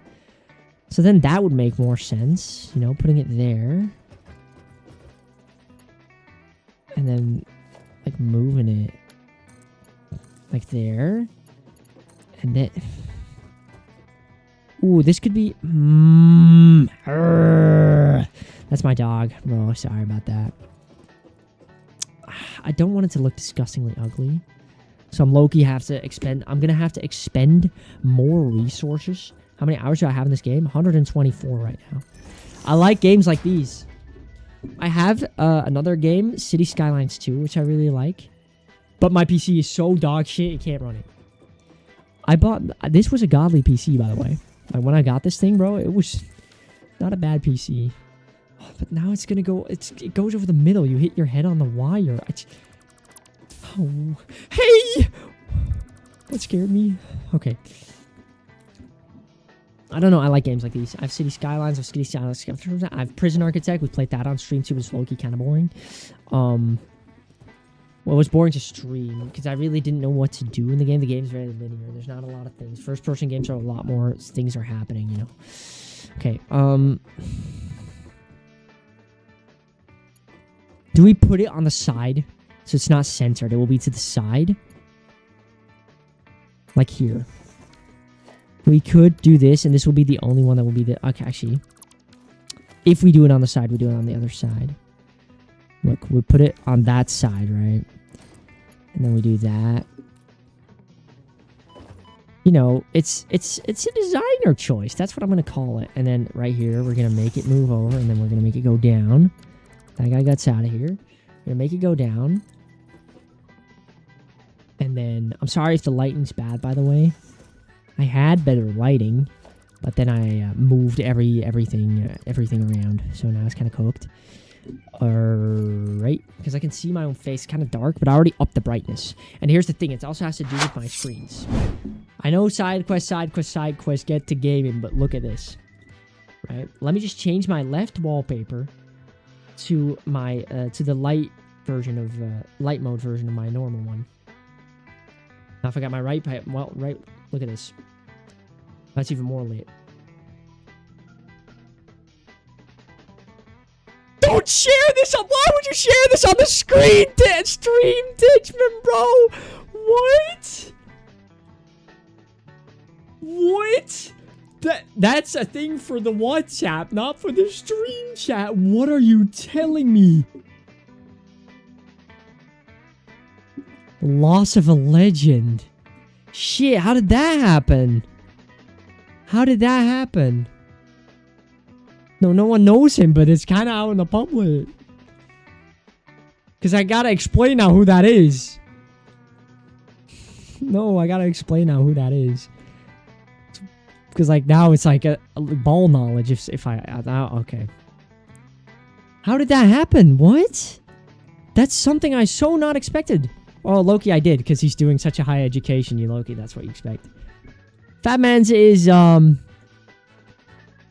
So then that would make more sense. You know, putting it there. And then, like, moving it. Like there. And then... Ooh, this could be... That's my dog. Oh, sorry about that. I don't want it to look disgustingly ugly. So I'm low-key have to expend... I'm going to have to expend more resources. How many hours do I have in this game? 124 right now. I like games like these. I have another game, City Skylines 2, which I really like. But my PC is so dog shit, it can't run it. I bought... This was a godly PC, by the way. Like, when I got this thing, bro, it was not a bad PC. Oh, but now it's going to go... It goes over the middle. You hit your head on the wire. Oh. Hey! That scared me. Okay. I don't know. I like games like these. I have City Skylines. I have City Skylines. I have Prison Architect. We played that on stream too. It was low-key kind of boring. Well, it was boring to stream because I really didn't know what to do in the game. The game's very linear. There's not a lot of things. First-person games are a lot more things are happening, you know. Okay. Do we put it on the side so it's not centered? It will be to the side, like here. We could do this, and this will be the only one that will be the... Okay, actually, if we do it on the side, we do it on the other side. Look, we put it on that side, right? And then we do that. You know, it's a designer choice. That's what I'm going to call it. And then right here, we're going to make it move over, and then we're going to make it go down. That guy gets out of here. We're going to make it go down. And then, I'm sorry if the lighting's bad, by the way. I had better lighting, but then I moved everything around. So now it's kind of cooked. Alright, because I can see my own face, kind of dark, but I already upped the brightness. And here's the thing, it also has to do with my screens. I know side quest, get to gaming, but look at this. Right, let me just change my left wallpaper to my to the light version of light mode version of my normal one. Now if I got my right pipe, well, right, look at this. That's even more lit. Don't share this on. Why would you share this on the screen? Stream, Ditchman, bro. What? What? That's a thing for the WhatsApp, not for the stream chat. What are you telling me? Loss of a legend. Shit, how did that happen? How did that happen? No one knows him, but it's kind of out in the public. Because I gotta explain now who that is. No, I gotta explain now who that is. Because, like, now it's like a ball knowledge if I... okay. How did that happen? What? That's something I so not expected. Oh, Loki, I did, because he's doing such a high education, you Loki. That's what you expect. Fatman's is,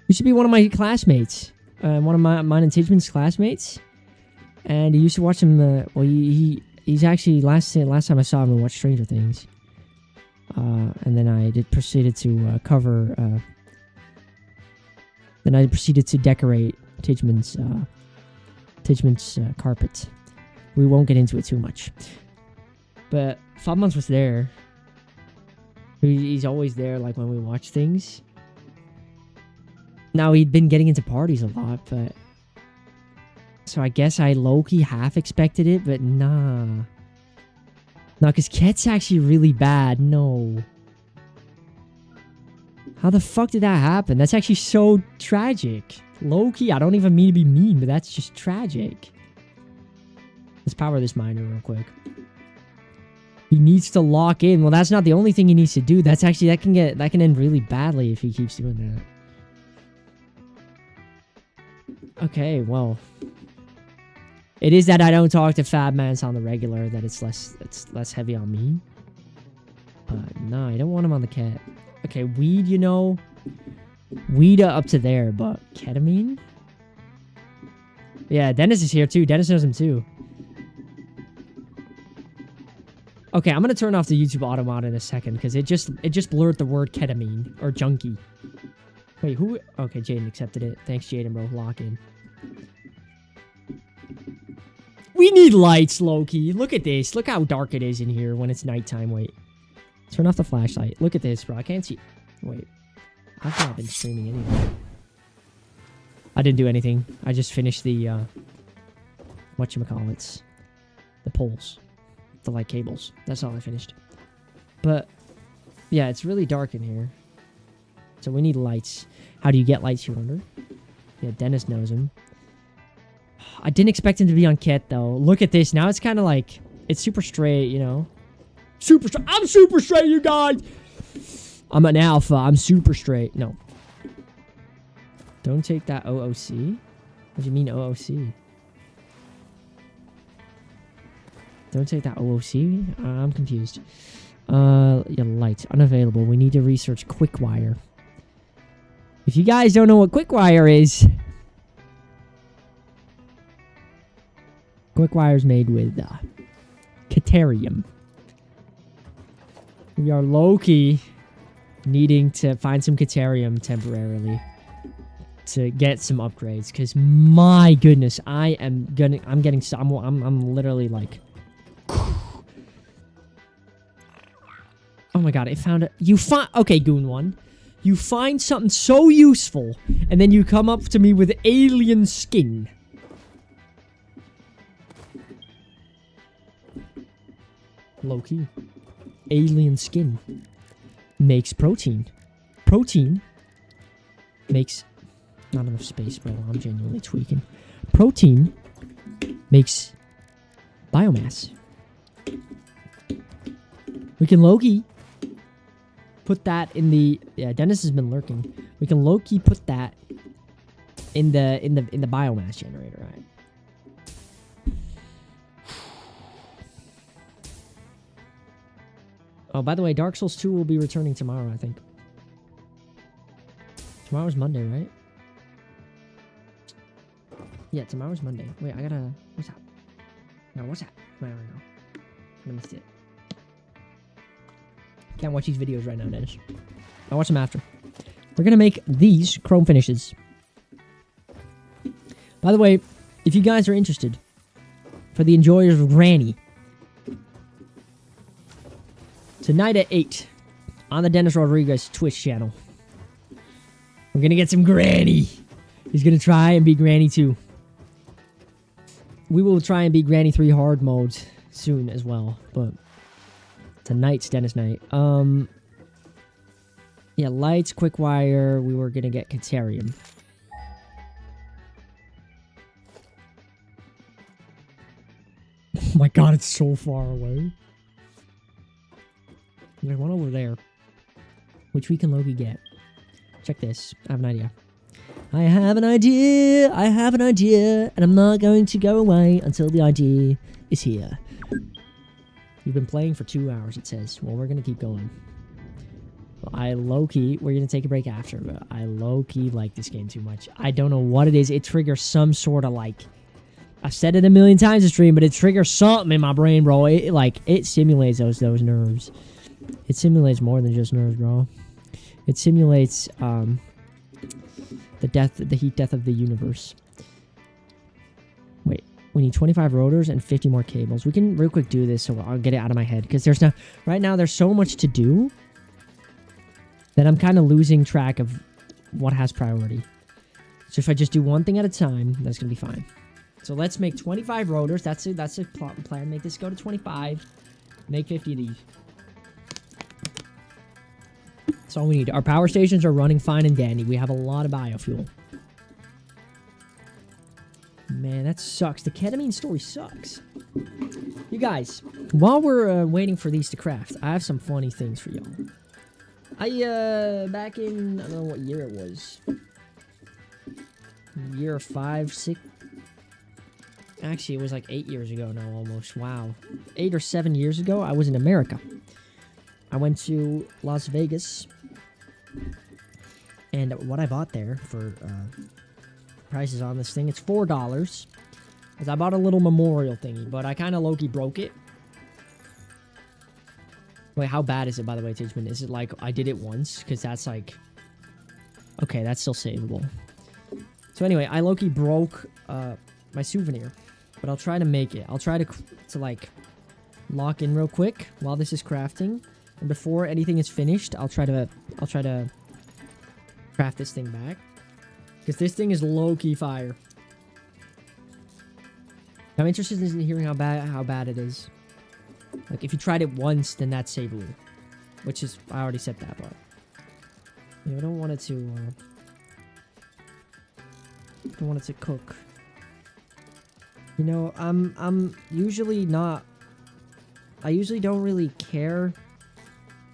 he should be one of my classmates. One of mine and Tidgeman's classmates. And he used to watch him, well, he's actually, last time I saw him, we watched Stranger Things. And then I proceeded to decorate Tidgeman's carpet. We won't get into it too much. But 5 months was there. He's always there, like, when we watch things. Now, he'd been getting into parties a lot, but... So I guess I low-key half expected it, but nah. No, because Ket's actually really bad. No. How the fuck did that happen? That's actually so tragic. Low-key, I don't even mean to be mean, but that's just tragic. Let's power this miner real quick. He needs to lock in. Well, that's not the only thing he needs to do. That's actually, that can end really badly if he keeps doing that. Okay, well. It is that I don't talk to Fabmans on the regular, that it's less heavy on me. But no, I don't want him on the cat. Okay, weed, you know. Weed up to there, but ketamine? Yeah, Dennis is here too. Dennis knows him too. Okay, I'm gonna turn off the YouTube auto mod in a second because it just blurred the word ketamine or junkie. Wait, who? Okay, Jaden accepted it. Thanks, Jaden, bro. Lock in. We need lights, Loki. Look at this. Look how dark it is in here when it's nighttime. Wait. Turn off the flashlight. Look at this, bro. I can't see. Wait. I've not been streaming anyway. I didn't do anything. I just finished the, whatchamacallits. The poles. The light cables. That's all I finished. But, yeah, it's really dark in here. So we need lights. How do you get lights, you wonder? Yeah, Dennis knows him. I didn't expect him to be on Ket, though. Look at this. Now it's kind of like... It's super straight, you know? Super straight. I'm super straight, you guys! I'm an alpha. I'm super straight. No. Don't take that OOC? What do you mean OOC? Don't take that OOC? I'm confused. Yeah, lights. Unavailable. We need to research quick wire. If you guys don't know what Quickwire is, Quickwire is made with Caterium. We are low-key needing to find some Caterium temporarily to get some upgrades, because my goodness, I'm literally like, oh my god, I found it. Okay, Goon One, you find something so useful, and then you come up to me with alien skin. Low-key. Alien skin makes protein. Protein makes... Not enough space, bro. I'm genuinely tweaking. Protein makes biomass. We can low-key put that in the... Yeah, Dennis has been lurking. We can low-key put that in the biomass generator, right? Oh, by the way, Dark Souls 2 will be returning tomorrow, I think. Tomorrow's Monday, right? Yeah, tomorrow's Monday. Wait, I gotta... What's that? No, what's that? Wait, I missed it. Can't watch these videos right now, Dennis. I'll watch them after. We're gonna make these chrome finishes. By the way, if you guys are interested, for the enjoyers of Granny, tonight at 8 on the Dennis Rodriguez Twitch channel, we're gonna get some Granny. He's gonna try and beat Granny 2. We will try and beat Granny 3 hard mode soon as well, but tonight's Dennis night. Yeah, lights, Quickwire. We were gonna get Caterium. Oh my god, it's so far away. There's one over there, which we can low-key get. Check this. I have an idea. I have an idea. I have an idea. And I'm not going to go away until the idea is here. You've been playing for 2 hours, it says. Well, we're going to keep going. Well, I low-key... We're going to take a break after, but I low-key like this game too much. I don't know what it is. It triggers some sort of, like... I've said it a million times in stream, but it triggers something in my brain, bro. It simulates those nerves. It simulates more than just nerves, bro. It simulates the heat death of the universe. Wait, we need 25 rotors and 50 more cables. We can real quick do this, so I'll get it out of my head, because right now there's so much to do that I'm kind of losing track of what has priority. So if I just do one thing at a time, that's gonna be fine. So let's make 25 rotors. That's a plot plan. Make this go to 25. Make 50 of these. That's all we need. Our power stations are running fine and dandy. We have a lot of biofuel. Man, that sucks. The ketamine story sucks. You guys, while we're waiting for these to craft, I have some funny things for y'all. Back in, I don't know what year it was. Year 5, 6... Actually, it was like 8 years ago now, almost. Wow. 8 or 7 years ago, I was in America. I went to Las Vegas. And what I bought there for prices on this thing, it's $4. Because I bought a little memorial thingy, but I kind of low-key broke it. Wait, how bad is it, by the way, Tidgeman? Is it like I did it once? Because that's like... Okay, that's still savable. So anyway, I low-key broke my souvenir. But I'll try to make it. I'll try to like lock in real quick while this is crafting. And before anything is finished, I'll try to craft this thing back. Because this thing is low-key fire. I'm interested in hearing how bad it is. Like, if you tried it once, then that's savable. Which is, I already said that, but... Yeah, I don't want it to cook. You know, I'm usually not... I usually don't really care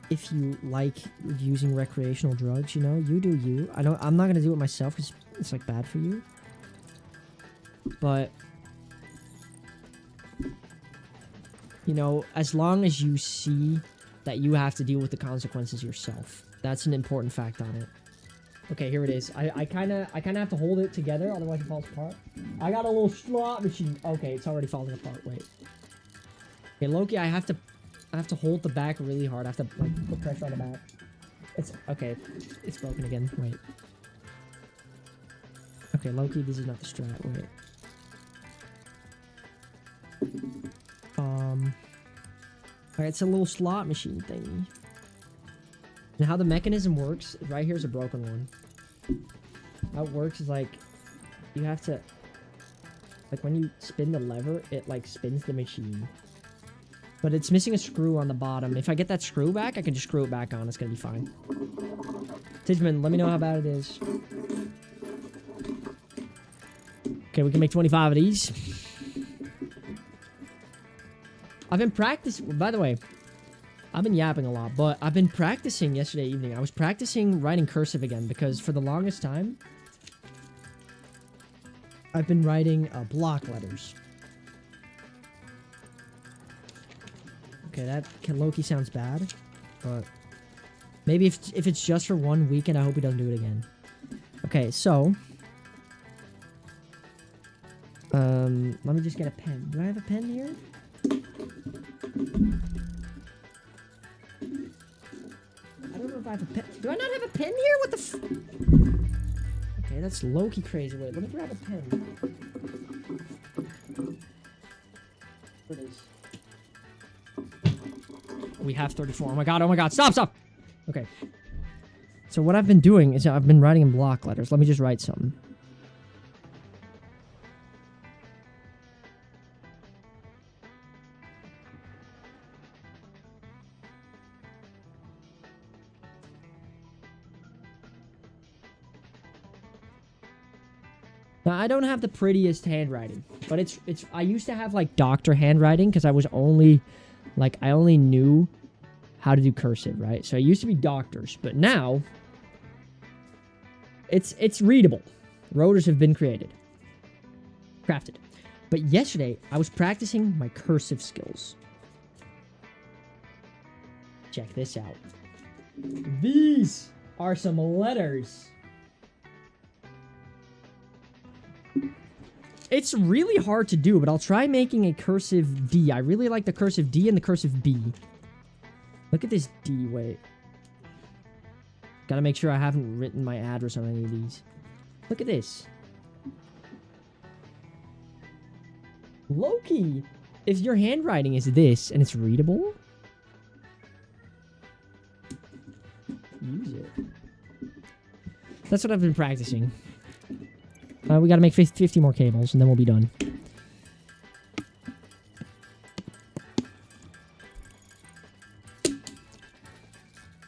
if you like using recreational drugs, you know? You do you. I'm not gonna do it myself because it's, like, bad for you. But... You know, as long as you see that you have to deal with the consequences yourself. That's an important fact on it. Okay, here it is. I kind of have to hold it together, otherwise it falls apart. I got a little slot machine. Okay, it's already falling apart. Wait. Okay, Loki, I have to hold the back really hard. I have to like put pressure on the back. It's okay. It's broken again. Wait. Okay, Loki, this is not the strat. Wait. Alright, it's a little slot machine thingy. And how the mechanism works, right here's a broken one. How it works is like, you have to, like when you spin the lever, it like spins the machine. But it's missing a screw on the bottom. If I get that screw back, I can just screw it back on. It's gonna be fine. Tidgeman, let me know how bad it is. Okay, we can make 25 of these. I've been practicing, by the way, I've been yapping a lot, but I've been practicing yesterday evening. I was practicing writing cursive again because for the longest time, I've been writing block letters. Okay, that Loki sounds bad, but maybe if it's just for 1 weekend, I hope he doesn't do it again. Okay, so let me just get a pen. Do I have a pen here? I don't know if I have a pen. Do I not have a pen here? What the f... Okay, that's Loki crazy. Wait, let me grab a pen. Here it is. We have 34. Oh my god, oh my god. Stop, stop! Okay. So what I've been doing is I've been writing in block letters. Let me just write something. Now, I don't have the prettiest handwriting, but it's I used to have like doctor handwriting because I only knew how to do cursive, right? So I used to be doctors, but now it's readable. Rotors have been crafted. But yesterday I was practicing my cursive skills. Check this out. These are some letters. It's really hard to do, but I'll try making a cursive D. I really like the cursive D and the cursive B. Look at this D, wait. Gotta make sure I haven't written my address on any of these. Look at this. Loki! If your handwriting is this and it's readable, use it. That's what I've been practicing. We gotta make 50 more cables, and then we'll be done.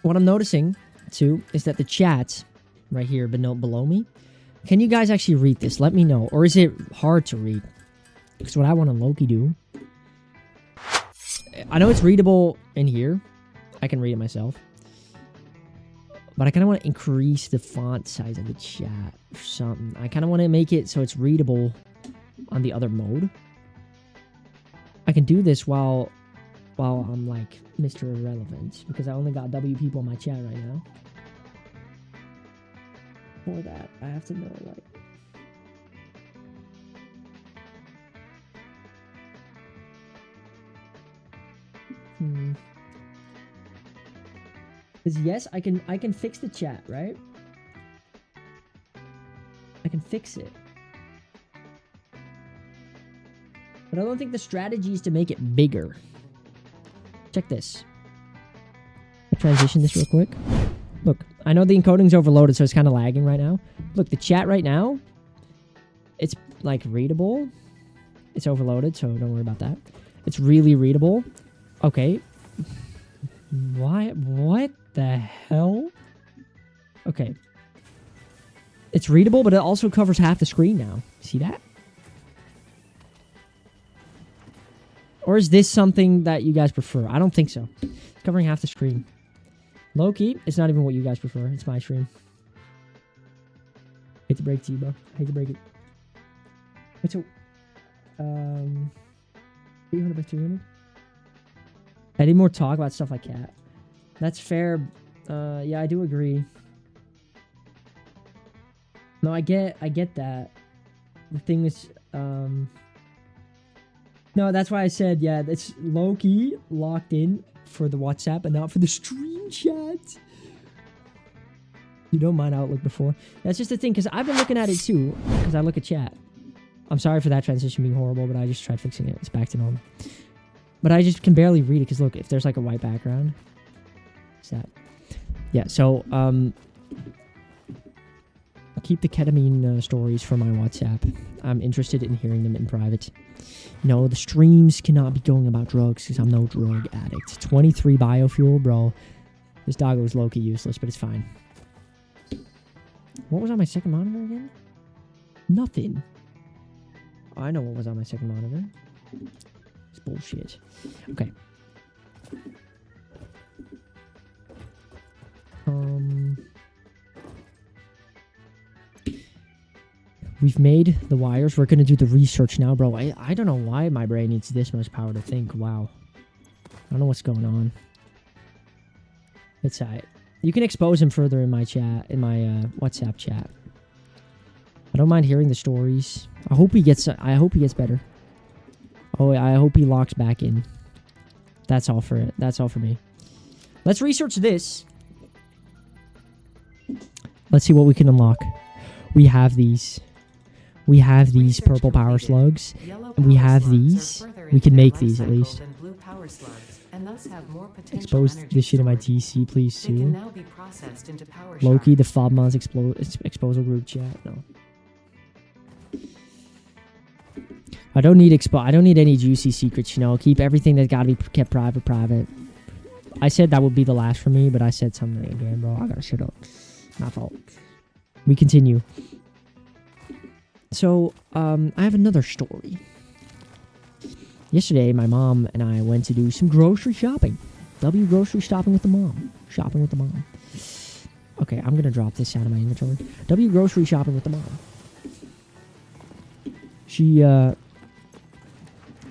What I'm noticing, too, is that the chat right here below me, can you guys actually read this? Let me know. Or is it hard to read? Because what I want to Loki do... I know it's readable in here. I can read it myself. But I kind of want to increase the font size of the chat or something. I kind of want to make it so it's readable on the other mode. I can do this while I'm like Mr. Irrelevant, because I only got W people in my chat right now. For that, I have to know like... Because yes, I can fix the chat, right? I can fix it. But I don't think the strategy is to make it bigger. Check this. I'll transition this real quick. Look, I know the encoding's overloaded, so it's kind of lagging right now. Look, the chat right now, it's like readable. It's overloaded, so don't worry about that. It's really readable. Okay. Why? What the hell? Okay. It's readable, but it also covers half the screen now. See that? Or is this something that you guys prefer? I don't think so. It's covering half the screen. Low-key, it's not even what you guys prefer. It's my stream. Hate to break it to you, bro. Hate to break it. Wait, so... 800 by 300? I need more talk about stuff like cat. That's fair. Yeah, I do agree. No, I get that. The thing is, no, that's why I said, yeah, it's low-key locked in for the WhatsApp and not for the stream chat. You don't mind Outlook before. That's just the thing, because I've been looking at it too, because I look at chat. I'm sorry for that transition being horrible, but I just tried fixing it. It's back to normal. But I just can barely read it, because look, if there's like a white background. What's that? Yeah, so, keep the ketamine stories for my WhatsApp. I'm interested in hearing them in private. No, the streams cannot be going about drugs because I'm no drug addict. 23 biofuel, bro. This doggo is low-key useless, but it's fine. What was on my second monitor again? Nothing. Oh, I know what was on my second monitor. It's bullshit. Okay. We've made the wires. We're going to do the research now, bro. I don't know why my brain needs this much power to think. Wow. I don't know what's going on. It's alright. You can expose him further in my chat, in my WhatsApp chat. I don't mind hearing the stories. I hope he gets better. Oh, I hope he locks back in. That's all for it. That's all for me. Let's research this. Let's see what we can unlock. We have these. We have these purple power slugs. And we have these. We can make these at least. Expose this shit in my TC, please, too. Loki, the Fobmon's exposal group chat. No. I don't need any juicy secrets, you know. Keep everything that's gotta be kept private. I said that would be the last for me, but I said something again, bro. I gotta shut up. My fault. We continue. So, I have another story. Yesterday, my mom and I went to do some grocery shopping. Grocery shopping with the mom. Shopping with the mom. Okay, I'm gonna drop this out of my inventory. Grocery shopping with the mom.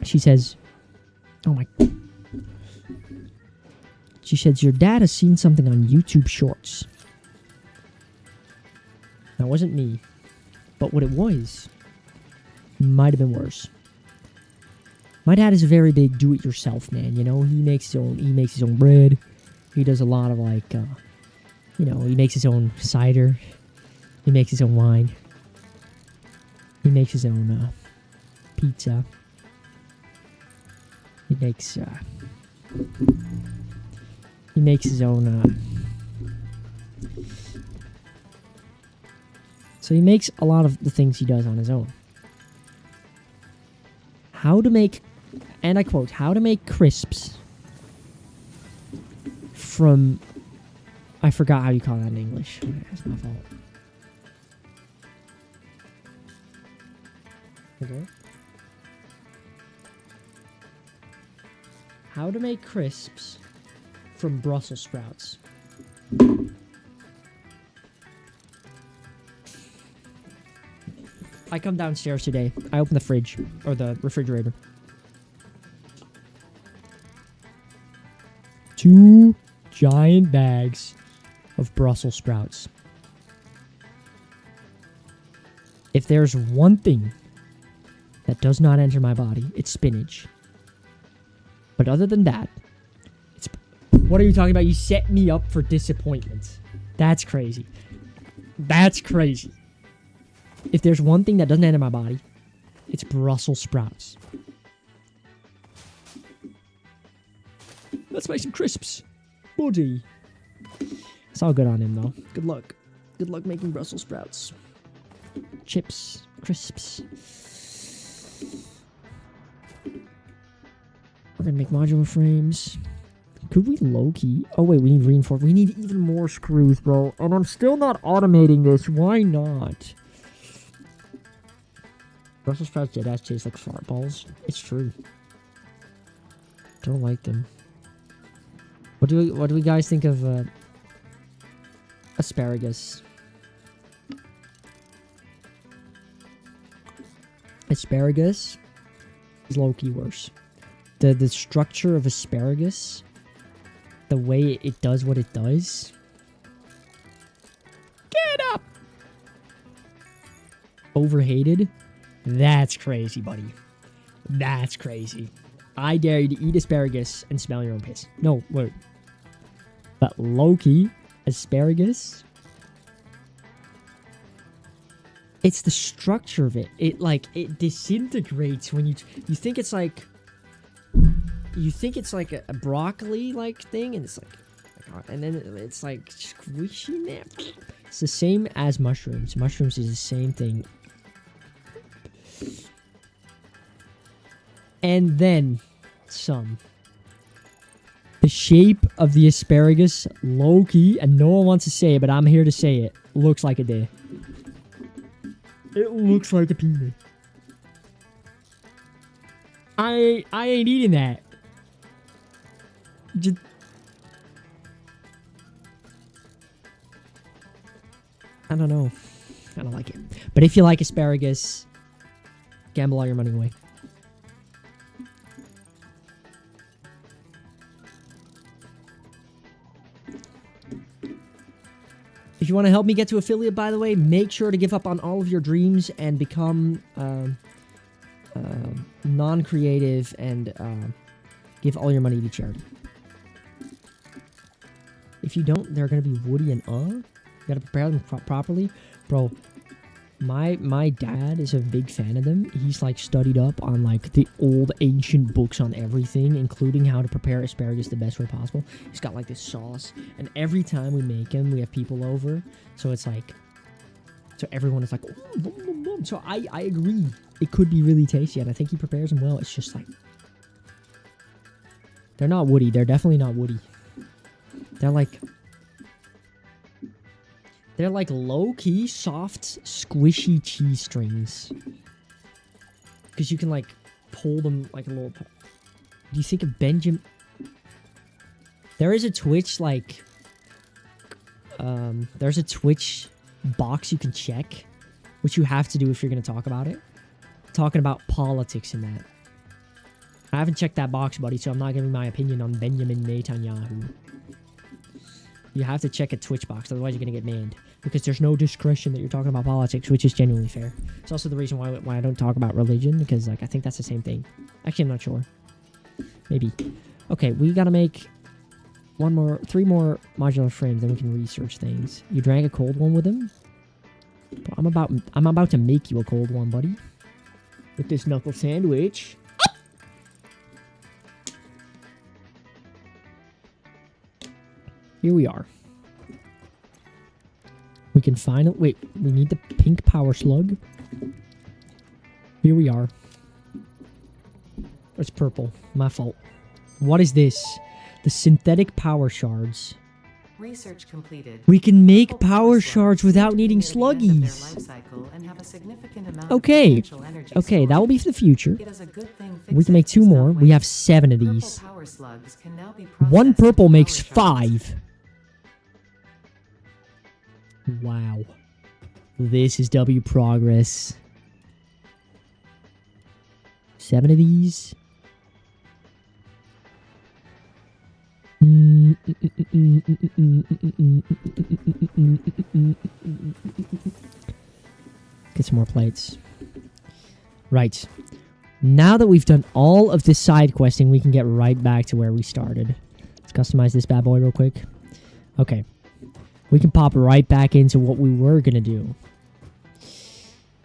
She says, oh my. She says, your dad has seen something on YouTube Shorts. That wasn't me. But what it was might have been worse. My dad is a very big do-it-yourself man, you know. He makes his own bread. He does a lot of like, you know, he makes his own cider. He makes his own wine. He makes his own pizza. He makes his own. So he makes a lot of the things he does on his own. How to make, and I quote, how to make crisps from, I forgot how you call that in English. That's my fault. Okay. How to make crisps from Brussels sprouts. I come downstairs today. I open the fridge, or the refrigerator. 2 giant bags of Brussels sprouts. If there's one thing that does not enter my body, it's spinach. But other than that, it's... What are you talking about? You set me up for disappointment. That's crazy. That's crazy. If there's one thing that doesn't enter my body, it's Brussels sprouts. Let's make some crisps. Buddy. It's all good on him, though. Good luck. Good luck making Brussels sprouts. Chips. Crisps. We're gonna make modular frames. Could we low-key? Oh, wait, we need reinforcement. We need even more screws, bro. And I'm still not automating this. Why not? Brussels sprouts dead ass taste like fart balls. It's true. Don't like them. What do we guys think of asparagus? Asparagus is low-key worse. The structure of asparagus, the way it does what it does. Get up! overhated. That's crazy, buddy. That's crazy. I dare you to eat asparagus and smell your own piss. No, wait. But low-key, asparagus... It's the structure of it. It disintegrates when you think it's like... You think it's like a broccoli-like thing, and it's like... And then it's like squishy there. It's the same as mushrooms. Mushrooms is the same thing. And then some. The shape of the asparagus, low-key, and no one wants to say it, but I'm here to say it, looks like a day. It looks like a penis. I ain't eating that. Just... I don't know. I don't like it. But if you like asparagus, gamble all your money away. If you want to help me get to affiliate, by the way, make sure to give up on all of your dreams and become non-creative and give all your money to charity. If you don't, they're going to be woody and You got to prepare them properly. Bro, my dad is a big fan of them. He's like studied up on like the old ancient books on everything, including how to prepare asparagus the best way possible. He's got like this sauce, and every time we make them, we have people over, so it's like, so everyone is like, oh, bum, bum, bum. So I agree, it could be really tasty, and I think he prepares them well. It's just like, they're not woody. They're definitely not woody. They're like low-key, soft, squishy cheese strings. Because you can, like, pull them like a little... Do you think of Benjamin... There is a Twitch, like... there's a Twitch box you can check, which you have to do if you're going to talk about it. Talking about politics in that. I haven't checked that box, buddy, so I'm not giving my opinion on Benjamin Netanyahu. You have to check a Twitch box, otherwise you're going to get banned. Because there's no discretion that you're talking about politics, which is genuinely fair. It's also the reason why I don't talk about religion, because like I think that's the same thing. Actually, I'm not sure. Maybe. Okay, we got to make 3 more modular frames, then we can research things. You drank a cold one with them? I'm about to make you a cold one, buddy. With this knuckle sandwich. Here we are. We can finally... Wait, we need the pink power slug. Here we are. It's purple. My fault. What is this? The synthetic power shards. Research completed. We can make power shards without needing sluggies. Okay. Okay, that will be for the future. We can make 2 more. We have 7 of these. 1 purple makes 5. Wow. This is W progress. 7 of these. Get some more plates. Right. Now that we've done all of this side questing, we can get right back to where we started. Let's customize this bad boy real quick. Okay. We can pop right back into what we were going to do.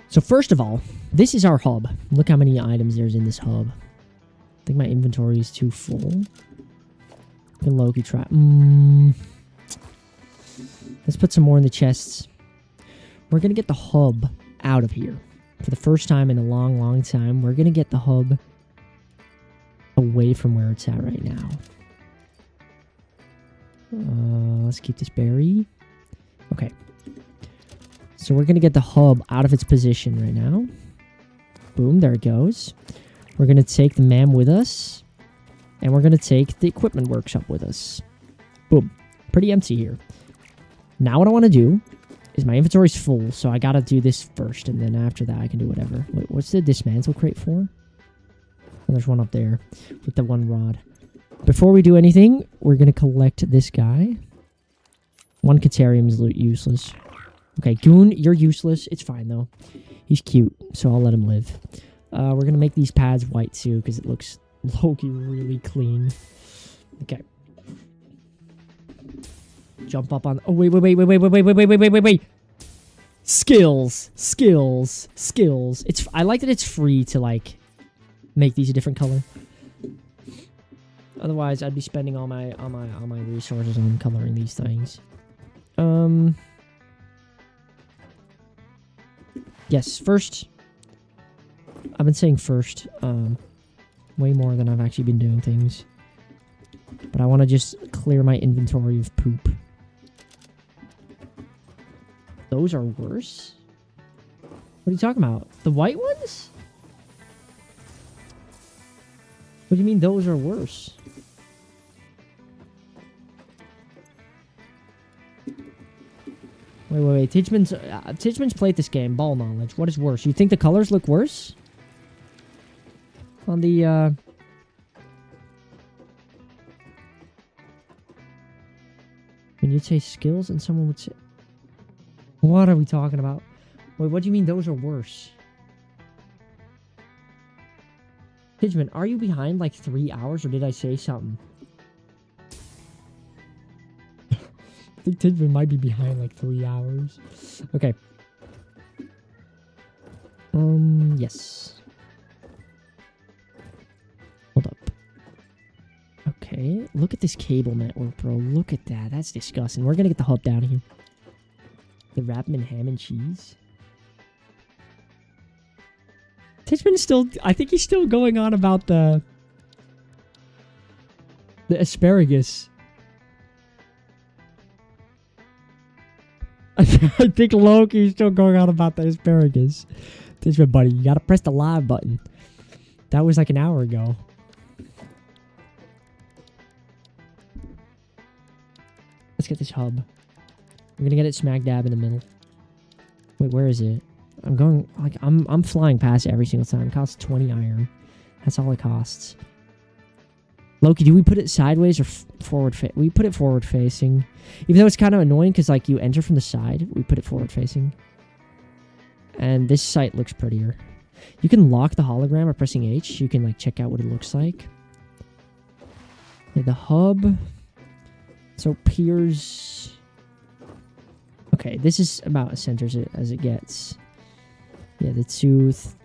So first of all, this is our hub. Look how many items there's in this hub. I think my inventory is too full. Can Loki try? Let's put some more in the chests. We're going to get the hub out of here. For the first time in a long, long time, we're going to get the hub away from where it's at right now. Let's keep this berry. Okay. So we're going to get the hub out of its position right now. Boom, there it goes. We're going to take the man with us. And we're going to take the equipment workshop with us. Boom. Pretty empty here. Now what I want to do is my inventory's full, so I got to do this first. And then after that, I can do whatever. Wait, what's the dismantle crate for? Oh, there's one up there with the 1 rod. Before we do anything, we're going to collect this guy. 1 Caterium is useless. Okay, Goon, you're useless. It's fine, though. He's cute, so I'll let him live. We're going to make these pads white too, because it looks low-key really clean. Okay. Jump up on... Oh, wait. Skills. I like that it's free to, like, make these a different color. Otherwise, I'd be spending all my resources on coloring these things. Yes, first. I've been saying first, way more than I've actually been doing things. But I want to just clear my inventory of poop. Those are worse? What are you talking about? The white ones? What do you mean those are worse? Wait. Titchman's played this game. Ball knowledge. What is worse? You think the colors look worse? On the, when you say skills and someone would say... What are we talking about? Wait, what do you mean those are worse? Titchman, are you behind like 3 hours or did I say something? I think Titchman might be behind like 3 hours. Okay. Yes. Hold up. Okay, look at this cable network, bro. Look at that. That's disgusting. We're gonna get the hub down here. The wrap 'em in ham and cheese. Titchman's still... I think he's still going on about the asparagus. I think Loki's still going on about the asparagus. Titchman, buddy, you gotta press the live button. That was like an hour ago. Let's get this hub. I'm gonna get it smack dab in the middle. Wait, where is it? I'm going, like, I'm flying past it every single time. It costs 20 iron. That's all it costs. Loki, do we put it sideways or forward? We put it forward facing. Even though it's kind of annoying because, like, you enter from the side, we put it forward facing. And this site looks prettier. You can lock the hologram by pressing H. You can, like, check out what it looks like. Okay, the hub. So, piers... Okay, this is about as center as it gets. Yeah, the tooth.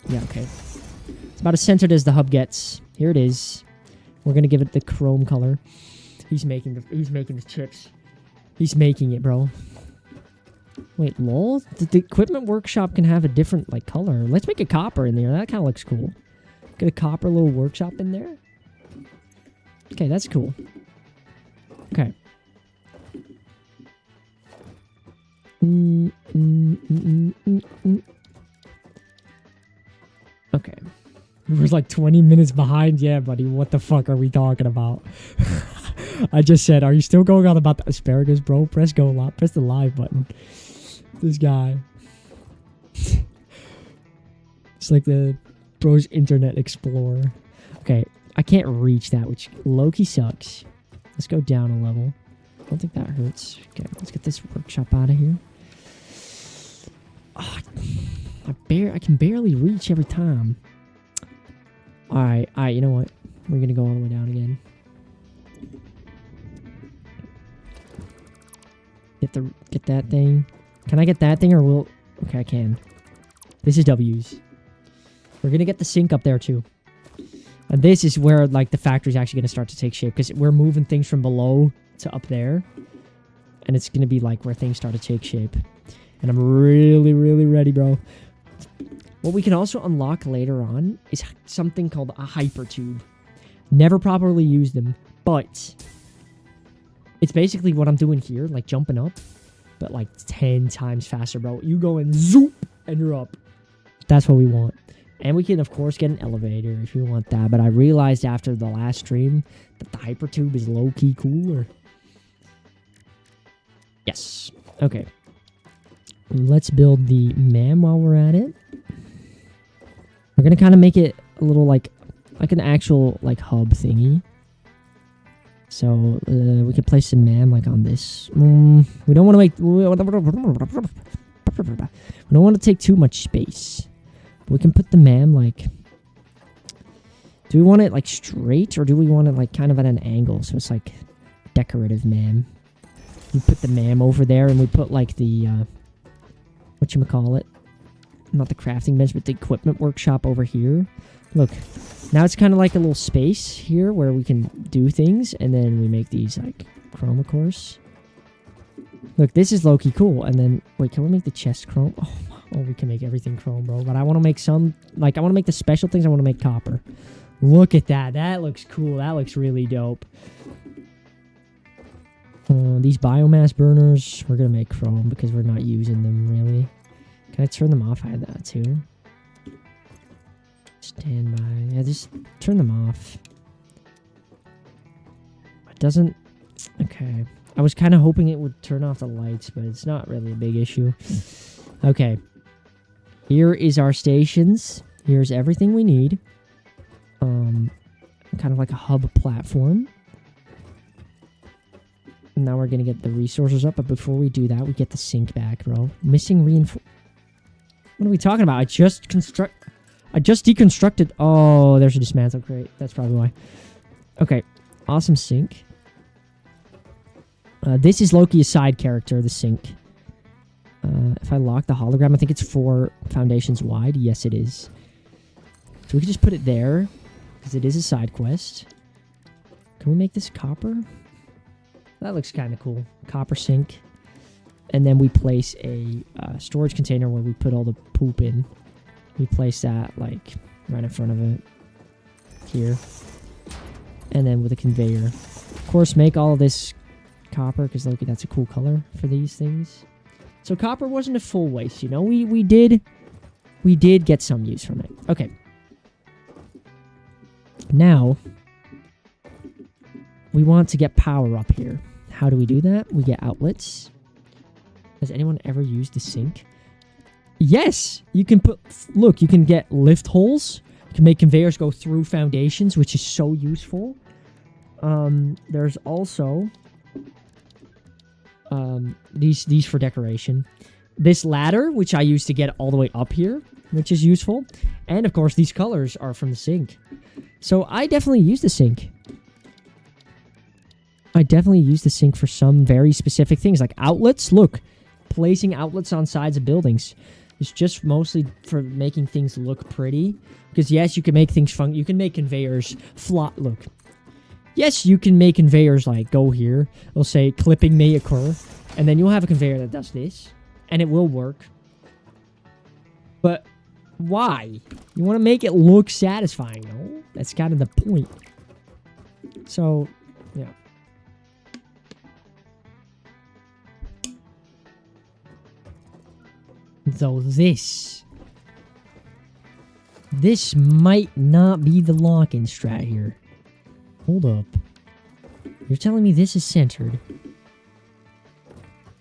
Yeah, okay. It's about as centered as the hub gets. Here it is. We're gonna give it the chrome color. He's making the chips. He's making it, bro. Wait, lol? The equipment workshop can have a different, like, color. Let's make a copper in there. That kind of looks cool. Get a copper little workshop in there. Okay, that's cool. Okay. Okay. We're like 20 minutes behind. Yeah, buddy. What the fuck are we talking about? I just said, are you still going on about the asparagus, bro? Press go live. Press the live button. This guy. It's like the bro's Internet Explorer. Okay. I can't reach that, which low-key sucks. Let's go down a level. I don't think that hurts. Okay, let's get this workshop out of here. Oh, I can barely reach every time. Alright, you know what? We're gonna go all the way down again. Get that thing. Can I get that thing or will... Okay, I can. This is W's. We're gonna get the sink up there too. And this is where, like, the factory's actually gonna start to take shape, because we're moving things from below to up there. And it's gonna be, like, where things start to take shape. And I'm really, really ready, bro. What we can also unlock later on is something called a hyper tube. Never properly used them, but it's basically what I'm doing here, like jumping up, but like 10 times faster, bro. You go and zoop, and you're up. That's what we want. And we can, of course, get an elevator if you want that. But I realized after the last stream that the hyper tube is low-key cooler. Yes. Okay. Let's build the MAM while we're at it. We're going to kind of make it a little like an actual like hub thingy. So we could place some MAM like on this. We don't want to make... We don't want to take too much space. We can put the MAM like... Do we want it like straight or do we want it like kind of at an angle? So it's like decorative MAM. We put the MAM over there and we put like the... whatchamacallit? Not the crafting bench, but the equipment workshop over here. Look, now it's kind of like a little space here where we can do things. And then we make these like chrome, of course. Look, this is low-key cool. And then, wait, can we make the chest chrome? Oh, we can make everything chrome, bro. But I want to make some, like, I want to make the special things. I want to make copper. Look at that. That looks cool. That looks really dope. These biomass burners, we're going to make chrome because we're not using them, really. Can I turn them off? I had that, too. Stand by. Yeah, just turn them off. It doesn't... Okay. I was kind of hoping it would turn off the lights, but it's not really a big issue. Okay. Here is our stations. Here's everything we need. Kind of like a hub platform. And now we're going to get the resources up, but before we do that, we get the sink back, bro. Missing reinforcement. What are we talking about? I just deconstructed... Oh, there's a dismantle crate. That's probably why. Okay. Awesome sink. This is Loki, a side character, the sink. If I lock the hologram, I think it's 4 foundations wide. Yes, it is. So we can just put it there, because it is a side quest. Can we make this copper? That looks kind of cool. Copper sink. And then we place a storage container where we put all the poop in. We place that, like, right in front of it. Here. And then with a conveyor. Of course, make all of this... copper, because look, that's a cool color for these things. So copper wasn't a full waste, you know. We did get some use from it. Okay. Now we want to get power up here. How do we do that? We get outlets. Has anyone ever used the sink? Yes, you can put... Look, you can get lift holes. You can make conveyors go through foundations, which is so useful. There's also... these for decoration. This ladder, which I use to get all the way up here, which is useful. And, of course, these colors are from the sink. So, I definitely use the sink. I definitely use the sink for some very specific things. Like outlets, look. Placing outlets on sides of buildings. It's just mostly for making things look pretty. Because, yes, you can make things fun. You can make conveyors flop. Look. Yes, you can make conveyors like go here. It'll say clipping may occur. And then you'll have a conveyor that does this. And it will work. But why? You want to make it look satisfying, no? That's kind of the point. So, yeah. So this might not be the lock-in strat here. Hold up. You're telling me this is centered?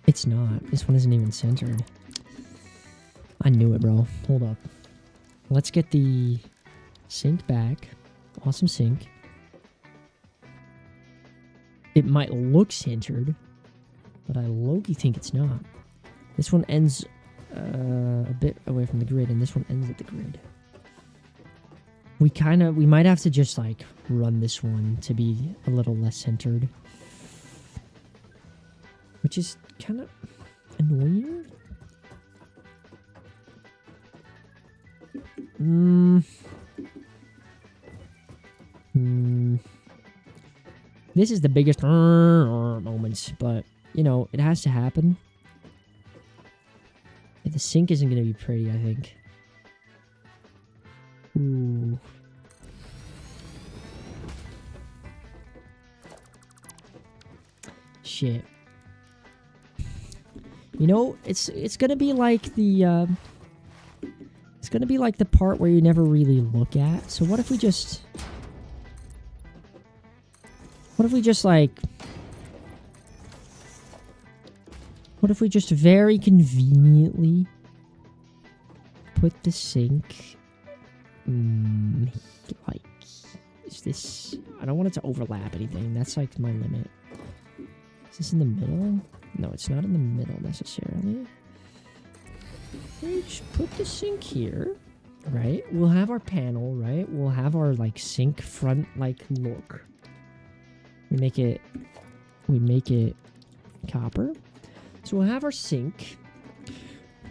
It's not. This one isn't even centered. I knew it, bro. Hold up. Let's get the sink back. Awesome sink. It might look centered, but I low-key think it's not. This one ends a bit away from the grid, and this one ends at the grid. We might have to just, like, run this one to be a little less centered. Which is kind of annoying. This is the biggest moments, but, you know, it has to happen. The sink isn't going to be pretty, I think. Ooh. Shit. You know, it's gonna be like the it's gonna be like the part where you never really look at. So what if we just very conveniently put the sink like, is this... I don't want it to overlap anything. That's like my limit. Is this in the middle? No, it's not in the middle necessarily. We just put the sink here, right? We'll have our panel, right? We'll have our, like, sink front, like, look. We make it copper. So we'll have our sink.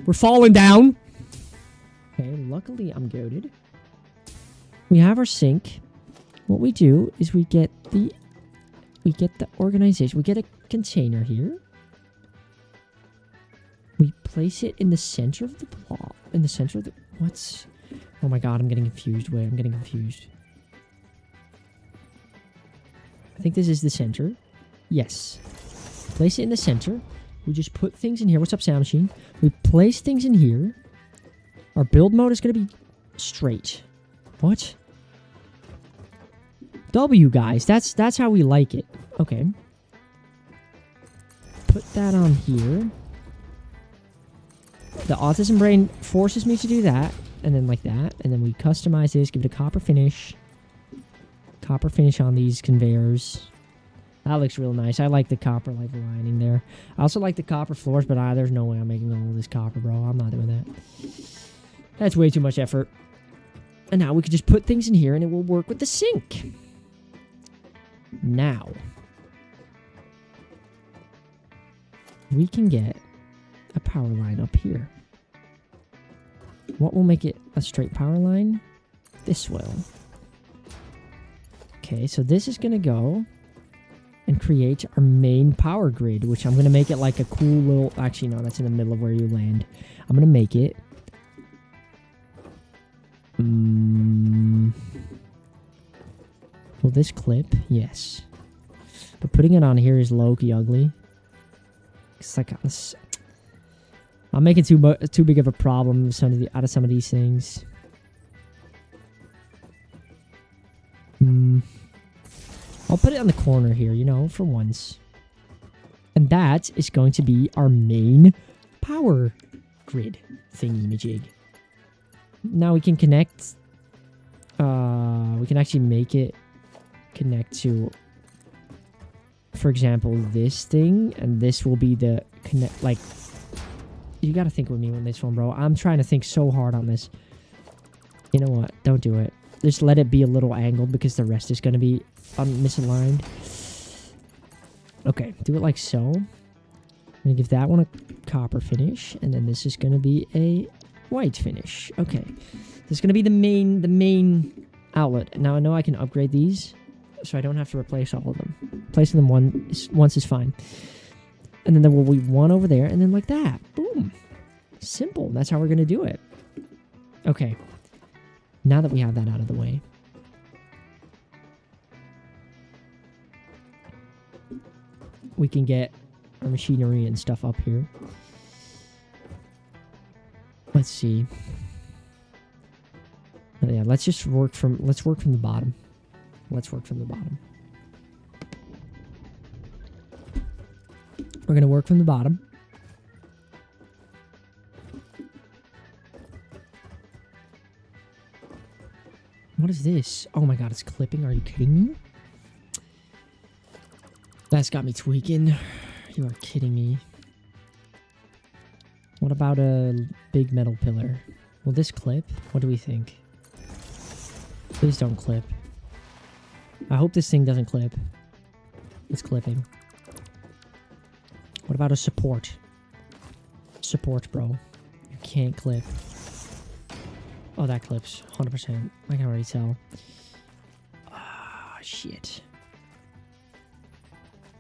We're falling down. Okay, luckily I'm goated. We have our sink. What we do is we get the organization. We get a container here. We place it in the center of the block. In the center of the... What's... Oh my god, I'm getting confused. Wait, I'm getting confused. I think this is the center. Yes. Place it in the center. We just put things in here. What's up, sound machine? We place things in here. Our build mode is going to be straight. What? W, guys. That's how we like it. Okay. Put that on here. The autism brain forces me to do that. And then like that. And then we customize this. Give it a copper finish. Copper finish on these conveyors. That looks real nice. I like the copper like lining there. I also like the copper floors, but there's no way I'm making all of this copper, bro. I'm not doing that. That's way too much effort. And now we can just put things in here and it will work with the sink. Now, we can get a power line up here. What will make it a straight power line? This will. Okay, so this is going to go and create our main power grid, which I'm going to make it like a cool little... Actually, no, that's in the middle of where you land. I'm going to make it... Will this clip? Yes. But putting it on here is low-key ugly. It's like... I'm making too big of a problem out of some of these things. I'll put it on the corner here, you know, for once. And that is going to be our main power grid thingy-majig. Now we can connect... we can actually make it connect to, for example, this thing. And this will be the connect... Like, you gotta think with me on this one, bro. I'm trying to think so hard on this. You know what? Don't do it. Just let it be a little angled because the rest is going to be misaligned. Okay, do it like so. I'm going to give that one a copper finish. And then this is going to be a white finish. Okay. This is going to be the main outlet. Now I know I can upgrade these, so I don't have to replace all of them. Placing them once is fine. And then there will be one over there, and then like that. Boom. Simple. That's how we're going to do it. Okay. Now that we have that out of the way, we can get our machinery and stuff up here. Let's see. Oh, yeah, let's work from the bottom. Let's work from the bottom. We're going to work from the bottom. What is this? Oh my god, it's clipping. Are you kidding me? That's got me tweaking. You are kidding me. What about a big metal pillar? Will this clip? What do we think? Please don't clip. I hope this thing doesn't clip. It's clipping. What about a support? Support, bro. You can't clip. Oh, that clips. 100%. I can already tell. Ah, shit.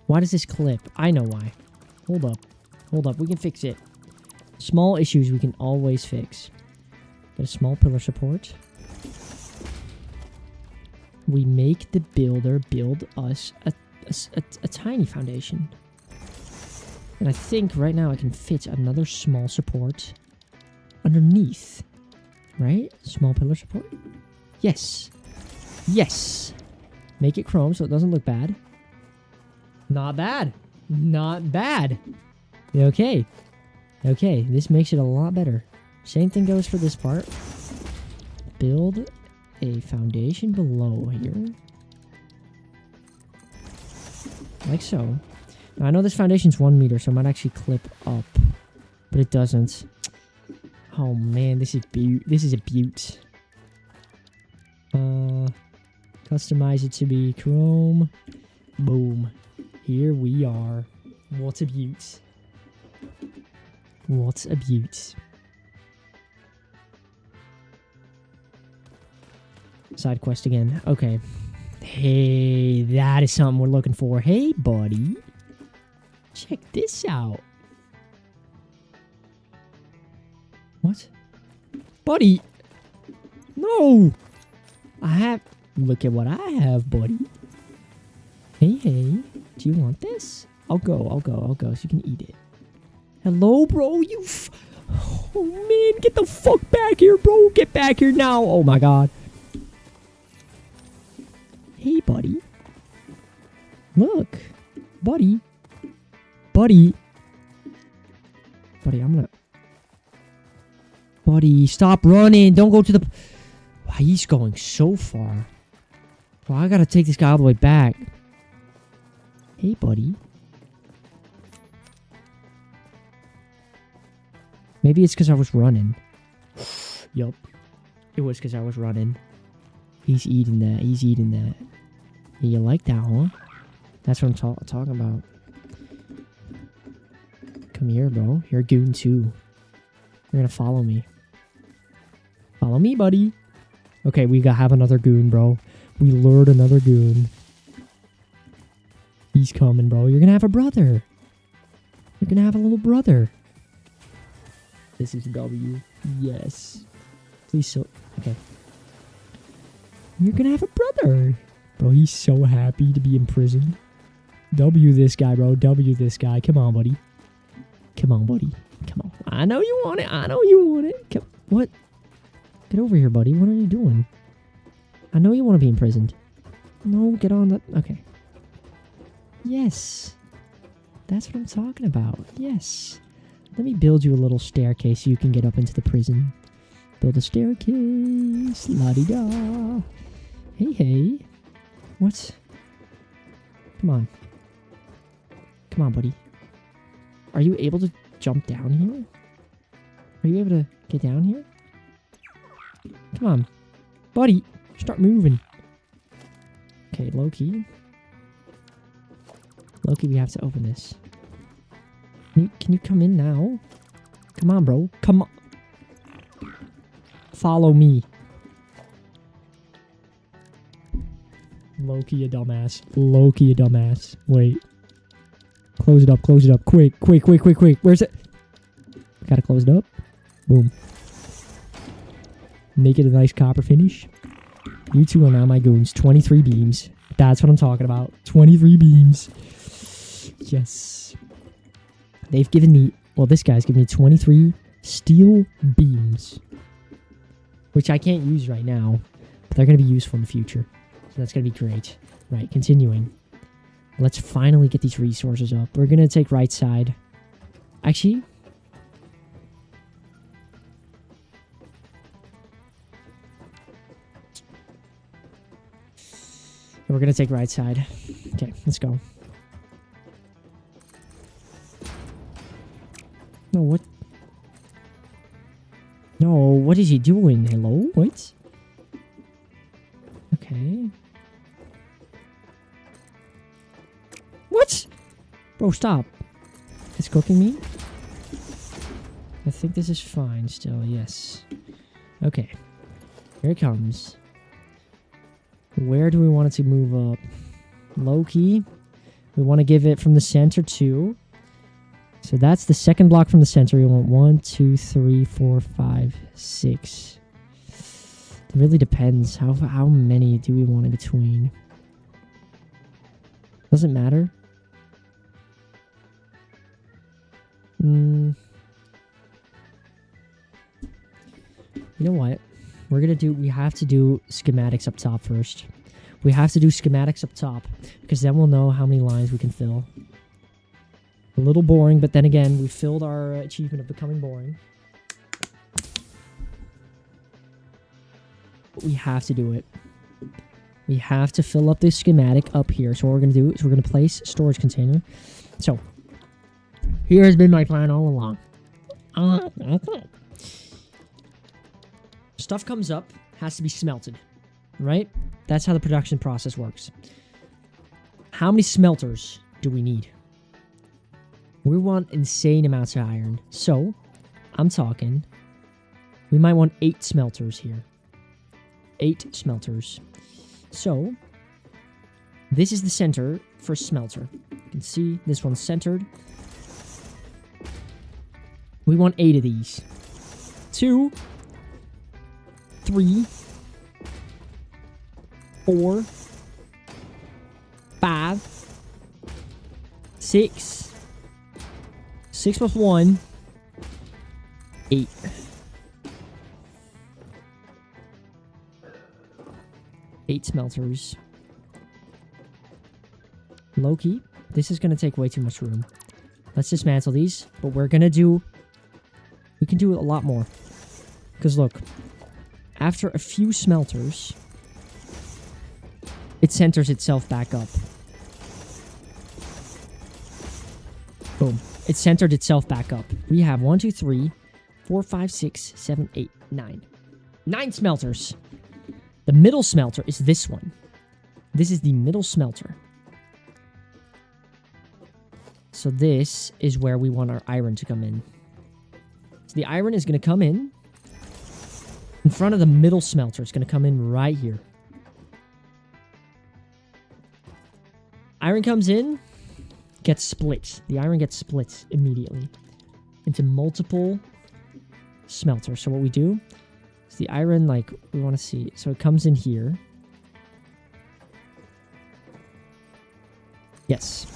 Why does this clip? I know why. Hold up. Hold up. We can fix it. Small issues we can always fix. Get a small pillar support. We make the builder build us a tiny foundation. And I think right now I can fit another small support underneath. Right? Small pillar support. Yes. Yes. Make it chrome so it doesn't look bad. Not bad. Not bad. Okay. Okay. This makes it a lot better. Same thing goes for this part. Build a foundation below here. Like so. Now, I know this foundation's 1 meter, so it might actually clip up. But it doesn't. Oh man, this is a beaut. Customize it to be chrome. Boom. Here we are. What a beaut. What a beaut. Side quest again. Okay. Hey, that is something we're looking for. Hey, buddy. Check this out. What? Buddy! No! Look at what I have, buddy. Hey, do you want this? I'll go so you can eat it. Hello, bro, oh, man, get the fuck back here, bro. Get back here now. Oh, my God. Hey, buddy. Look. Buddy, I'm gonna... Buddy, stop running. Don't go to the... Wow, he's going so far. Well, I gotta take this guy all the way back. Hey, buddy. Maybe it's because I was running. Yup. It was because I was running. He's eating that. He's eating that. Yeah, you like that, huh? That's what I'm talking about. Come here, bro. You're a goon, too. You're gonna follow me. Follow me, buddy. Okay, we have another goon, bro. We lured another goon. He's coming, bro. You're gonna have a brother. You're gonna have a little brother. This is W. Yes. Please so... Okay. You're gonna have a brother. Bro, he's so happy to be in prison. W this guy, bro. W this guy. Come on, buddy. Come on, buddy. Come on. I know you want it. I know you want it. Come... What? Get over here, buddy. What are you doing? I know you want to be imprisoned. No, get on that. Okay. Yes. That's what I'm talking about. Yes. Let me build you a little staircase so you can get up into the prison. Build a staircase. La-di-da. Hey. What? Come on. Come on, buddy. Are you able to jump down here? Are you able to get down here? Come on. Buddy, start moving. Okay, Loki. Loki, we have to open this. Can you come in now? Come on, bro. Come on. Follow me. Loki, a dumbass. Loki, a dumbass. Wait. Close it up. Close it up. Quick. Where's it? Gotta close it up. Boom. Make it a nice copper finish. You two are now my goons. 23 beams. That's what I'm talking about. 23 beams. Yes. They've given me... Well, this guy's given me 23 steel beams. Which I can't use right now. But they're going to be useful in the future. So that's going to be great. Right, continuing. Let's finally get these resources up. We're going to take right side. Actually... We're going to take right side. Okay, let's go. No, what? No, what is he doing? Hello? What? Okay. What? Bro, stop. It's cooking me? I think this is fine still, yes. Okay. Here it comes. Where do we want it to move up? Low key. We want to give it from the center too. So that's the second block from the center. We want 1, 2, 3, 4, 5, 6. It really depends. How many do we want in between? Doesn't matter. You know what? We have to do schematics up top first. We have to do schematics up top, because then we'll know how many lines we can fill. A little boring, but then again, we filled our achievement of becoming boring. But we have to do it. We have to fill up this schematic up here. So what we're going to do is we're going to place storage container. So, here has been my plan all along. stuff comes up, has to be smelted, right? That's how the production process works. How many smelters do we need? We want insane amounts of iron. So, I'm talking, we might want 8 smelters here. 8 smelters. So, this is the center for smelter. You can see this one's centered. We want 8 of these. 2, 3, 4, 5, 6. 6 plus 1. 8. Eight smelters. Low-key, this is going to take way too much room. Let's dismantle these, but we're going to do... We can do a lot more. Because look, after a few smelters, it centers itself back up. Boom. It centered itself back up. We have 1, 2, 3, 4, 5, 6, 7, 8, 9. 9 smelters. The middle smelter is this one. This is the middle smelter. So this is where we want our iron to come in. So the iron is going to come in front of the middle smelter. It's going to come in right here. Iron comes in, gets split. The iron gets split immediately into multiple smelters. So what we do is the iron, like, we want to see. So it comes in here. Yes.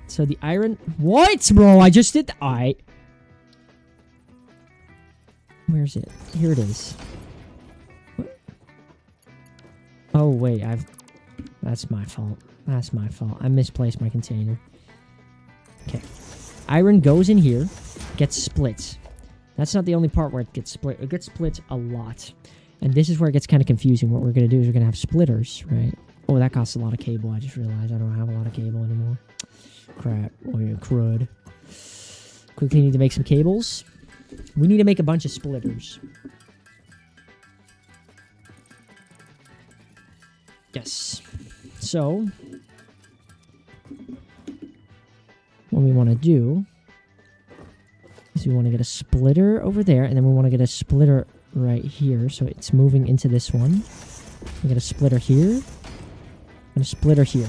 So the iron... What, bro? I just did... Alright. Where's it? Here it is. What? Oh, wait. That's my fault. That's my fault. I misplaced my container. Okay. Iron goes in here. Gets split. That's not the only part where it gets split. It gets split a lot. And this is where it gets kind of confusing. What we're going to do is we're going to have splitters, right? Oh, that costs a lot of cable. I just realized I don't have a lot of cable anymore. Crap. Oh, yeah, crud. Quickly need to make some cables. We need to make a bunch of splitters. Yes. So, what we want to do is we want to get a splitter over there, and then we want to get a splitter right here, so it's moving into this one. We get a splitter here, and a splitter here.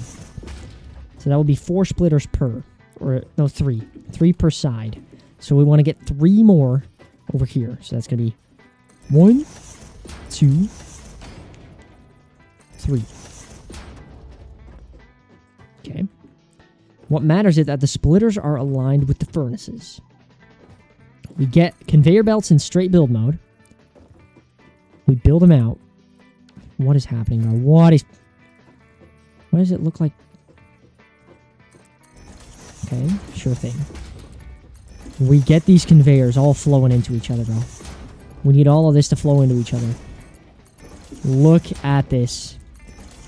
So that will be 4 splitters per, or no, 3. 3 per side. So we want to get 3 more over here. So that's going to be 1, 2, 3. Okay. What matters is that the splitters are aligned with the furnaces. We get conveyor belts in straight build mode. We build them out. What is happening now? What does it look like? Okay, sure thing. We get these conveyors all flowing into each other, bro. We need all of this to flow into each other. Look at this.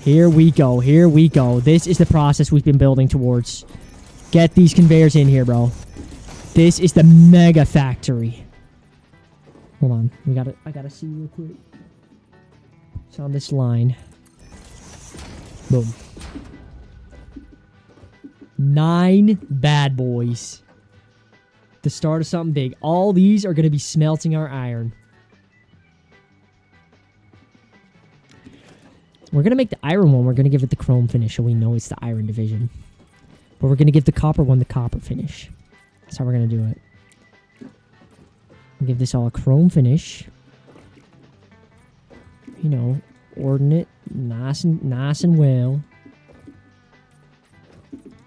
Here we go. Here we go. This is the process we've been building towards. Get these conveyors in here, bro. This is the mega factory. Hold on. I gotta see real quick. It's on this line. Boom. 9 bad boys. The start of something big. All these are going to be smelting our iron. We're going to make the iron one. We're going to give it the chrome finish so we know it's the iron division. But we're going to give the copper one the copper finish. That's how we're going to do it. We'll give this all a chrome finish. You know, ordinate, nice and well.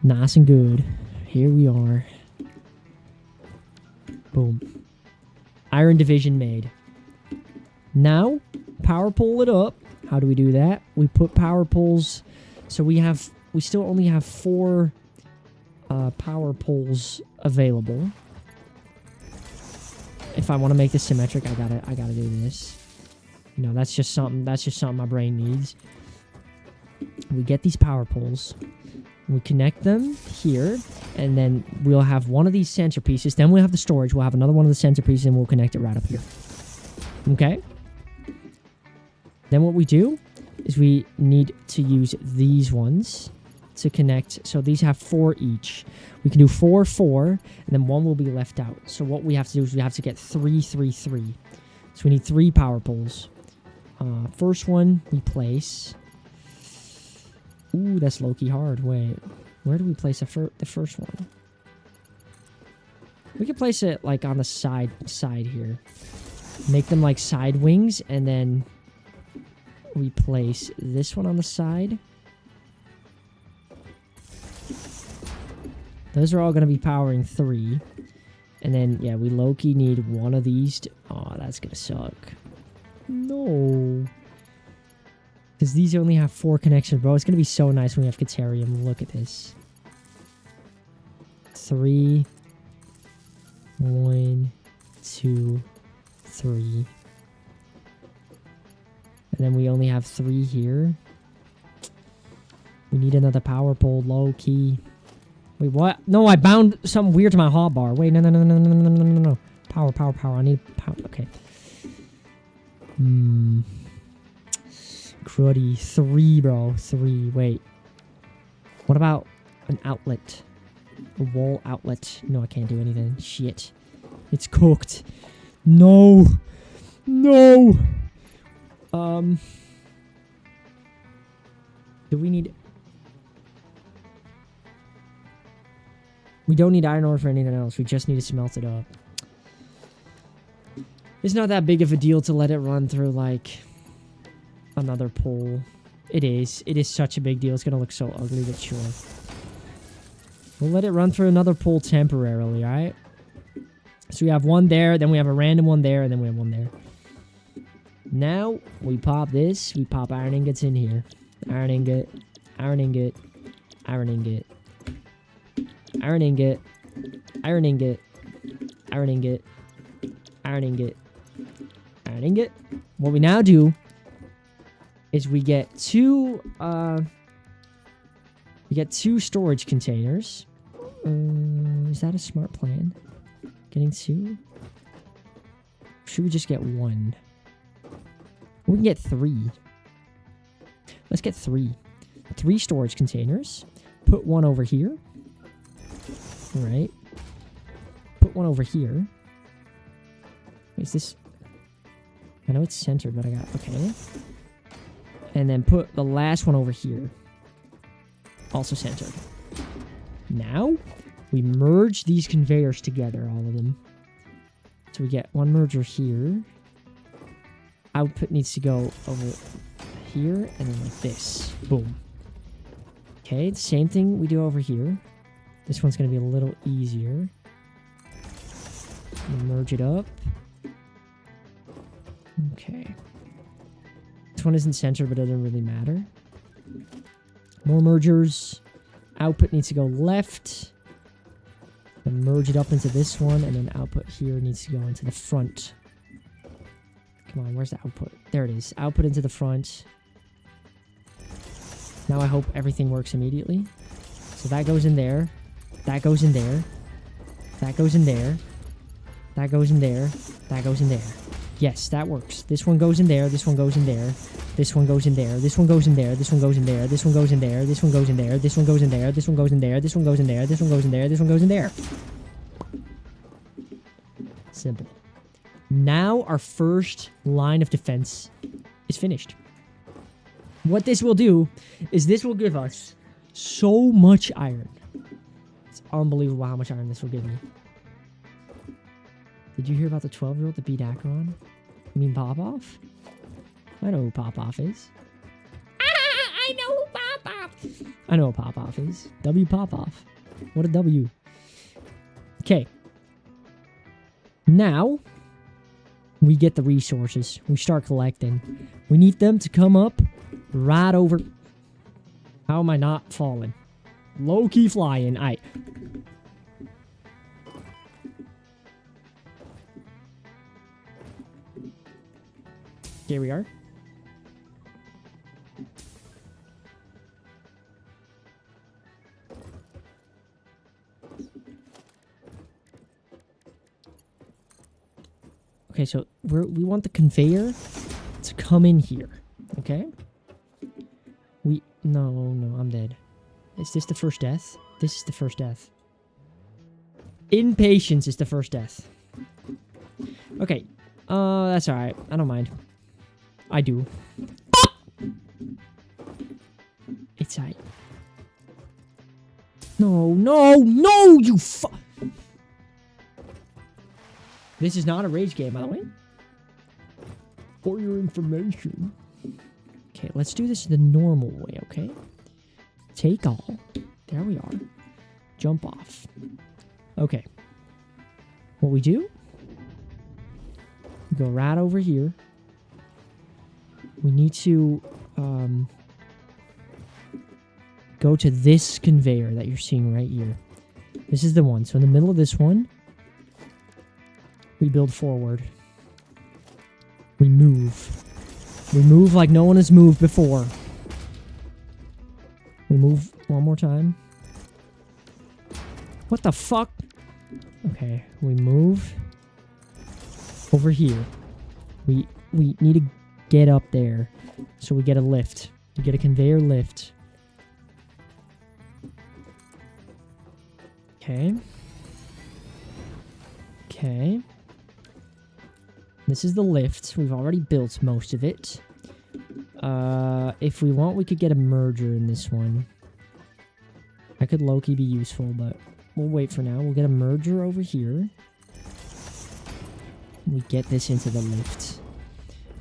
Nice and good. Here we are. Boom. Iron division made. Now, power pole it up. How do we do that? We put power poles. So we still only have 4 power poles available. If I want to make this symmetric, I gotta do this. You know, that's just something my brain needs. We get these power poles. We connect them here, and then we'll have one of these centerpieces. Then we'll have the storage. We'll have another one of the centerpieces, and we'll connect it right up here. Okay? Then what we do is we need to use these ones to connect. So these have 4 each. We can do 4, 4, and then 1 will be left out. So what we have to do is we have to get 3, 3, 3. So we need 3 power poles. First one we place. Ooh, that's low-key hard. Wait, where do we place the first one? We can place it like on the side here. Make them like side wings, and then we place this one on the side. Those are all going to be powering 3. And then, yeah, we low-key need one of these. Oh, that's going to suck. No. Because these only have 4 connections, bro. It's going to be so nice when we have Caterium. Look at this. 3. 1, 2, 3. And then we only have 3 here. We need another power pole, low-key. Wait, what? No, I bound something weird to my hotbar. Wait, no. Power. I need power. Okay. Cruddy. 3, bro. 3. Wait. What about an outlet? A wall outlet. No, I can't do anything. Shit. It's cooked. No. Do we need... We don't need iron ore for anything else. We just need to smelt it up. It's not that big of a deal to let it run through, like, another pole. It is. It is such a big deal. It's going to look so ugly, but sure. We'll let it run through another pole temporarily, alright? So we have one there, then we have a random one there, and then we have one there. Now, we pop this. We pop iron ingots in here. Iron ingot. Iron ingot. Iron ingot. Iron ingot. Iron ingot. Iron ingot. Iron ingot. Iron ingot. What we now do is we get 2 storage containers. Is that a smart plan? Getting 2? Should we just get 1? We can get 3. Let's get 3. 3 storage containers. Put 1 over here. Alright. Put 1 over here. Wait, is this... I know it's centered, but I got... Okay. And then put the last one over here. Also centered. Now, we merge these conveyors together, all of them. So we get 1 merger here. Output needs to go over here, and then like this. Boom. Okay, the same thing we do over here. This one's going to be a little easier. Merge it up. Okay. This one isn't centered, but it doesn't really matter. More mergers. Output needs to go left. Then merge it up into this one, and then output here needs to go into the front. Come on, where's the output? There it is. Output into the front. Now I hope everything works immediately. So that goes in there. That goes in there. That goes in there. That goes in there. That goes in there. Yes, that works. This one goes in there. This one goes in there. This one goes in there. This one goes in there. This one goes in there. This one goes in there. This one goes in there. This one goes in there. This one goes in there. This one goes in there. This one goes in there. This one goes in there. Simple. Now our first line of defense is finished. What this will do is this will give us so much iron. It's unbelievable how much iron this will give me. Did you hear about the 12-year-old that beat Acheron? You mean Popoff? I know who Popoff is. I know who Popoff. I know who Popoff is. W Popoff. What a W. Okay. Now, we get the resources. We start collecting. We need them to come up right over... How am I not falling? Low-key flying. Aight. Here we are. Okay, so we want the conveyor to come in here. Okay. No, I'm dead. Is this the first death? This is the first death. Impatience is the first death. Okay. That's alright. I don't mind. I do. It's alright. No, you This is not a rage game, by the way. For your information. Okay, let's do this the normal way, okay? Take all. There we are. Jump off. Okay. What we do? We go right over here. We need to go to this conveyor that you're seeing right here. This is the one. So in the middle of this one, we build forward. We move. We move like no one has moved before. We move one more time. What the fuck? Okay, we move over here. We need to get up there. So we get a lift. We get a conveyor lift. Okay. Okay. This is the lift. We've already built most of it. If we want, we could get a merger in this one. That could low-key be useful, but we'll wait for now. We'll get a merger over here. We get this into the lift.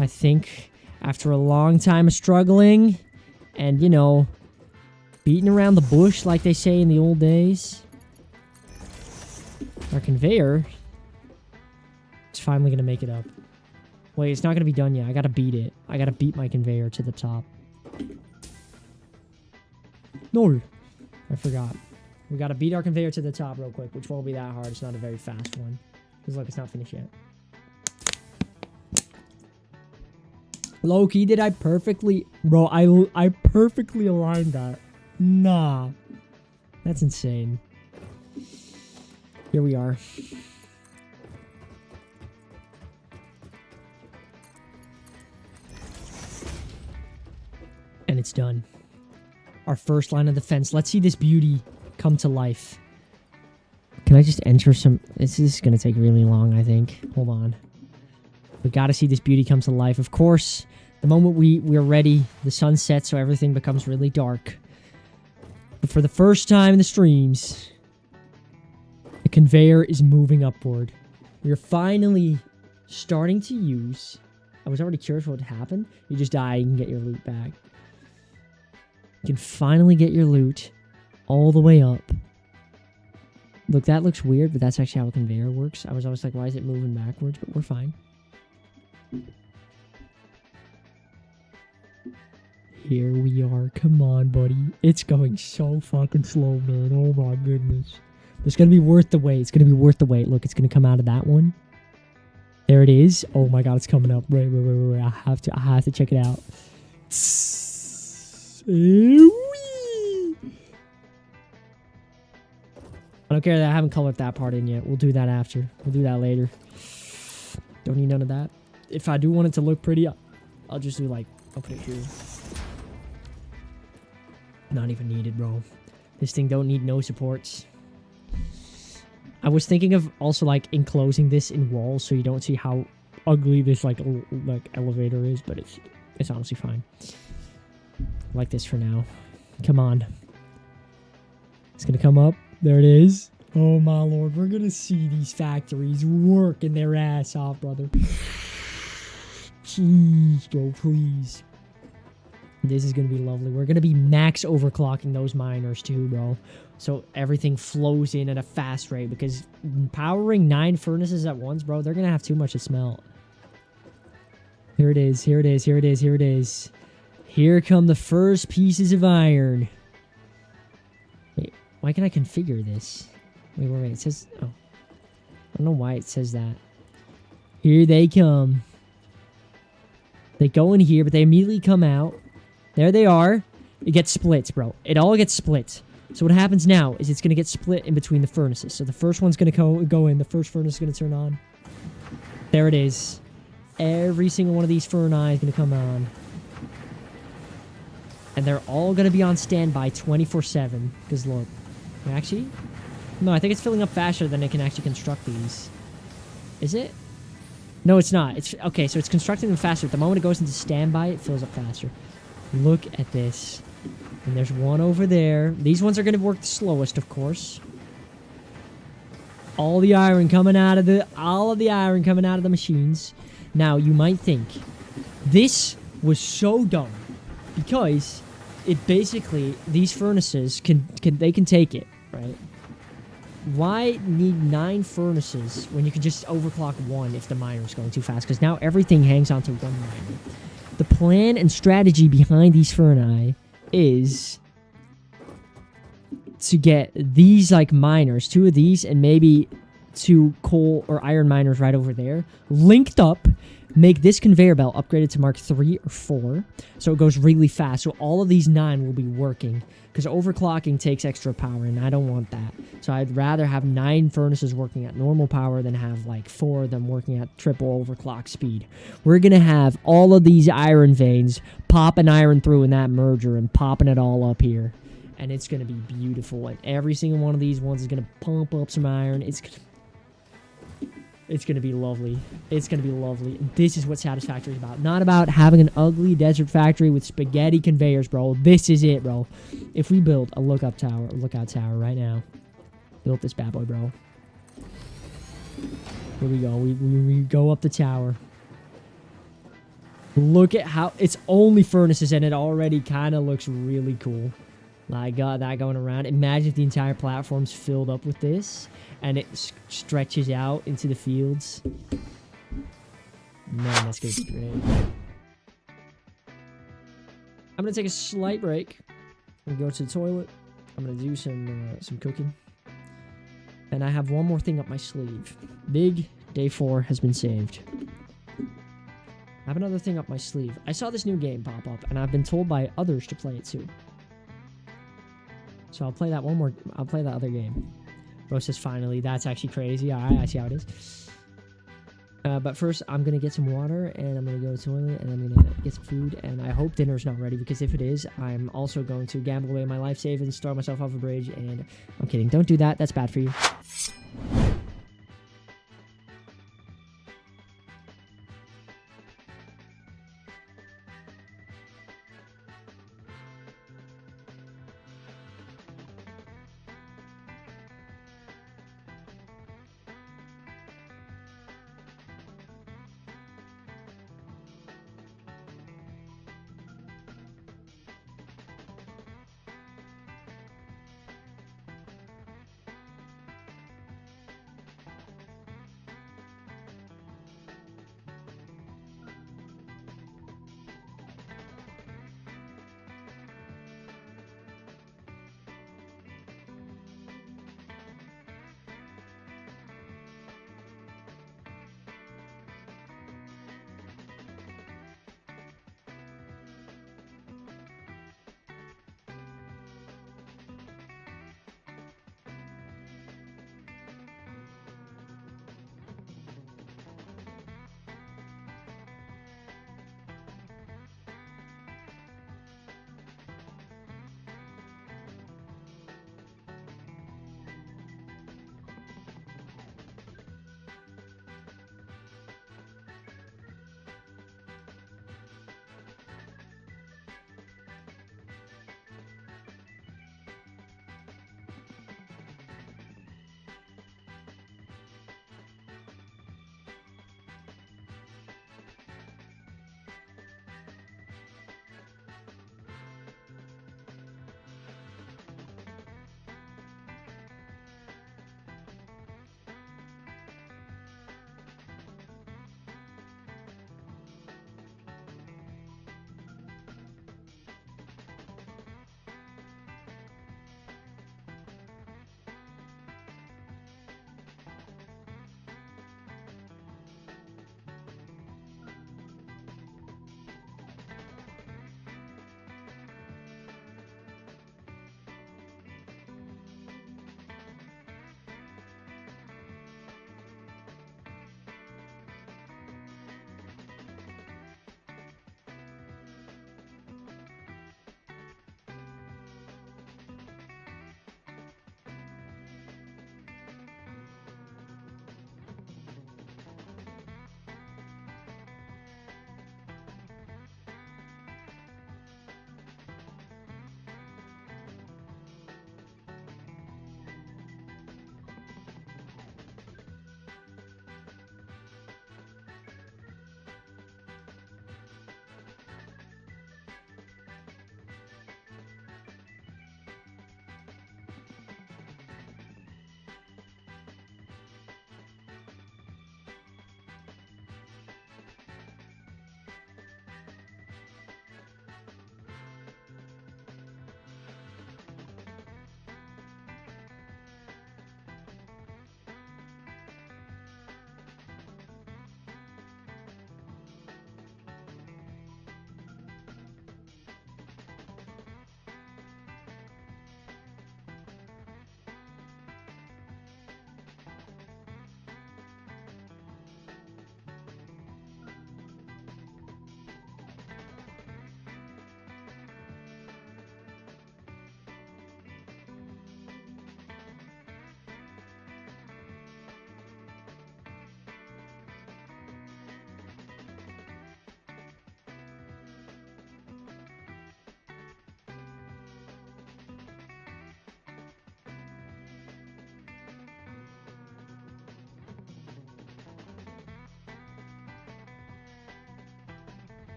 I think after a long time of struggling and, you know, beating around the bush like they say in the old days, our conveyor is finally going to make it up. Wait, it's not going to be done yet. I got to beat it. I got to beat my conveyor to the top. No. I forgot. We got to beat our conveyor to the top real quick, which won't be that hard. It's not a very fast one. Because look, it's not finished yet. Low-key, did I perfectly... Bro, I perfectly aligned that. Nah. That's insane. Here we are. And it's done. Our first line of defense. Let's see this beauty come to life. Can I just enter some... This is going to take really long, I think. Hold on. We got to see this beauty come to life. Of course, the moment we're ready, the sun sets, so everything becomes really dark. But for the first time in the streams, the conveyor is moving upward. We're finally starting to use... I was already curious what would happen. You just die, you can get your loot back. You can finally get your loot all the way up. Look, that looks weird, but that's actually how a conveyor works. I was always like, why is it moving backwards? But we're fine. Here we are. Come on, buddy. It's going so fucking slow, man. Oh my goodness. It's going to be worth the wait. It's going to be worth the wait. Look, it's going to come out of that one. There it is. Oh my god, it's coming up. Wait. I have to check it out. I don't care that I haven't colored that part in yet. We'll do that after. We'll do that later. Don't need none of that. If I do want it to look pretty, I'll just do like, I'll put it here. Not even needed, bro. This thing don't need no supports. I was thinking of also like enclosing this in walls so you don't see how ugly this like elevator is, but it's honestly fine. Like this for now. Come on. It's gonna come up. There it is. Oh my lord, we're gonna see these factories working their ass off, brother. Jeez, bro, please. This is gonna be lovely. We're gonna be max overclocking those miners too, bro. So everything flows in at a fast rate, because powering 9 furnaces at once, bro, they're gonna have too much to smelt. Here it is, here it is, here it is, here it is. Here come the first pieces of iron. Wait, why can I configure this? Wait, it says... Oh. I don't know why it says that. Here they come. They go in here, but they immediately come out. There they are. It gets split, bro. It all gets split. So what happens now is it's going to get split in between the furnaces. So the first one's going to go in. The first furnace is going to turn on. There it is. Every single one of these furnace is going to come on. And they're all going to be on standby 24/7. Because look, actually, no, I think it's filling up faster than it can actually construct these. Is it? No, it's not. It's okay, so it's constructing them faster. The moment it goes into standby, it fills up faster. Look at this. And there's one over there. These ones are going to work the slowest, of course. All of the iron coming out of the machines. Now, you might think this was so dumb because it basically, these furnaces can take it, right? Why need 9 furnaces when you can just overclock one if the miner is going too fast? Because now everything hangs onto one miner. The plan and strategy behind these furnace is to get these like miners, 2 of these, and maybe 2 coal or iron miners right over there, linked up, make this conveyor belt upgraded to Mark 3 or 4, so it goes really fast. So all of these 9 will be working, because overclocking takes extra power, and I don't want that. So I'd rather have 9 furnaces working at normal power than have like 4 of them working at triple overclock speed. We're gonna have all of these iron veins popping iron through in that merger and popping it all up here. And it's going to be beautiful. And every single one of these ones is going to pump up some iron. It's going to be lovely. It's going to be lovely. And this is what Satisfactory is about. Not about having an ugly desert factory with spaghetti conveyors, bro. This is it, bro. If we build a lookout tower right now. Build this bad boy, bro. Here we go. We go up the tower. Look at how... It's only furnaces, and it already kind of looks really cool. I got that going around. Imagine if the entire platform's filled up with this and it stretches out into the fields. Man, that's going to be great. I'm going to take a slight break. I'm going to go to the toilet. I'm going to do some cooking. And I have one more thing up my sleeve. Big Day 4 has been saved. I have another thing up my sleeve. I saw this new game pop up, and I've been told by others to play it too. So I'll play that I'll play that other game. Bro says finally. That's actually crazy. Alright, I see how it is. But first, I'm going to get some water, and I'm going to go to the toilet, and I'm going to get some food, and I hope dinner's not ready, because if it is, I'm also going to gamble away my life savings, throw myself off a bridge, and I'm kidding. Don't do that. That's bad for you.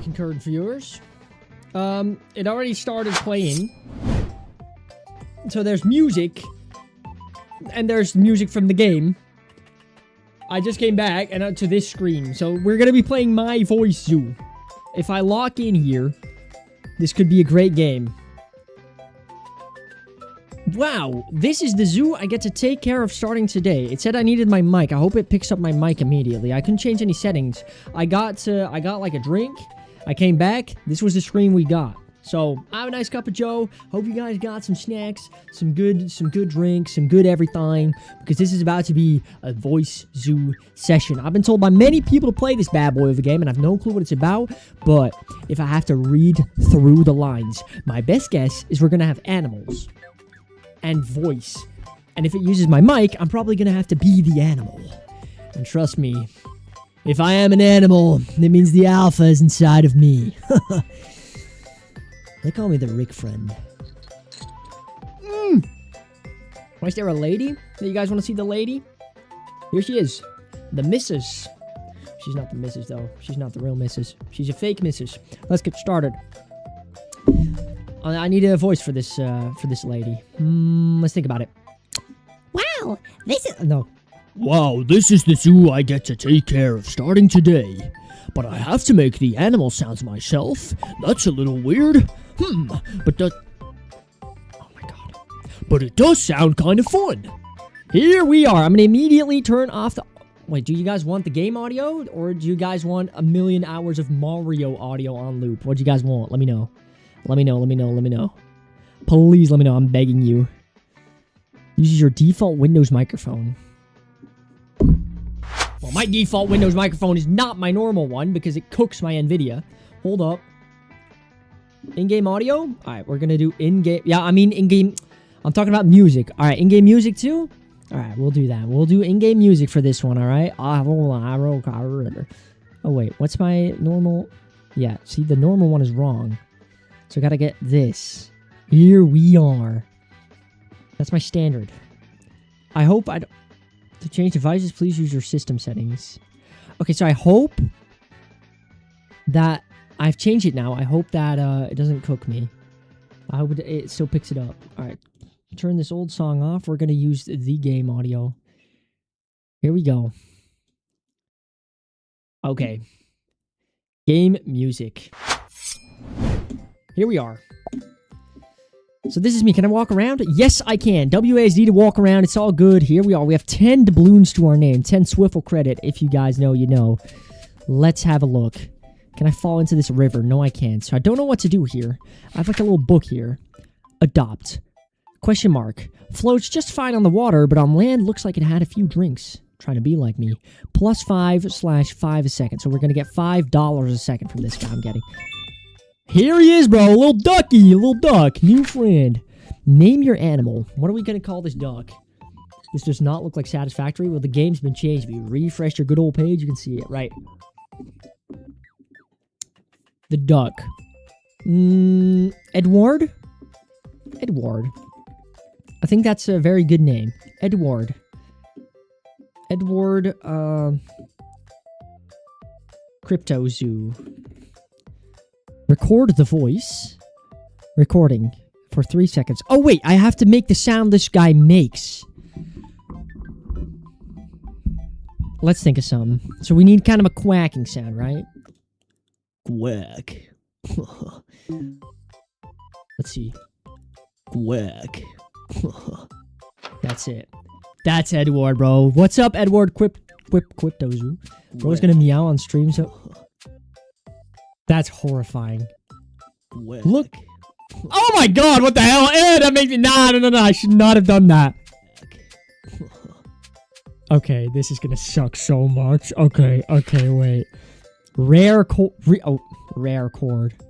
concurrent viewers. It already started playing. So there's music. And there's music from the game. I just came back and to this screen. So we're going to be playing My Voice Zoo. If I lock in here, this could be a great game. Wow, this is the zoo I get to take care of starting today. It said I needed my mic. I hope it picks up my mic immediately. I couldn't change any settings. I got like a drink. I came back. This was the screen we got. So, I have a nice cup of joe. Hope you guys got some snacks, some good drinks, some good everything, because this is about to be a Voice Zoo session. I've been told by many people to play this bad boy of a game, and I have no clue what it's about, but if I have to read through the lines, my best guess is we're going to have animals and voice. And if it uses my mic, I'm probably going to have to be the animal. And trust me, if I am an animal, that means the alpha is inside of me. They call me the Rick friend. Is there a lady? Do you guys want to see the lady? Here she is. The missus. She's not the missus, though. She's not the real missus. She's a fake missus. Let's get started. I need a voice for this lady. Let's think about it. Wow, this is... No. Wow, this is the zoo I get to take care of starting today. But I have to make the animal sounds myself. That's a little weird. But that... Oh my god. But it does sound kind of fun. Here we are. I'm going to immediately turn off the... Wait, do you guys want the game audio? Or do you guys want a million hours of Mario audio on loop? What do you guys want? Let me know. Let me know. Please let me know. I'm begging you. Use your default Windows microphone. Well, my default Windows microphone is not my normal one because it cooks my NVIDIA. Hold up. In-game audio? Alright, we're gonna do in-game... Yeah, I mean in-game... I'm talking about music. Alright, in-game music too? Alright, we'll do that. We'll do in-game music for this one, alright? Oh, wait. What's my normal... Yeah, see, the normal one is wrong. So I gotta get this. Here we are. That's my standard. I hope I don't... To change devices, please use your system settings. Okay, so I hope that I've changed it now. I hope that it doesn't cook me. I hope it still picks it up. All right, turn this old song off. We're going to use the game audio. Here we go. Okay. Game music. Here we are. So this is me. Can I walk around? Yes, I can. WASD to walk around. It's all good. Here we are. We have 10 doubloons to our name. 10 Swiffle credit. If you guys know, you know. Let's have a look. Can I fall into this river? No, I can't. So I don't know what to do here. I have like a little book here. Adopt. Question mark. Floats just fine on the water, but on land looks like it had a few drinks. Trying to be like me. Plus 5/5 a second. So we're going to get $5 a second from this guy I'm getting. Here he is, bro. A little ducky. A little duck. New friend. Name your animal. What are we going to call this duck? This does not look like Satisfactory. Well, the game's been changed. If you refresh your good old page, you can see it. Right. The duck. Edward? Edward. I think that's a very good name. Edward. Edward, Crypto Zoo. Record the voice. Recording for 3 seconds. Oh, wait. I have to make the sound this guy makes. Let's think of something. So we need kind of a quacking sound, right? Quack. Let's see. Quack. That's it. That's Edward, bro. What's up, Edward? Crypto Zoo. Bro's gonna meow on stream, so... That's horrifying. Quack. Look. Oh my god, what the hell? That makes me... Nah, no. I should not have done that. Okay, this is gonna suck so much. Okay, wait. Rare chord.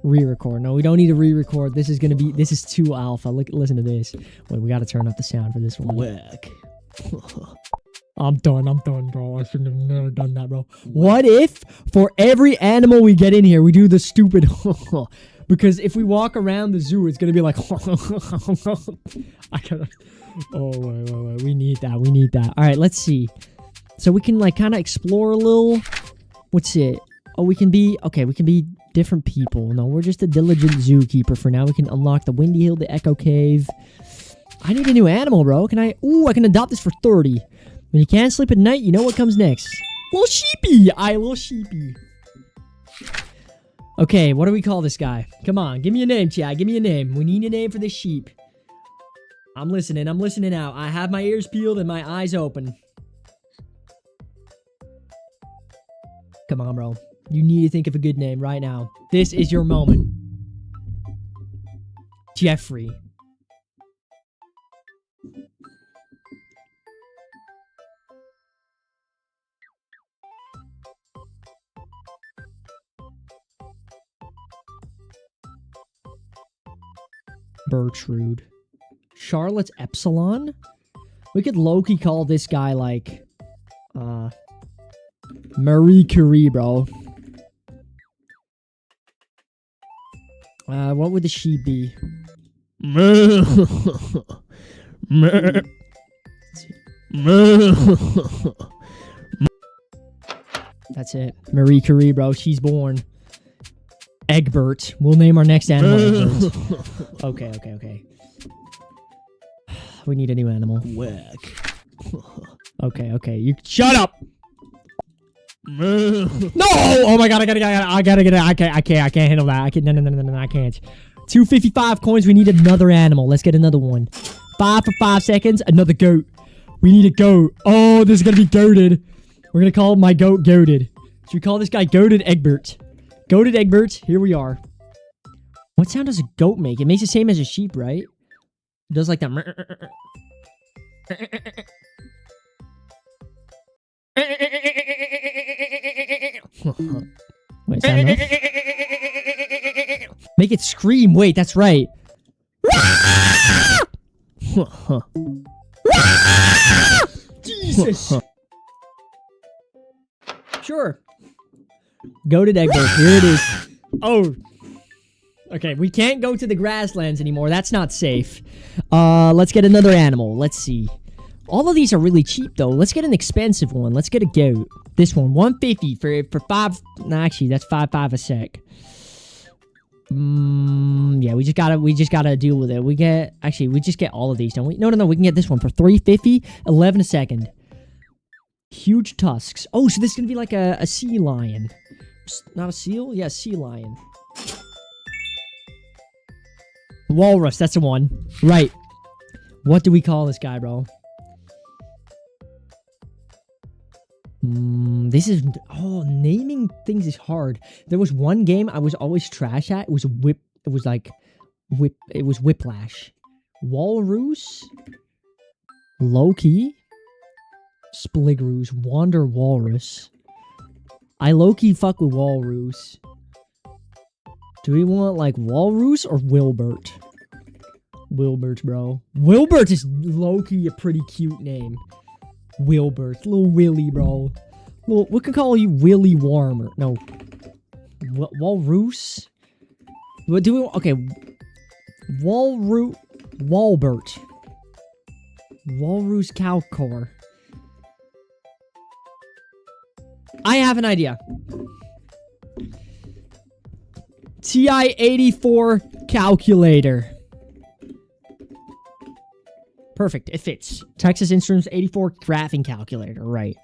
Re-record. No, we don't need to re-record. This is gonna be... This is too alpha. Listen to this. Wait, we gotta turn up the sound for this one. Quack. I'm done, bro. I should have never done that, bro. What if, for every animal we get in here, we do the stupid... Because if we walk around the zoo, it's gonna be like... I gotta... Oh, wait. We need that. Alright, let's see. So we can, like, kind of explore a little... What's it? Oh, we can be... Okay, we can be different people. No, we're just a diligent zookeeper for now. We can unlock the Windy Hill, the Echo Cave. I need a new animal, bro. Can I? Ooh, I can adopt this for 30. When you can't sleep at night, you know what comes next. Little sheepy. Little sheepy. Okay, what do we call this guy? Come on, give me a name, Chad. Give me a name. We need a name for this sheep. I'm listening out. I have my ears peeled and my eyes open. Come on, bro. You need to think of a good name right now. This is your moment. Jeffrey. Bertrude. Charlotte's Epsilon? We could low-key call this guy, like, Marie Curie, bro. What would the sheep be? That's it. Marie Curie, bro. She's born. Egbert. We'll name our next animal Egbert. Okay. We need a new animal. Whack. Okay. You shut up. No! Oh my god, I gotta get it. I can't handle that. No, I can't. 255 coins. We need another animal. Let's get another one. 5 for 5 seconds. Another goat. We need a goat. Oh, this is gonna be goated. We're gonna call my goat goated. Should we call this guy Goated Egbert? Goated Egbert. Here we are. What sound does a goat make? It makes the same as a sheep, right? It does like that. Wait, is that enough? Make it scream. Wait, that's right. Jesus. Sure. Goated Egbert. Here it is. Oh. Okay, we can't go to the grasslands anymore. That's not safe. Let's get another animal. Let's see. All of these are really cheap, though. Let's get an expensive one. Let's get a goat. This one, 150 for 5. No, actually, that's 5 a sec. Yeah, we just gotta deal with it. We just get all of these, don't we? No. We can get this one for 350, 11 a second. Huge tusks. Oh, so this is gonna be like a sea lion. Not a seal? Yeah, sea lion. Walrus, that's the one. Right. What do we call this guy, bro? This is... Oh, naming things is hard. There was one game I was always trash at. It was Whiplash. Walrus? Loki? Spligroos. Wander Walrus. I low-key fuck with Walrus. Do we want, like, Walrus or Wilbert? Wilbert, bro. Wilbert is low-key a pretty cute name. Wilbert. Little Willy, bro. We could call you Willy Warmer. No. Walrus? What do we want? Okay. Walbert. Walrus Cowcore. I have an idea. TI-84 calculator. Perfect. It fits. Texas Instruments 84 graphing calculator. Right.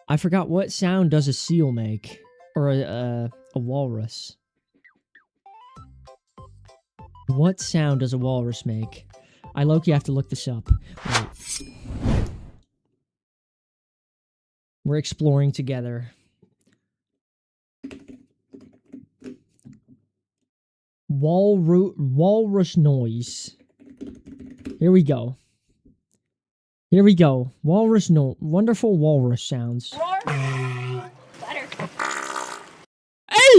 I forgot what sound does a seal make. Or a walrus. What sound does a walrus make? I low-key have to look this up. Wait. We're exploring together. Walrus noise. Here we go. Walrus wonderful walrus sounds. Hey,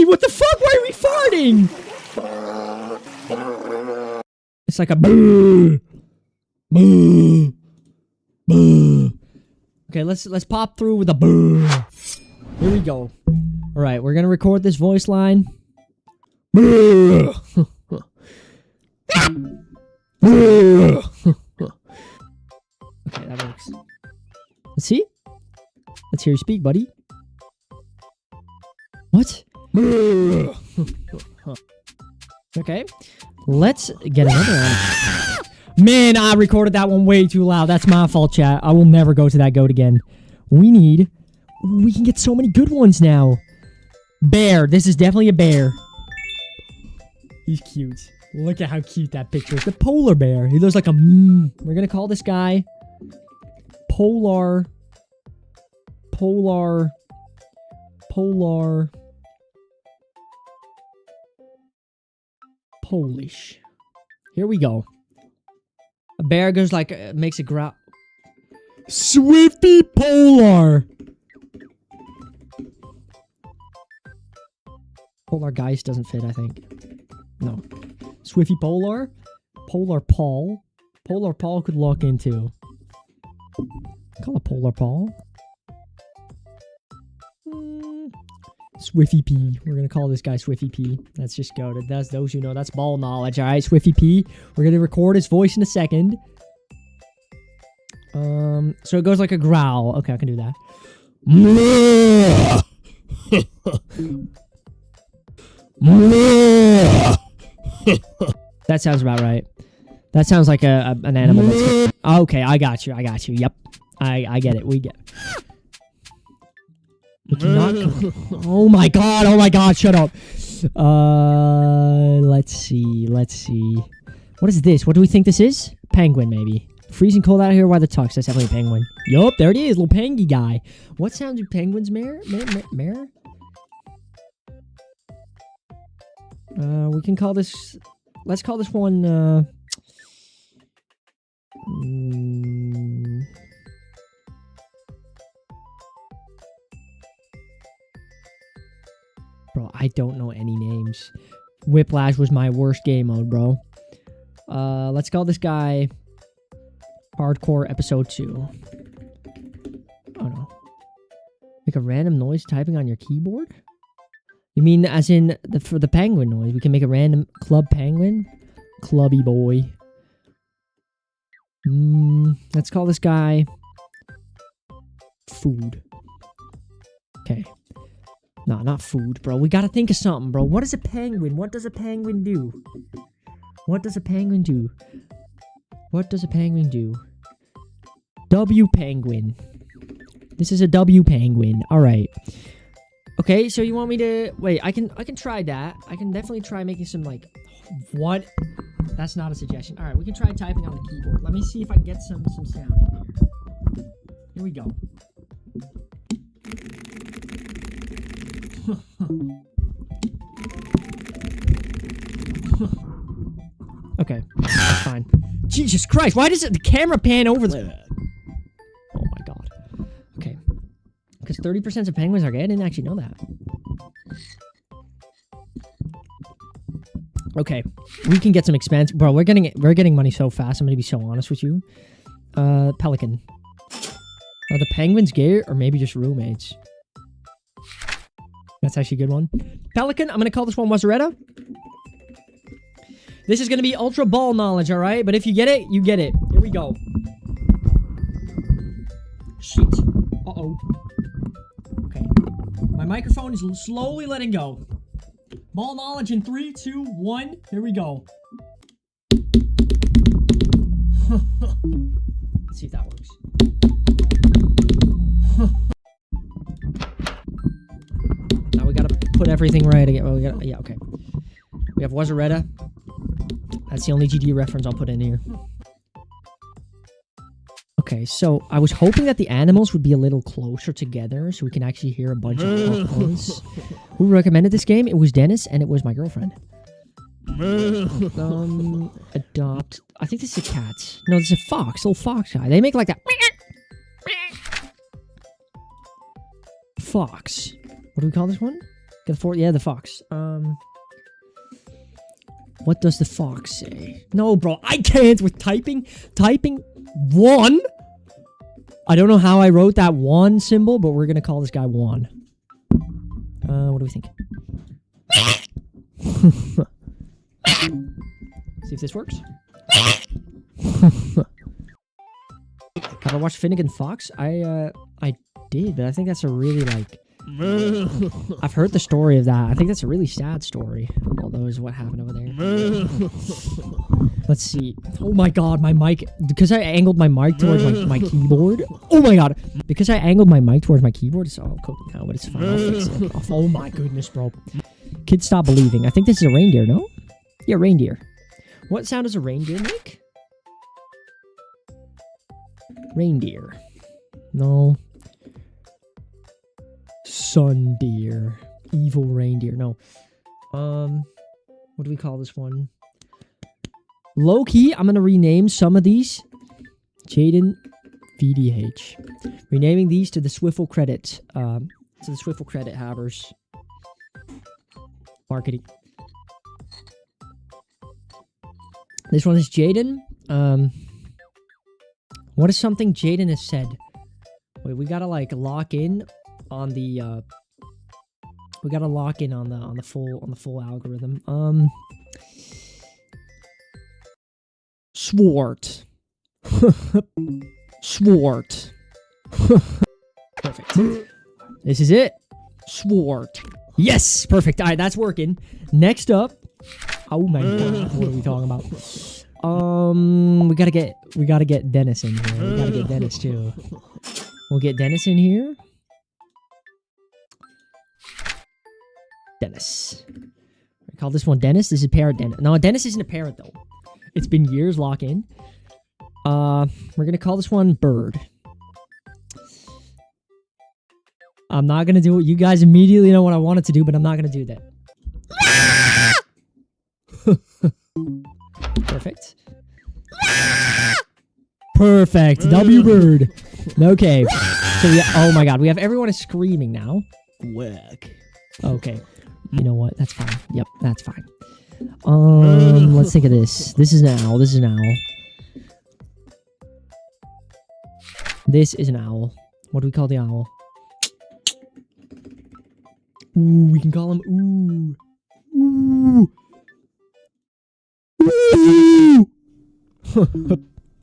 what the fuck? Why are we farting? It's like a boo. Boo. Boo. Okay, let's pop through with a boo. Here we go. All right, we're gonna record this voice line. Boo. Okay, that works. Let's see. Let's hear you speak, buddy. What? Okay. Let's get another one. Man, I recorded that one way too loud. That's my fault, chat. I will never go to that goat again. We can get so many good ones now. Bear. This is definitely a bear. He's cute. Look at how cute that picture is. The polar bear. He looks like a... We're going to call this guy... Polish. Here we go. A bear goes like, makes a growl. Swifty Polar. Polar Geist doesn't fit, I think. No. Swifty Polar. Polar Paul. Polar Paul could lock into. Call it Polar Paul. Swiffy P. We're gonna call this guy Swiffy P. That's just goated. That's those who know. That's ball knowledge. All right, Swiffy P. We're gonna record his voice in a second. So it goes like a growl. Okay, I can do that. That sounds about right. That sounds like an animal. That's okay, I got you. Yep, I get it. We get. Oh my god, shut up. Let's see. What is this? What do we think this is? Penguin, maybe. Freezing cold out here. Why the tux? That's definitely a penguin. Yup, there it is. Little pengy guy. What sound do penguins mare? We can call this... Let's call this one, Bro, I don't know any names. Whiplash was my worst game mode, bro. Let's call this guy Hardcore Episode 2. Oh, no. Make a random noise typing on your keyboard? You mean as in for the penguin noise? We can make a random club penguin? Clubby boy. Let's call this guy Food. Okay. No, not food, bro. We gotta think of something, bro. What is a penguin? What does a penguin do? What does a penguin do? What does a penguin do? W penguin. This is a W penguin. All right. Okay, so you want me to wait? I can try that. I can definitely try making some like what? That's not a suggestion. All right, we can try typing on the keyboard. Let me see if I can get some sound in here. Here we go. Okay, fine. Jesus Christ, why does the camera pan over there? Oh my god. Okay. Because 30% of penguins are gay? I didn't actually know that. Okay, we can get some expense. Bro, we're getting money so fast, I'm gonna be so honest with you. Pelican. Are the penguins gay or maybe just roommates? That's actually a good one. Pelican, I'm going to call this one Wazaretta. This is going to be ultra ball knowledge, all right? But if you get it, you get it. Here we go. Shit. Uh-oh. Okay. My microphone is slowly letting go. Ball knowledge in 3, 2, 1. Here we go. Let's see if that works. Now we gotta put everything right again. Well, yeah, okay. We have Wazaretta. That's the only GD reference I'll put in here. Okay, so I was hoping that the animals would be a little closer together so we can actually hear a bunch of calls. Who recommended this game? It was Dennis, and it was my girlfriend. Adopt. I think this is a cat. No, this is a fox. Little fox guy. They make like that. Fox. What do we call this one? Yeah, the fox. What does the fox say? No, bro, I can't with typing. Typing 1. I don't know how I wrote that 1 symbol, but we're gonna call this guy 1. What do we think? See if this works. Have I watched Finnegan Fox? I did, but I think that's a really like I've heard the story of that. I think that's a really sad story. Although is what happened over there. Let's see. Oh my god, my mic. Because I angled my mic towards my keyboard. Oh my god. Because I angled my mic towards my keyboard, it's all cooking now, but it's fine. I'll fix it. Oh my goodness, bro. Kids stop believing. I think this is a reindeer, no? Yeah, reindeer. What sound does a reindeer make? Reindeer. No. Sun deer. Evil reindeer. No. What do we call this one? Low key, I'm gonna rename some of these. Jaden VDH. Renaming these to the Swiffle credit. To the Swiffle credit havers. Marketing. This one is Jaden. What is something Jaden has said? Wait, we gotta like lock in on the we gotta lock in on the full algorithm. Swart. Swart. Perfect. This is it. Swart. Yes, perfect. All right, that's working. Next up. Oh my god, what are we talking about? We gotta get Dennis in here. We gotta get Dennis too. We'll get Dennis in here. Dennis. I call this one Dennis. This is parrot Dennis. No, Dennis isn't a parrot though. It's been years. Lock in. We're gonna call this one Bird. I'm not gonna do it. You guys immediately know what I wanted to do, but I'm not gonna do that. Perfect. Perfect. W Bird. Okay. So we oh my god, we have everyone is screaming now. Whack. Okay. You know what? That's fine. Yep, that's fine. Let's think of this. This is an owl. This is an owl. This is an owl. What do we call the owl? Ooh, we can call him Ooh. Ooh.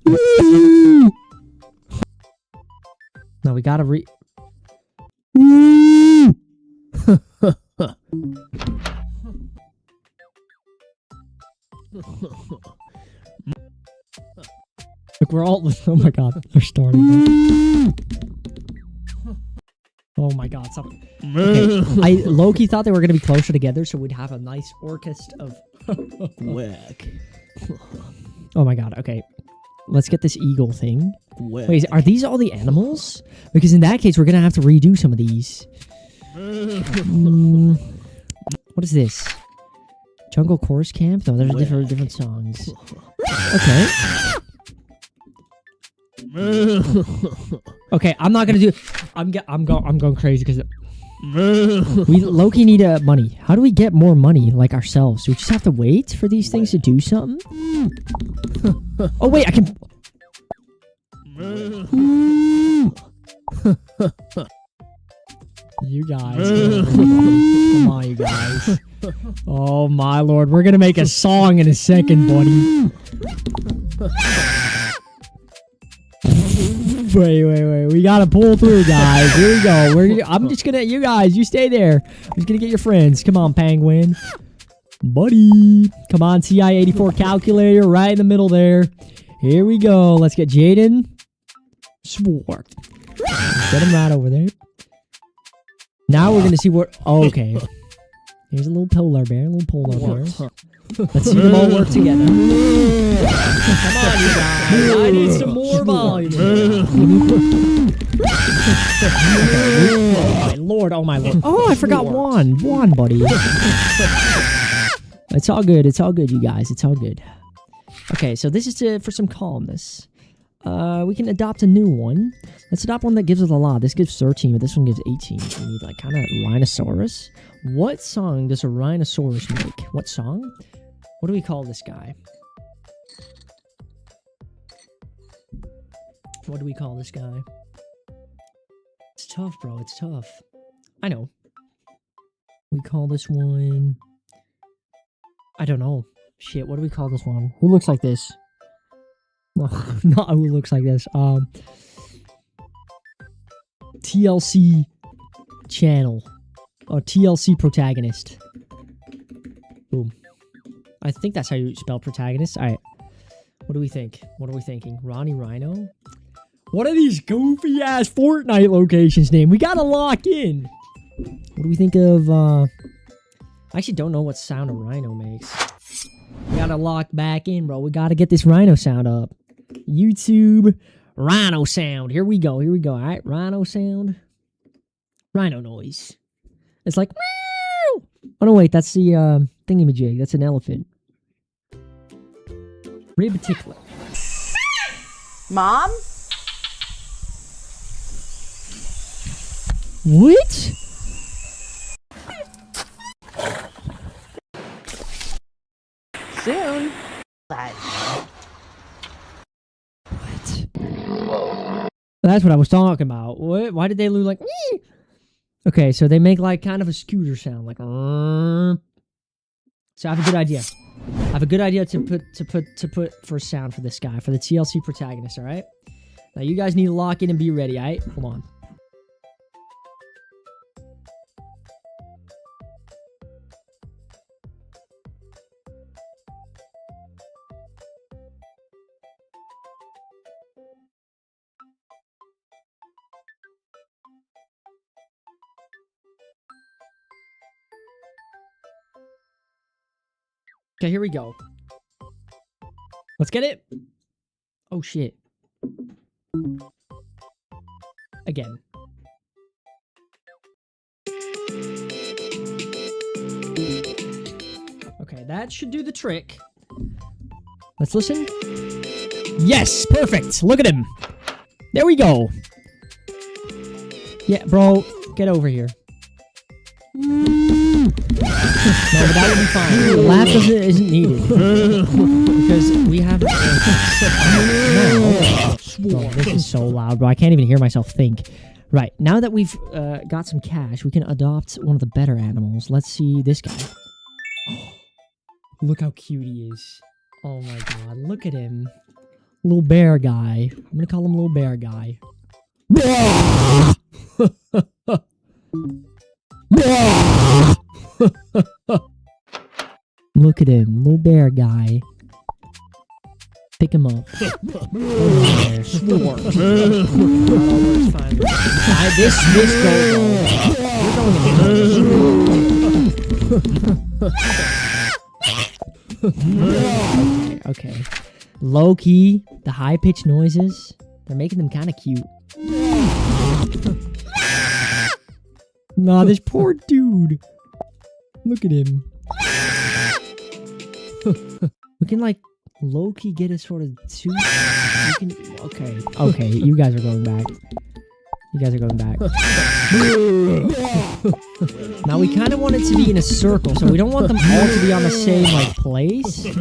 Ooh. No, we gotta Ooh. Look, we're all. Oh my god, they're starting. Oh my god, stop. Okay, I low-key thought they were gonna be closer together, so we'd have a nice orchestra of. Whack. Oh my god. Okay, let's get this eagle thing. Whack. Wait, are these all the animals? Because in that case, we're gonna have to redo some of these. What is this? Jungle Chorus Camp? No, there's different songs. Okay. Okay, I'm not gonna do. I'm going crazy because we low-key need money. How do we get more money like ourselves? Do we just have to wait for these things to do something? Oh wait, I can. You guys, come on, you guys. Oh my lord, we're gonna make a song in a second, buddy. Wait. We gotta pull through, guys. Here we go. I'm just gonna, you guys, you stay there. I'm just gonna get your friends. Come on, Penguin. Buddy. Come on, TI-84 calculator right in the middle there. Here we go. Let's get Jaden. Swart. Get him right over there. Now we're gonna see what. Oh, okay. Here's a little polar bear. Let's see them all work together. Come on, you guys. I need some more volume. Oh my lord. Oh, I forgot one. One, buddy. It's all good. It's all good, you guys. It's all good. Okay, so this is for some calmness. We can adopt a new one. Let's adopt one that gives us a lot. This gives 13, but this one gives 18. We need like kind of rhinoceros. What song does a rhinoceros make? What song? What do we call this guy? What do we call this guy? It's tough, bro. It's tough. I know. We call this one... I don't know. Shit, what do we call this one? Who looks like this? No, not who looks like this. TLC channel. A TLC protagonist. Boom. I think that's how you spell protagonist. All right. What do we think? What are we thinking? Ronnie Rhino? What are these goofy ass Fortnite locations named? We gotta lock in. What do we think of, I actually don't know what sound a rhino makes. We gotta lock back in, bro. We gotta get this rhino sound up. YouTube rhino sound. Here we go. Here we go. All right. Rhino sound. Rhino noise. It's like, meow. Oh, no, wait. That's the, thingamajig. That's an elephant. Rib tickler. Mom? What? Soon. That's what I was talking about. What? Why did they lose like? Wee? Okay, so they make like kind of a scooter sound, like. So I have a good idea. I have a good idea to put for sound for this guy, for the TLC protagonist. All right. Now you guys need to lock in and be ready. All right. Hold on. Okay, here we go. Let's get it. Oh, shit. Again. Okay, that should do the trick. Let's listen. Yes, perfect. Look at him. There we go. Yeah, bro, get over here. No, but that would be fine. The laugh isn't needed. Because we have... No. Bro, this is so loud, bro. I can't even hear myself think. Right, now that we've got some cash, we can adopt one of the better animals. Let's see this guy. Look how cute he is. Oh my god, look at him. Little bear guy. I'm gonna call him Little Bear Guy. Look at him, Little Bear Guy. Pick him up. There, swore. This goes. Okay. Low key, the high pitched noises, they're making them kind of cute. Nah, this poor dude. Look at him. We can like low key get a sort of two. Okay, you guys are going back. You guys are going back. Now we kind of want it to be in a circle, so we don't want them all to be on the same like place. We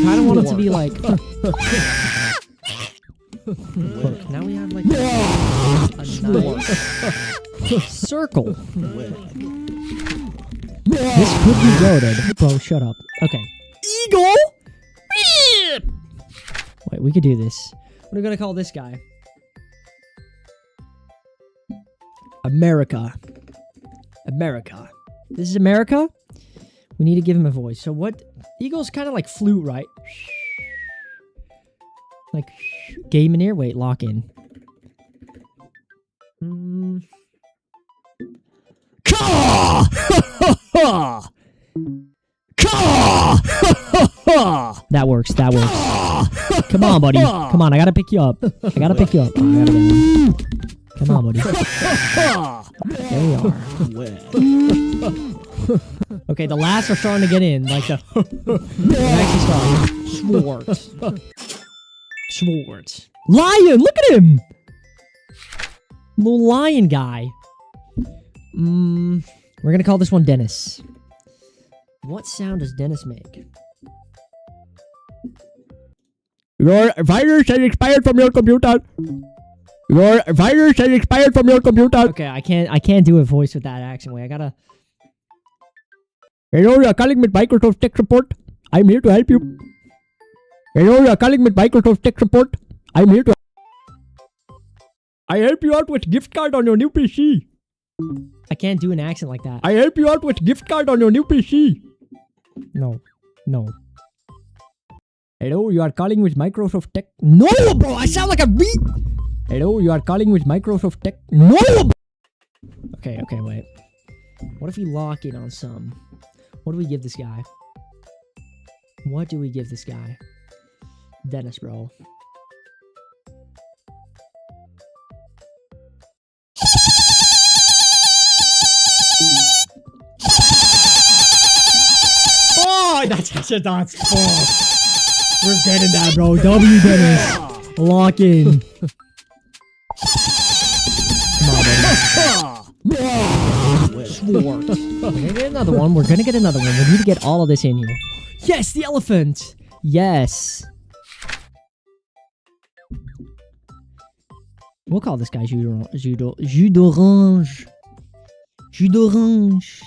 kind of want it to be like. Look, now we have like a nice circle. This could be goated. Bro, shut up. Okay. Eagle? Wait, we could do this. What are we gonna call this guy? America. America. This is America? We need to give him a voice. So what? Eagle's kind of like flute, right? Like, game in here? Wait, lock in. Caw! Caw! That works, that works. Come on, buddy. Come on, I gotta pick you up. I gotta pick you up. Oh, I gotta get him. Come on, buddy. There we are. Okay, the laughs are starting to get in. Like the... They're actually starting. Schwartz. Lion! Look at him! Little lion guy. We're gonna call this one Dennis. What sound does Dennis make? Your virus has expired from your computer. Your virus has expired from your computer. Okay, I can't do a voice with that accent way. I gotta... Hello, you're calling with Microsoft Tech Support. I'm here to help you. Hello, you're calling with Microsoft Tech Support. I'm here to... I help you out with gift card on your new PC. I can't do an accent like that. I help you out with gift card on your new PC. No. No. Hello, you are calling with Microsoft Tech. No, bro, I sound like a beat. Hello, you are calling with Microsoft Tech. No. Okay, wait. What if we lock in on some? What do we give this guy? What do we give this guy? Dennis, bro. Oh, that's fuck. We're getting that, bro. W Dennis. Lock in. Come on, baby. Sword. We're gonna get another one. We're gonna get another one. We need to get all of this in here. Yes, the elephant. Yes. We'll call this guy jus d'orange. Jus d'orange.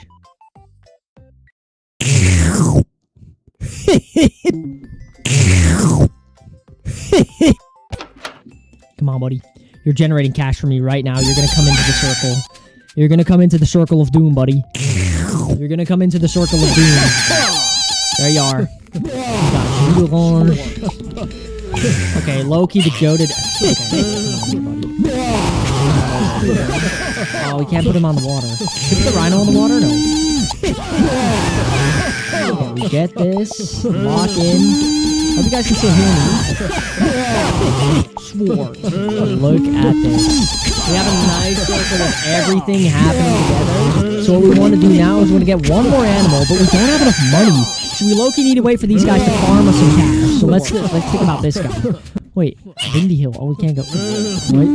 Come on, buddy. You're generating cash for me right now. You're gonna come into the circle. You're gonna come into the circle of doom, buddy. You're gonna come into the circle of doom. There you are. You got jus d'orange. Okay, Loki the goated. Okay. Oh, we can't put him on the water. Can we put the rhino on the water? No. Okay, we get this. Lock in. Hope you guys can still hear me. Sword. Look at this. We have a nice circle of everything happening together. So what we want to do now is we want to get one more animal, but we don't have enough money. So we low-key need to wait for these guys to farm us some cash. So let's think about this guy. Wait, Windy Hill. Oh, we can't go. What?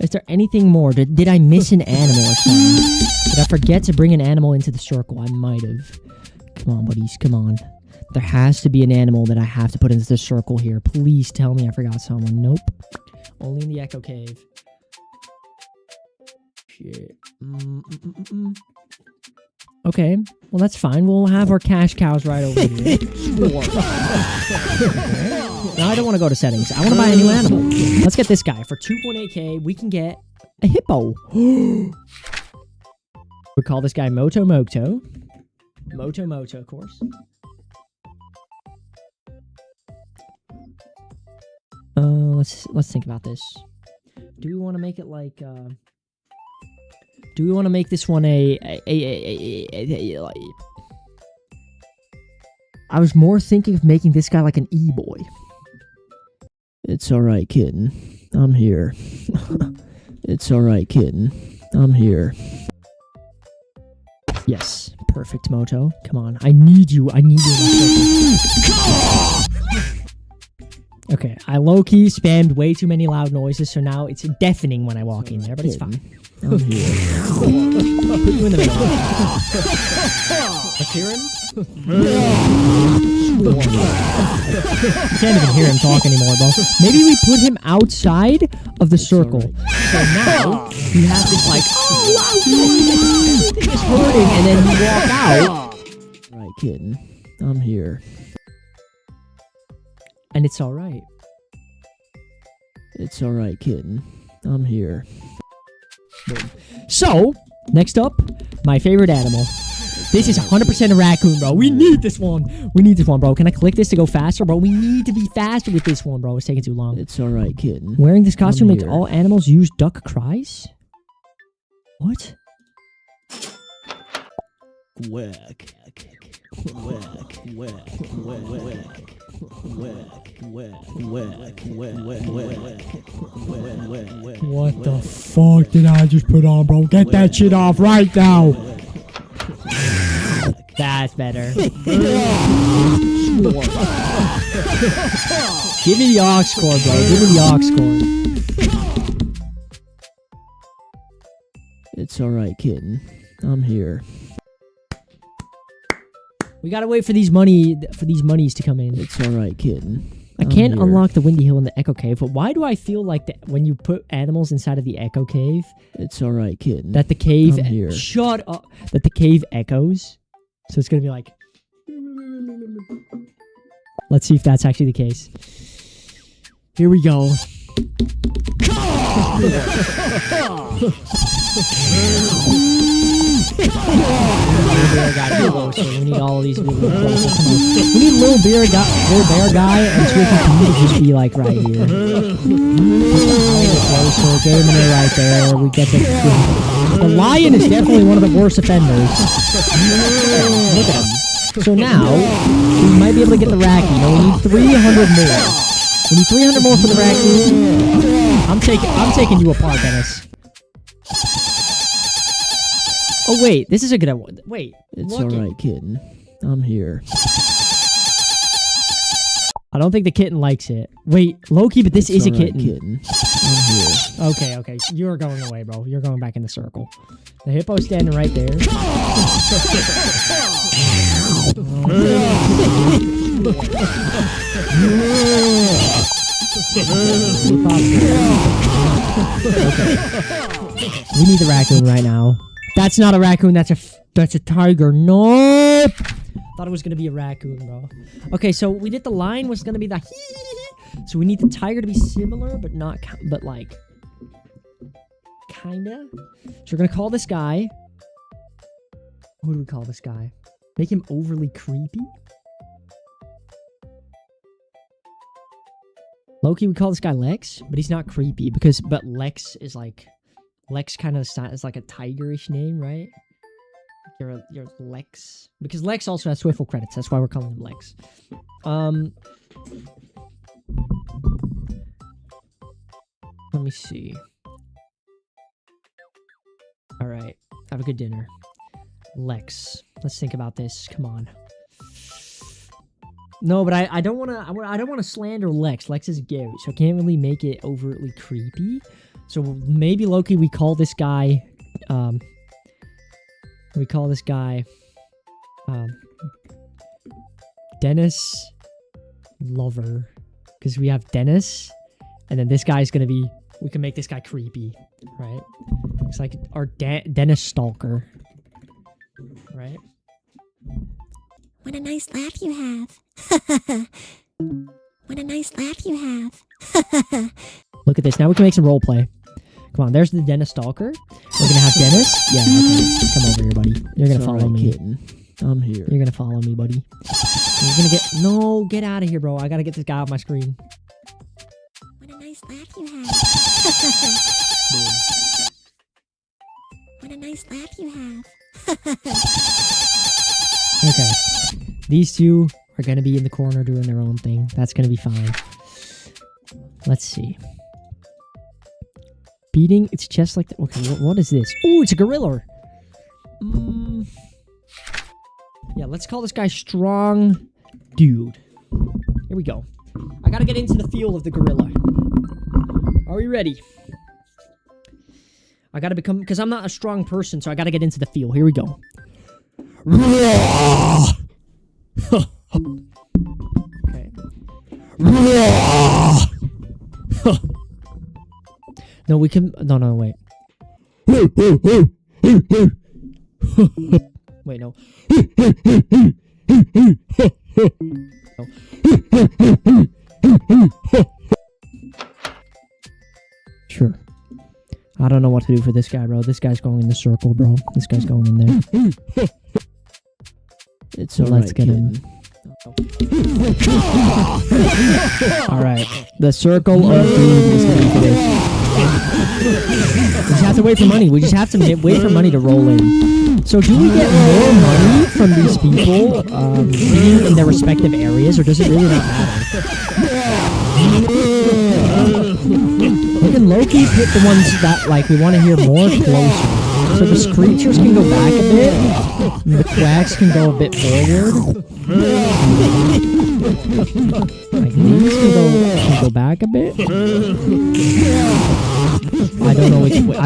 Is there anything more? Did I miss an animal or something? Did I forget to bring an animal into the circle? I might have. Come on, buddies. Come on. There has to be an animal that I have to put into the circle here. Please tell me I forgot someone. Nope. Only in the Echo Cave. Shit. Okay. Well, that's fine. We'll have our cash cows right over here. Now I don't want to go to settings. I want to buy a new animal. Let's get this guy. For 2.8k, we can get a hippo. We call this guy Moto. Moto, of course. Let's think about this. Do we want to make it like do we want to make this one I was more thinking of making this guy like an e-boy. It's alright, kitten. I'm here. It's alright, kitten. I'm here. Yes. Perfect, Moto. Come on. I need you. I need you in my circle. Okay, I low-key spammed way too many loud noises, so now it's deafening when I walk in there, but it's fine. I'm here. Put you in the middle. Let's hear him. You can't even hear him talk anymore, bro. Maybe we put him outside of the circle. So now, we have this like, everything is hurting, and then you walk out. Right, kitten. I'm here. And it's alright. It's alright, kitten. I'm here. Boom. So, next up, my favorite animal. This is 100% a raccoon, bro. We need this one. We need this one, bro. Can I click this to go faster, bro? We need to be faster with this one, bro. It's taking too long. It's alright, kitten. Wearing this costume makes all animals use duck cries? What? Whack. Whack. Whack. Whack. What the fuck did I just put on, bro? Get that shit off right now. That's better. Give me the aux cord, bro. Give me the aux cord. It's alright, kitten. I'm here. We gotta wait for these monies to come in. It's alright, kitten. I can't unlock the Windy Hill in the Echo Cave, but why do I feel like that when you put animals inside of the Echo Cave, it's alright, kitten, that the cave shut up, that the cave echoes? So it's gonna be like, let's see if that's actually the case. Here we go. Bear got closer. We need all of these to be a little closer. Come on. We need little bear guy and Swiftly to just be like right here. Closer, game in there right there. We get the lion is definitely one of the worst offenders. Look at him. So now we might be able to get the raccoon. No, we need 300 more. We need 300 more for the raccoon. I'm taking you apart, Dennis. Oh wait, this is a good one. Wait, It's alright, kitten. I'm here. I don't think the kitten likes it. Wait, Loki, but this is a alright, kitten. I'm here. Okay. You're going away, bro. You're going back in the circle. The hippo's standing right there. We need the raccoon right now. That's not a raccoon. That's a tiger. Nope. Thought it was gonna be a raccoon, bro. Okay, so we did the lion was gonna be the. So we need the tiger to be similar, but not, but like, kinda. So we're gonna call this guy. What do we call this guy? Make him overly creepy. Loki, we call this guy Lex, but he's not creepy but Lex is like. Lex kind of is like a tigerish name, right? You're Lex. Because Lex also has Swiftle credits. That's why we're calling him Lex. Let me see. Alright. Have a good dinner. Lex. Let's think about this. Come on. No, but I don't want to. I don't want to slander Lex. Lex is Gary, so I can't really make it overtly creepy. So maybe Loki, we call this guy. Dennis Lover, because we have Dennis, and then this guy's gonna be. We can make this guy creepy, right? It's like our Dennis Stalker, right? What a nice laugh you have. What a nice laugh you have. Look at this. Now we can make some role play. Come on, there's the Dennis Stalker. We're gonna have Dennis. Yeah, okay. Come over here, buddy. You're gonna follow me. Kitten. I'm here. You're gonna follow me, buddy. You're gonna get out of here, bro. I gotta get this guy off my screen. What a nice laugh you have. What a nice laugh you have. Okay. These two are gonna be in the corner doing their own thing. That's gonna be fine. Let's see. Beating its chest like that. Okay, what is this? Oh, it's a gorilla. Yeah, let's call this guy Strong Dude. Here we go. I gotta get into the feel of the gorilla. Are we ready? I gotta become, because I'm not a strong person, so I gotta get into the feel. Here we go. Okay. No, we can. No, wait. Wait, no. Sure. I don't know what to do for this guy, bro. This guy's going in the circle, bro. This guy's going in there. So let's get him. Alright. The circle of doom is going to be this. We just have to wait for money. We just have to wait for money to roll in. So do we get more money from these people being in their respective areas, or does it really not matter? We can low-key hit the ones that, like, we want to hear more closer. So the screechers can go back a bit, and the quacks can go a bit forward. Like these can go back a bit. I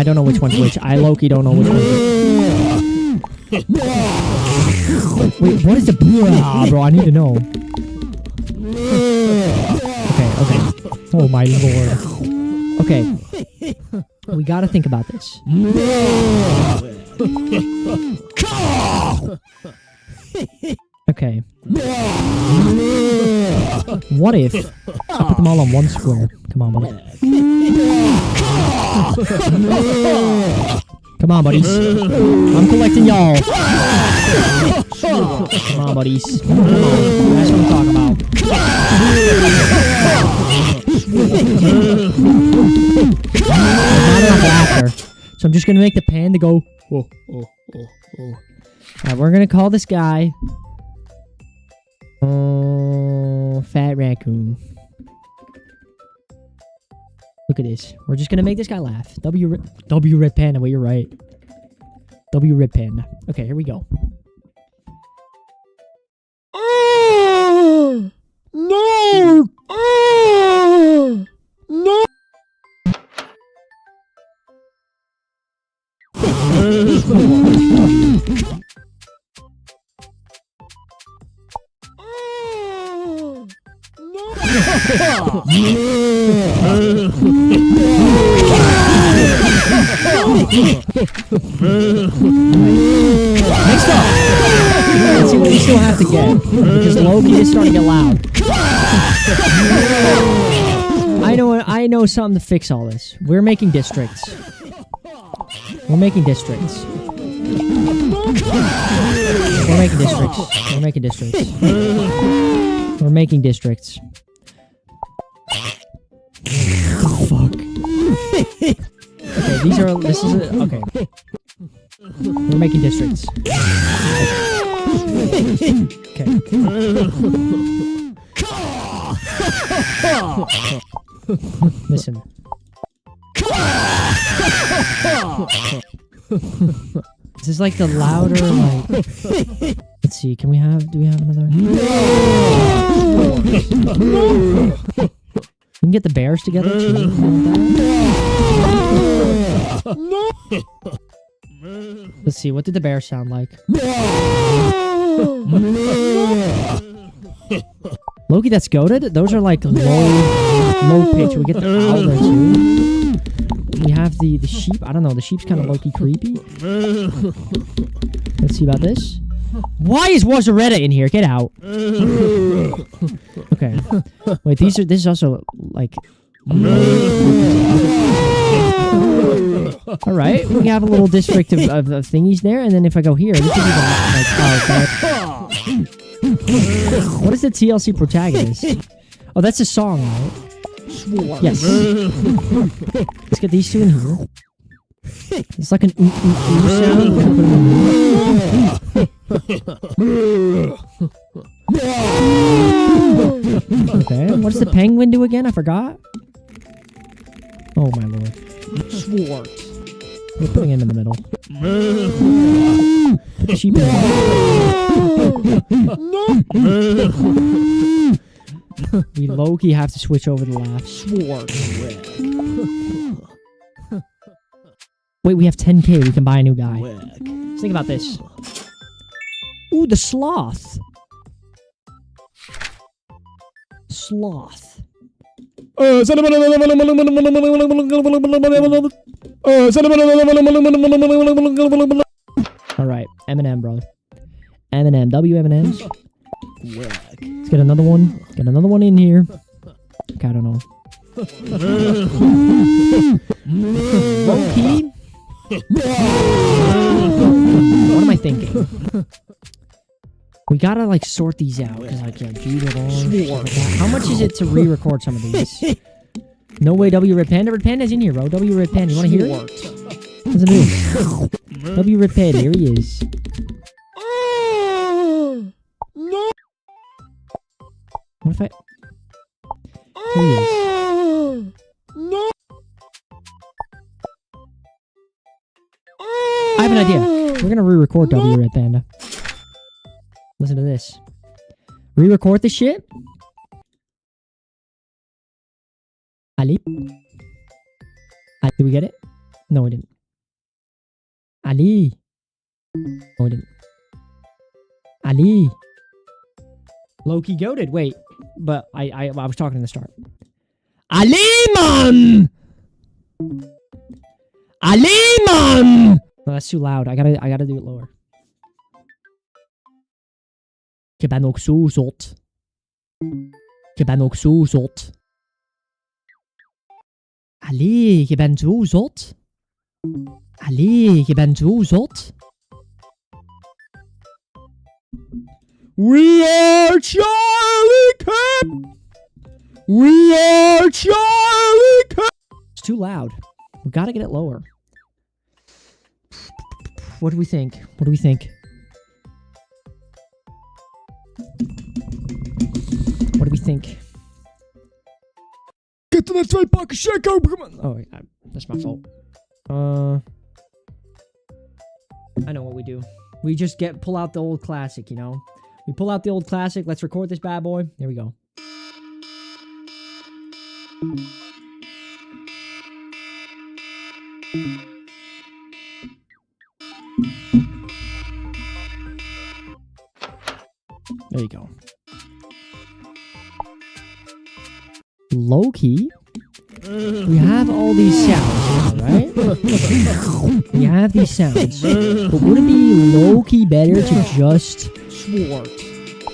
don't know which one's which. I low-key don't know which one's which. Wait, what is the bro? I need to know. Okay. Oh my lord. Okay. We gotta think about this. Okay. What if I put them all on one square? Come on, buddy. Come on, buddies. I'm collecting y'all. Come on, buddies. Come on. That's what I'm talking about. Not enough laughter. So I'm just going to make the panda go. Oh. Alright, we're going to call this guy. Fat Raccoon. Look at this. We're just going to make this guy laugh. W Red Panda. Wait, you're right. W Red Panda. Okay, here we go. No! No! Next up, let's see what we still have to get. Because Loki is starting to get loud. I know something to fix all this. We're making districts. We're making districts. We're making districts. We're making districts. We're making districts. Fuck. Okay, these are. This is. Okay. We're making districts. Okay. Listen. This is like the louder, like. Let's see. Do we have another? We can get the bears together too. Let's see. What did the bear sound like? Loki, that's goated. Those are like low pitch. We get the owl there too. We have the sheep. I don't know. The sheep's kind of low-key creepy. Let's see about this. Why is Wazaretta in here? Get out. Okay. Wait, this is also like. All right, we have a little district of thingies there, and then if I go here, this is even like. Oh, okay. What is the TLC protagonist? Oh, that's a song, right? Yes. Let's get these two in here. It's like an sound. Okay, what does the penguin do again? I forgot. Oh my lord. Swart. We're putting him in the middle. Put the sheep in the middle. We low-key have to switch over the laugh. Swart. Wait, we have 10k. We can buy a new guy. Let's think about this. Ooh, the sloth. Sloth. Alright, Eminem, brother. Eminem. W M&Ms. Let's get another one. Get another one in here. Okay, I don't know. Low key. What am I thinking? We gotta like sort these out because I can't do it all. How much is it to re-record some of these? No way, W Red Panda. Red Panda's in here, bro. W Red Panda. You wanna hear it? Listen to this. W Red Panda. Here he is. What if I? Here he is. I have an idea. We're gonna re-record W Red Panda. Listen to this. Re-record this shit. Ali. Did we get it? No, we didn't. Ali. No, we didn't. Ali. Loki goated. Wait, but I was talking in the start. Ali, man. Ali, man. No, that's too loud. I gotta do it lower. Ik ben ook zo zot. Ik ben ook zo zot. Allee, je bent zo zot. Allee, je bent zo zot. We are Charlie Cap! We are Charlie Cap! It's too loud. We gotta get it lower. What do we think? What do we think? What do we think? Get to that 2 pakken check open! Oh, yeah, that's my fault. I know what we do. We just pull out the old classic, you know? We pull out the old classic. Let's record this bad boy. Here we go. There you go. Low-key, we have all these sounds, right? We have these sounds. But would it be low-key better to just sword?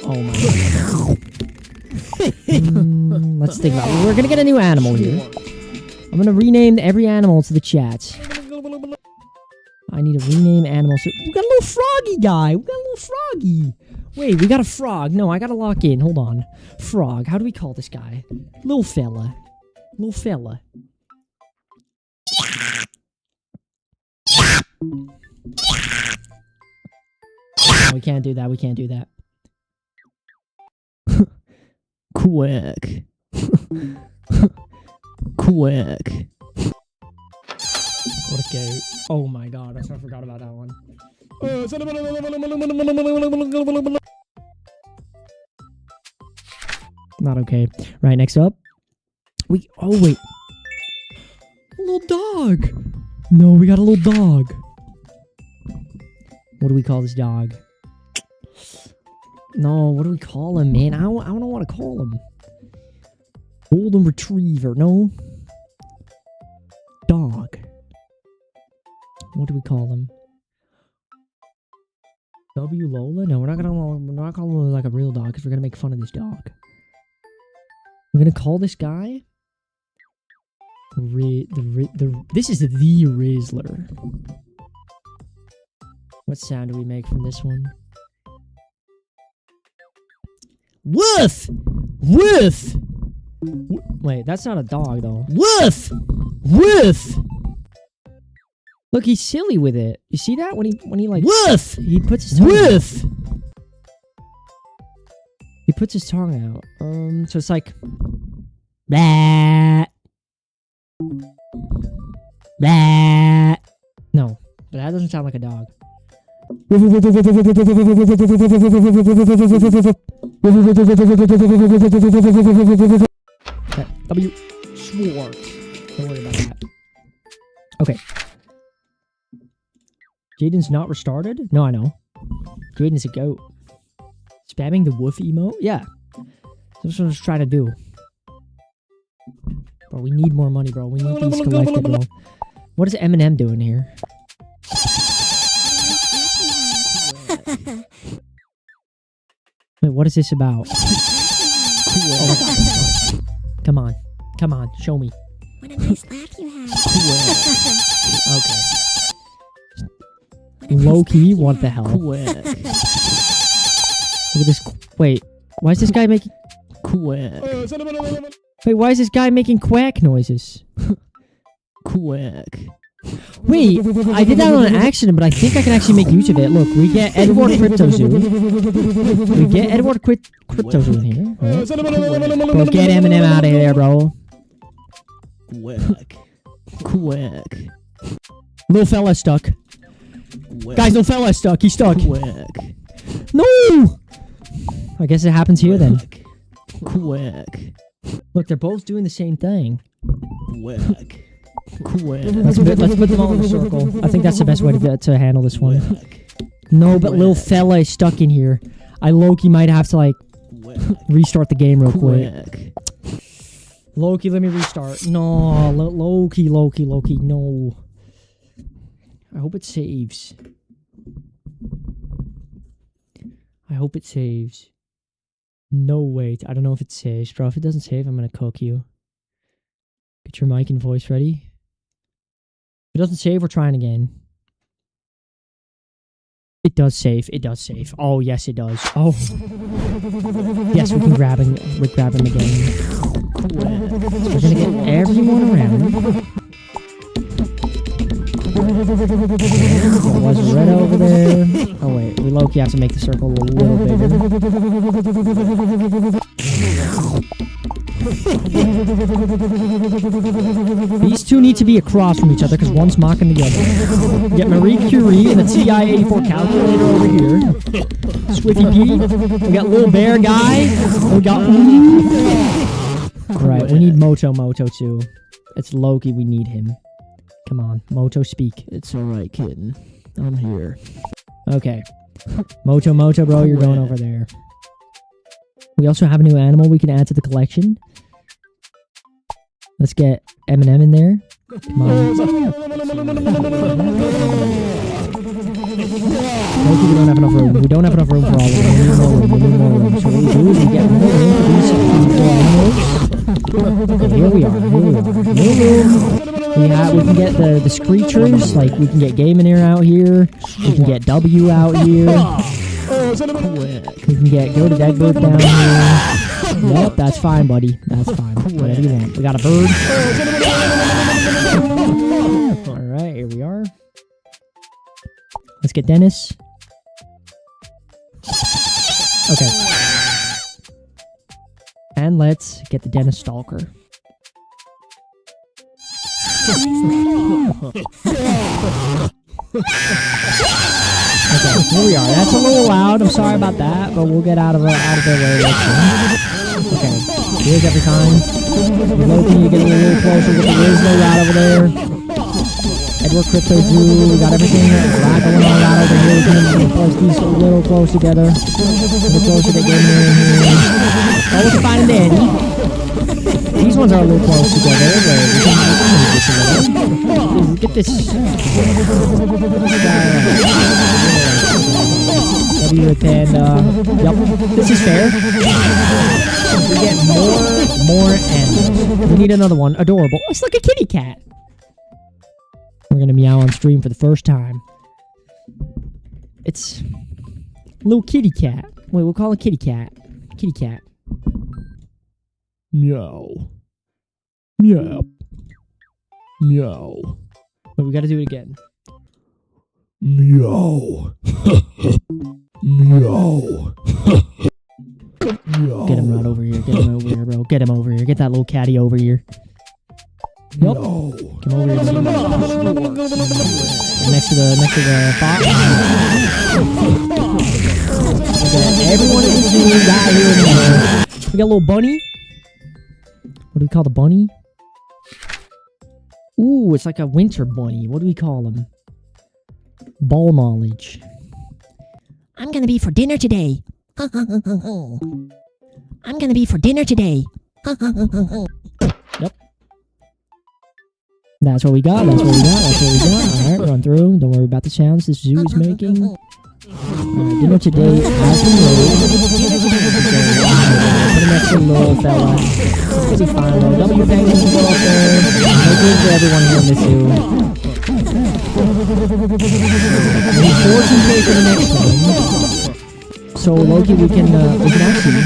Oh my god. Let's think about it. We're gonna get a new animal here. I'm gonna rename every animal to the chat. I need to rename animals. We got a little froggy guy. We got a little froggy. Wait, we got a frog. No, I gotta lock in. Hold on. Frog. How do we call this guy? Little fella. Little fella. No, we can't do that. We can't do that. Quick. Quick. What a goat. Oh my god, I forgot about that one. Not okay. Right, next up. Oh wait. A little dog. No, we got a little dog. What do we call this dog? No, what do we call him, man? I don't know what to call him. Golden Retriever, no. Dog. What do we call him? W Lola? No, we're not calling him like a real dog because we're gonna make fun of this dog. We're gonna call this guy this is the Rizzler. What sound do we make from this one? Woof! Woof! Wait, that's not a dog though. Woof! Woof! Look, he's silly with it. You see that when he like woof? He puts his tongue woof. He puts his tongue out. So it's like that. That. No, that doesn't sound like a dog. W. Swore. Don't worry about that. Okay. Jaden's not restarted? No, I know. Jaden's a goat. Spamming the woof emote? Yeah. That's what I was trying to do. Bro, we need more money, bro. We need these collected, bro. What is Eminem doing here? Wait, what is this about? Oh my god. Come on. Come on. Show me. What a nice laugh you have. Okay. Low-key, what the hell? Look at this. Wait, why is this guy making... Wait, why is this guy making quack noises? Wait, I did that on an accident, but I think I can actually make use of it. Look, we get Edward CryptoZoo. We get Edward CryptoZoo in here. Right? Bro, get Eminem out of here, bro. Quick. Little fella stuck. Guys, little fella stuck. He's stuck. No! I guess it happens here then. Quick. Look, they're both doing the same thing. Quick. Let's put them all in a circle. I think that's the best way to handle this one. No, but little fella is stuck in here. I low-key might have to, like, restart the game real quick. Low-key, let me restart. No, low-key, no. I hope it saves. I hope it saves. No, wait. I don't know if it saves, bro. If it doesn't save, I'm gonna cook you. Get your mic and voice ready. If it doesn't save, we're trying again. It does save. It does save. Oh, yes, it does. Oh. Yes, we can grab him again. So we're going to get everyone around. There was red over there. Oh, wait. We low-key have to make the circle a little bigger. These two need to be across from each other because one's mocking the other. Get Marie Curie and the TI-84 calculator over here. Squiffy P. We got little bear guy. We got... Alright, we need Moto too. It's Loki, we need him. Come on, Moto, speak. It's alright, kitten. I'm here. Okay. Moto, bro, you're going over there. We also have a new animal we can add to the collection. Let's get Eminem in there. Come on. Loki, we don't have enough room. We don't have enough room for all of them. We need more room. So what we do is we get more room for these animals. Okay, here we are. More room. We can get the screechers. Like, we can get Game and Air out here. We can get W out here. We can get Go to Deadbird down here. Yep, that's fine, buddy. That's fine. Whatever you want. We got a bird. Alright, here we are. Let's get Dennis. Okay. And let's get the Dennis Stalker. Okay, here we are. That's a little loud. I'm sorry about that, but we'll get out of their way. Okay, here's every time. Loki, you get a little closer with the Rizzo right over there. Edward Crypto Zoo. We got everything right going on right over here. We can place these a little close together. A little closer to getting in here. Oh, we can find a daddy. These ones are a little close together. Wait, we can move this a little. Get this. W with Panda. Yep, this is fair. We get more animals. We need another one. Adorable. It's like a kitty cat. We're gonna meow on stream for the first time. It's a little kitty cat. Wait, we'll call it kitty cat. Kitty cat. Meow. Meow. Meow. But we gotta do it again. Meow. Meow. Meow. Get him right over here. Get him over here, bro. Get him over here. Get that little catty over here. Yep. No. Come over here. Next to the box. Okay, everyone in the zoo got here now. We got a little bunny. What do we call the bunny? Ooh, it's like a winter bunny. What do we call him? Ball knowledge. I'm gonna be for dinner today. I'm gonna be for dinner today. Yep. That's what we got. Alright, run through. Don't worry about the sounds this zoo is making. Alright, dinner today has been made. Put him next to the little fella. It'll be fine though. W penguins can go up there. No good for everyone here in this zoo. We need 14K for the next one. So Loki, we can actually.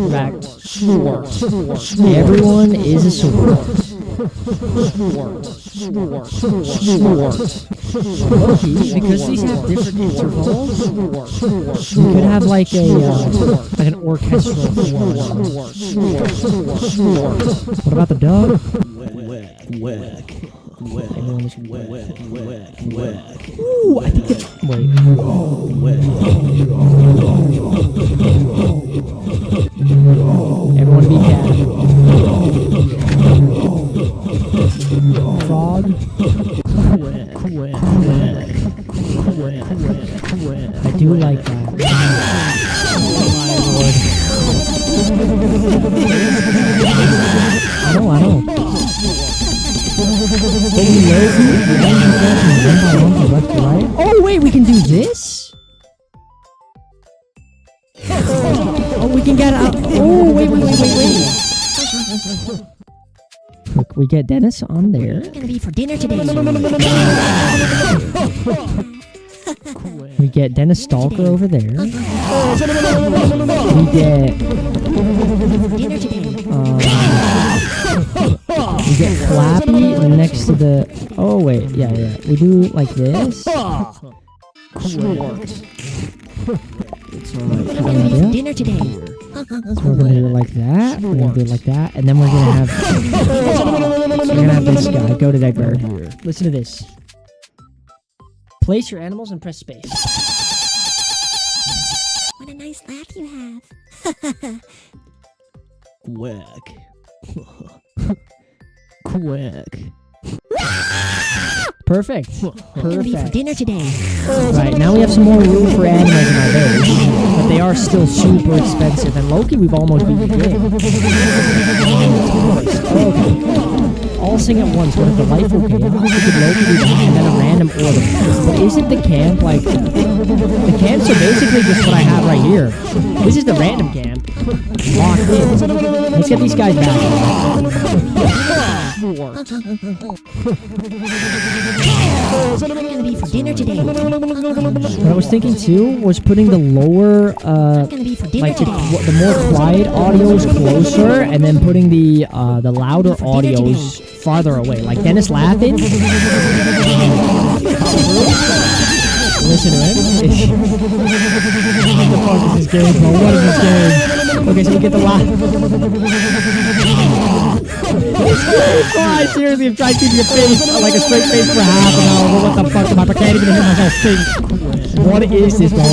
Back. Everyone is a sword. Loki, because these have different intervals, we could have like an orchestral form. What about the dog? Everyone is Ooh, I think it's... Wait. Everyone be cat. Frog. I do like that. Oh my lord. I know. Oh wait, we can do this? Oh, we can get out. Oh, wait. Look, we get Dennis on there. It's gonna be for dinner today. We get Dennis Stalker over there. We get... Dinner today. We get Flappy next to the... Oh, wait. Yeah. We do like this. It's alright. Dinner today. So we're gonna do it like that. We're gonna do it like that. And then we're gonna have... So we're gonna have this guy. Go to that bird. Listen to this. Place your animals and press space. What a nice laugh you have. Quack. Perfect. Gonna be for dinner today. Right, now we have some more room for animals in our base, but they are still super expensive. And Loki, we've almost beat the game. Okay. All sing at once. What if the life will chaos? We could Loki do that, and then a random order. But isn't the camp like... The camps are basically just what I have right here. This is the random camp. Locked in. Let's get these guys back. Gonna be for dinner today. What I was thinking too was putting the lower, Gonna be for dinner like today. the more quiet audios closer, and then putting the louder audios farther away. Like Dennis laughing. Listen to him. What the fuck is this game, bro? What is this game? Okay, so we get the laugh. Oh, seriously, I'm trying to keep your face like a straight face for half an hour. What the fuck am I can't even hear myself think. What is this, bro?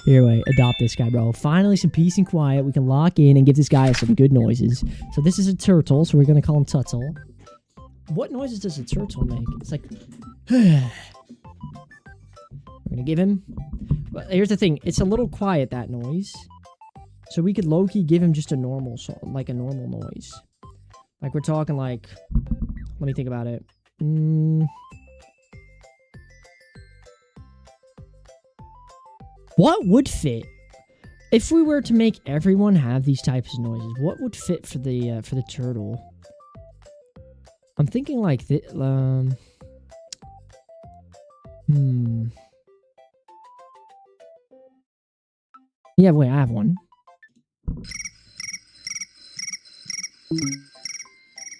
Here, wait, adopt this guy, bro. Finally, some peace and quiet. We can lock in and give this guy some good noises. So this is a turtle, so we're gonna call him Tuttle. What noises does a turtle make? It's like... We're gonna give him... Well, here's the thing. It's a little quiet, that noise. So we could low-key give him just a normal song, like a normal noise. Like we're talking like... Let me think about it. What would fit? If we were to make everyone have these types of noises, what would fit for the turtle? I'm thinking like this. Yeah, wait, I have one.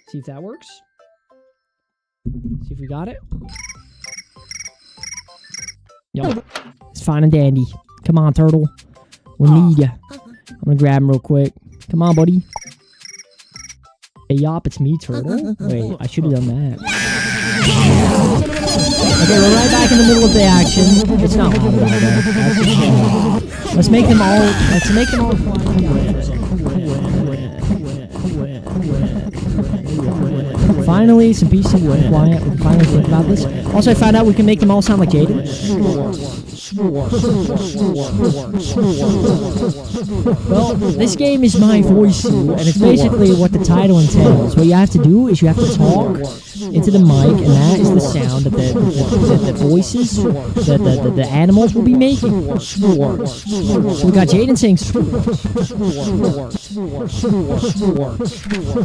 See if that works. See if we got it. Yup. It's fine and dandy. Come on, turtle. We need ya. I'm gonna grab him real quick. Come on, buddy. Hey, yup, it's me, turtle. Wait, I should have done that. Okay, we're right back in the middle of the action. It's not loud at all, though. Let's make them all. Let's make them all quiet. Finally, some peace and quiet. We can finally think about this. Also, I found out we can make them all sound like Jaden. Well, this game is my voice suit, and it's basically what the title entails. What you have to do is you have to talk into the mic, and that is the sound that the voices, the animals will be making. So we got Jaden saying but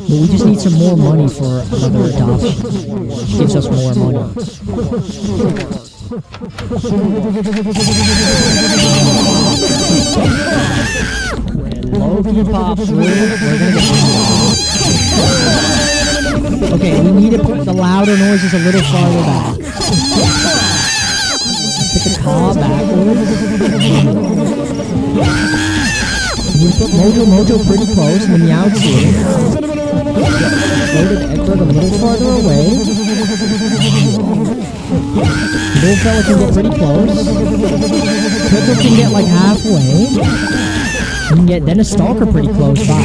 we just need some more money for another adoption, which gives us more money. Loki pop through. We're gonna get okay, we need to put the louder noises a little farther back. paw backwards. You put Mojo pretty close, and the Meowth here. Loaded Edward a little farther away. Little fella can get pretty close. Pickle can get like halfway. You can get then a Stalker pretty close by.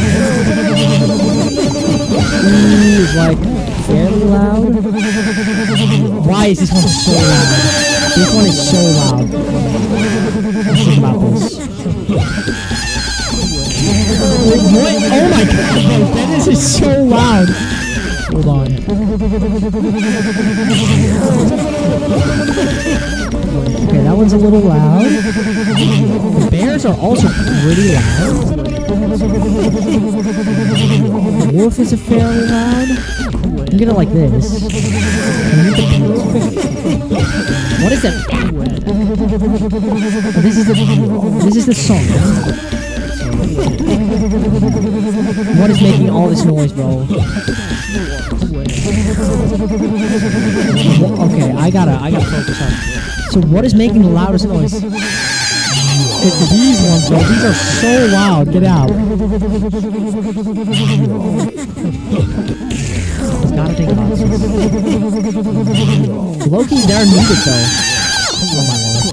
Is like fairly loud. Why is this one so loud? This one is so loud. Let's think about this. What? Oh my god, this is so loud. Hold on. Okay, that one's a little loud. The bears are also pretty loud. The wolf is a fairly loud. I'm gonna like this. What is that? Oh, this is the song. What is making all this noise, bro? Okay, I gotta focus on. So what is making the loudest noise? It's these ones, bro. These are so loud. Get out. Just gotta think about this. Loki, they're needed though. Oh my lord.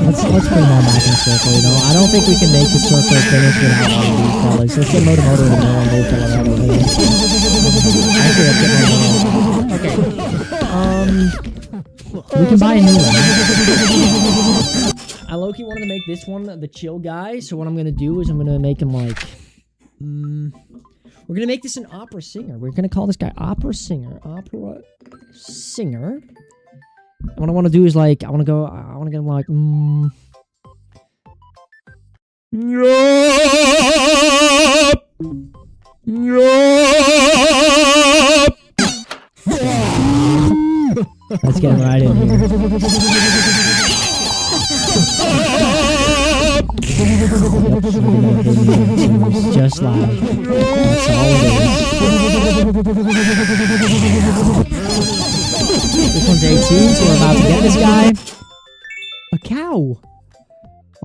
Let's bring them all back in a circle, you know? I don't think we can make the circle finish without all of these fellas. Let's get Moto in the middle and Bull fella right over here. Actually, let's get Moto. Okay. We can buy a new one. I low-key wanted to make this one the chill guy, so what I'm gonna do is I'm gonna make him like... we're gonna make this an opera singer. We're gonna call this guy Opera Singer. Opera Singer. And what I want to do is like, I want to get him like, let's get him right in here. It's just loud. That's all it is. This one's 18, so we're about to get this guy. A cow.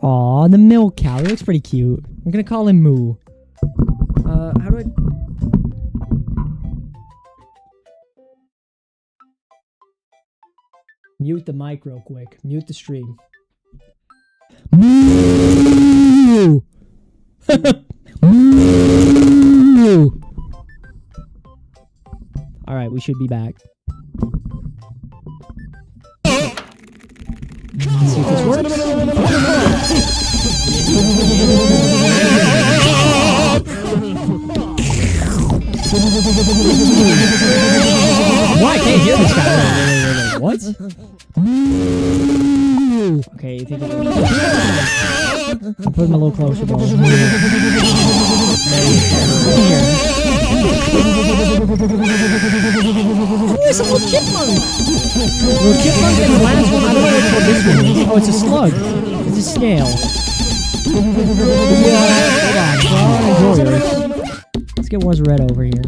Aw, the milk cow. He looks pretty cute. I'm gonna call him Moo. How do I... Mute the mic real quick. Mute the stream. Moo! Moo! Alright, we should be back. Let's see if this works. Why? I can't hear this guy. Wait. What? Okay, you think I'll put him a little closer, bro. Ooh, it's a little chipmunk! Little chipmunk and the last one, I don't know what this one is. Oh, it's a slug. It's a snail. Yeah, hold on, bro. Enjoy yours. Let's get Waz Red over here.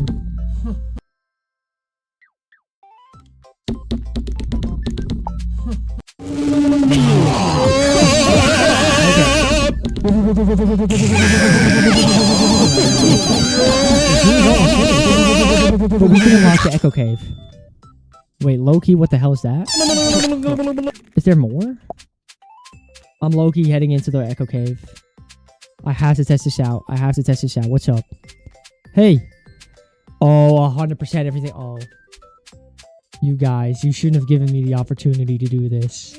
But we can unlock the Echo Cave. Wait, Loki, what the hell is that? Is there more? I'm Loki heading into the Echo Cave. I have to test this out. What's up? Hey. Oh, 100% everything. Oh. You guys, you shouldn't have given me the opportunity to do this.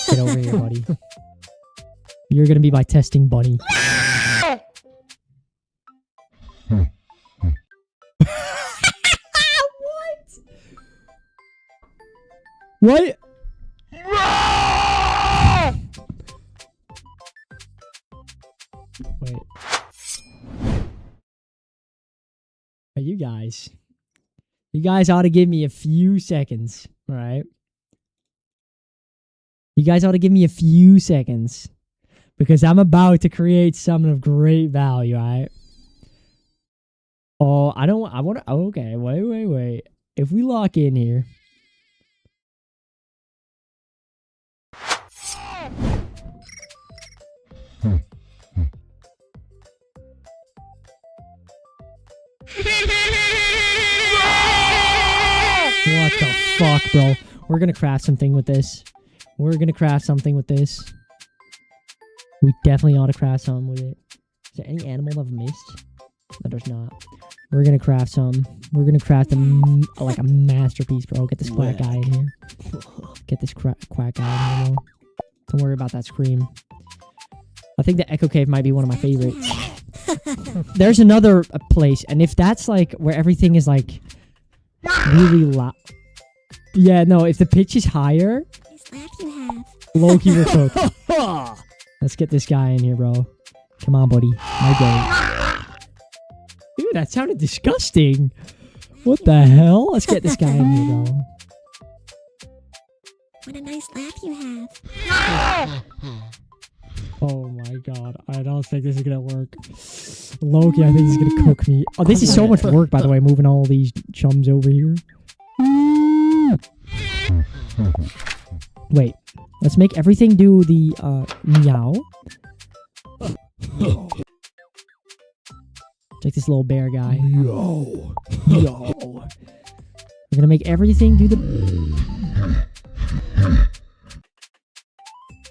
Get over here, buddy. You're gonna be my testing bunny. What? Wait. Hey, you guys. You guys ought to give me a few seconds, alright? You guys ought to give me a few seconds. Because I'm about to create something of great value, alright? Oh, I want to, okay, wait. If we lock in here. What the fuck, bro? We're gonna craft something with this. We're gonna craft something with this. We definitely ought to craft something with it. Is there any animal I've missed? No, there's not. We're gonna craft some. We're gonna craft like a masterpiece, bro. Get this quack guy in here. Get this quack guy in here, bro. Don't worry about that scream. I think the Echo Cave might be one of my favorites. There's another place, and if that's like where everything is like really loud. Yeah, no, if the pitch is higher, Nice laugh you have. Loki will cook. Let's get this guy in here, bro. Come on, buddy. My go. Dude, that sounded disgusting. What the hell? Let's get this guy in here, bro. What a nice laugh you have. Oh my god. I don't think this is gonna work. Loki, I think he's gonna cook me. Oh, this is so much work, by the way, moving all these chums over here. Wait. Let's make everything do the meow. Take this little bear guy. Yo. We're gonna make everything do the...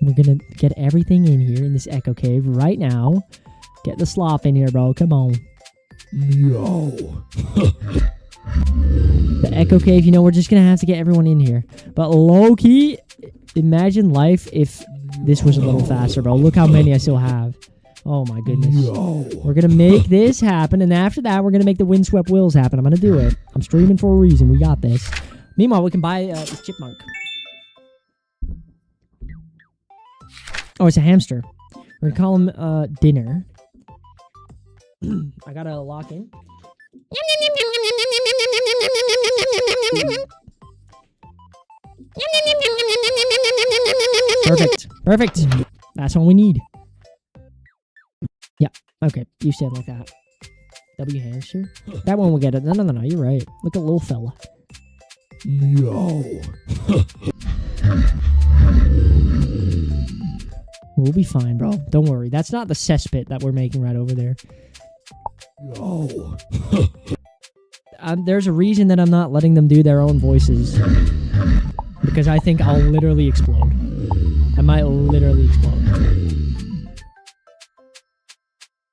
We're gonna get everything in here in this Echo Cave right now. Get the sloth in here, bro. Come on. Yo. The Echo Cave, you know, we're just gonna have to get everyone in here. But low-key, imagine life if this was a little faster, bro. Look how many I still have. Oh my goodness. Yo. We're gonna make this happen, and after that, we're gonna make the windswept wills happen. I'm gonna do it. I'm streaming for a reason. We got this. Meanwhile, we can buy this chipmunk. Oh, it's a hamster. We're gonna call him Dinner. I gotta lock in. Perfect. Perfect. That's all we need. Yeah. Okay. You said like that. W hamster. That one will get it. No. You're right. Look at little fella. Yo. We'll be fine, bro. Don't worry. That's not the cesspit that we're making right over there. Yo. There's a reason that I'm not letting them do their own voices. Because I think I'll literally explode. I might literally explode.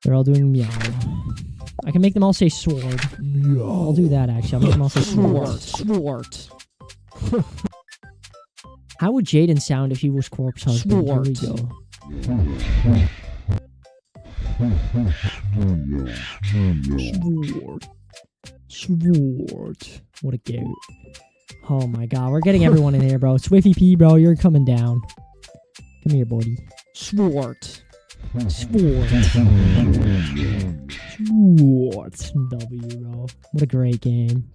They're all doing meow. I can make them all say sword. Yo. I'll do that, actually. I'll make them all say sword. Sword. How would Jaden sound if he was corpse husband? Here we go. Sword. Sword. What a goat. Oh my god, we're getting everyone in here, bro. Swiffy P, bro, you're coming down. Come here, buddy. Sword. Sword. Sword. W, bro. What a great game.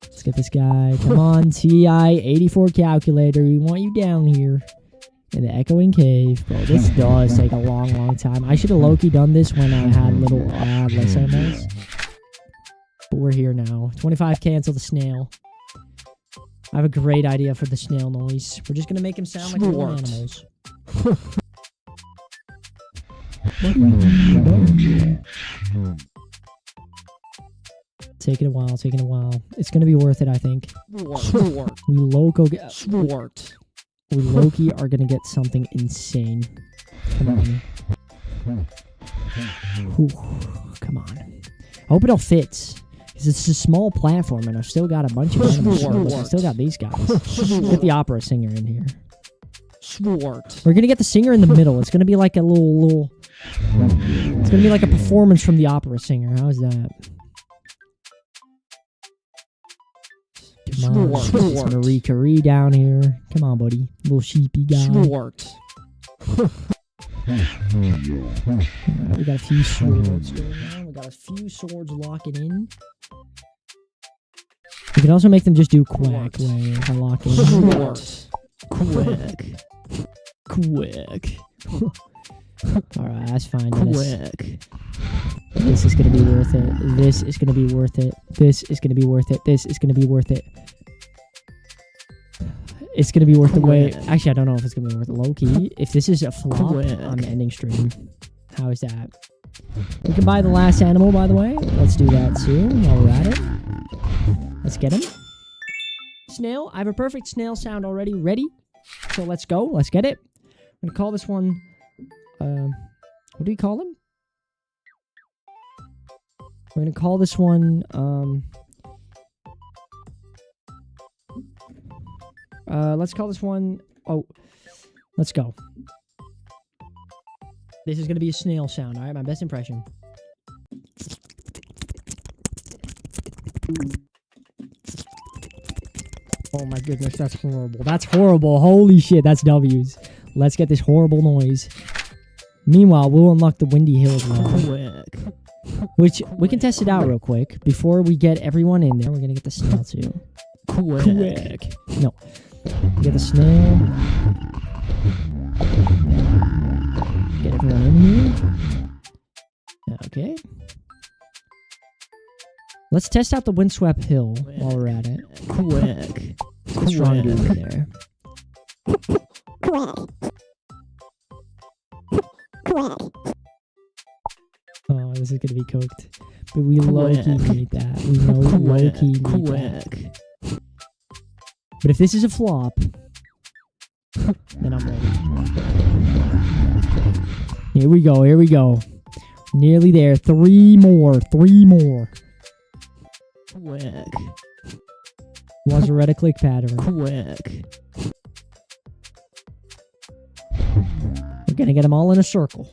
Let's get this guy. Come on, TI-84 calculator. We want you down here. In the Echoing Cave. Bro, this does take a long time. I should have low-key done this when I had little less animals. But we're here now. 25 cancel the snail. I have a great idea for the snail noise. We're just going to make him sound like little animals. Taking a while, taking a while. It's going to be worth it, I think. We low-key are going to get something insane. Come on. Whew, come on. I hope it all fits. Because it's a small platform and I've still got a bunch of animals. I still got these guys. Get the opera singer in here. We're going to get the singer in the middle. It's going to be like a little... It's going to be like a performance from the opera singer. How's that? Come on, it's Marie Curie down here. Come on, buddy. Little sheepy guy. Right, we got a few swords going on. We got a few swords locking in. We can also make them just do quack way if I lock in. Quick. Alright, that's fine. Quick. This is gonna be worth it. This is gonna be worth it. This is gonna be worth it. This is gonna be worth it. It's gonna be worth the wait. Actually, I don't know if it's gonna be worth it. Low key. If this is a flop, I'm ending stream. How is that? We can buy the last animal, by the way. Let's do that soon while we're at it. Let's get him. Snail. I have a perfect snail sound already ready. So let's go. Let's get it. I'm gonna call this one. What do we call him? We're gonna call this one. Let's call this one. Oh, let's go. This is gonna be a snail sound. All right, my best impression. Oh my goodness, that's horrible. That's horrible. Holy shit, that's W's. Let's get this horrible noise. Meanwhile, we'll unlock the Windy Hills one. Which, we can test it out real quick. Before we get everyone in there, we're gonna get the snail too. Quick. No. Get the snail. Get everyone in here. Okay. Let's test out the Windswept Hill while we're at it. Quick. Strong dude there. Oh, this is gonna be cooked. But we low-key need that. We know low-key need that. But if this is a flop, then I'm ready. Here we go, here we go. Nearly there. 3 more. 3 more. Quick. Lazaretta click pattern. Quick. We're gonna get them all in a circle.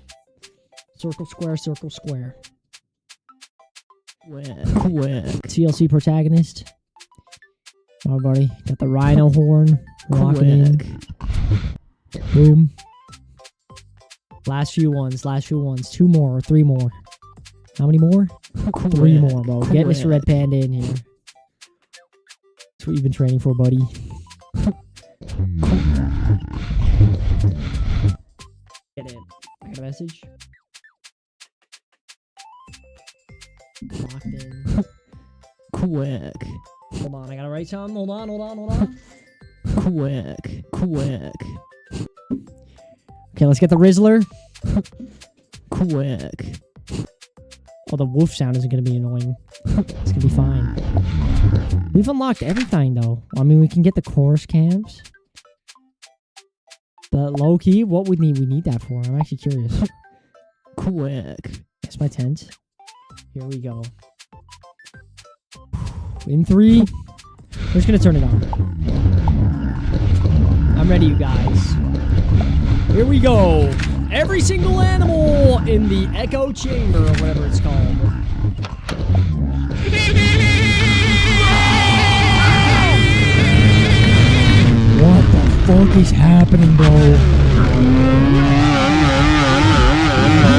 Circle, square, circle, square. Quick. TLC protagonist. Oh, buddy. Got the rhino horn. Rocking in. Boom. Last few ones. 2 more or 3 more. How many more? 3 more, bro. Get Mr. Red Panda in here. That's what you've been training for, buddy. Get in. I got a message. Locked in. Quick. Hold on, I gotta write something. Hold on. Quick. Okay, let's get the Rizzler. Quick. Oh, the wolf sound isn't gonna be annoying. It's gonna be fine. We've unlocked everything, though. I mean, we can get the chorus camps. But low-key, what we need that for? I'm actually curious. Quick. That's my tent. Here we go. In 3. We're just gonna turn it on. I'm ready, you guys. Here we go. Every single animal in the echo chamber, or whatever it's called. What the fuck is happening, bro? What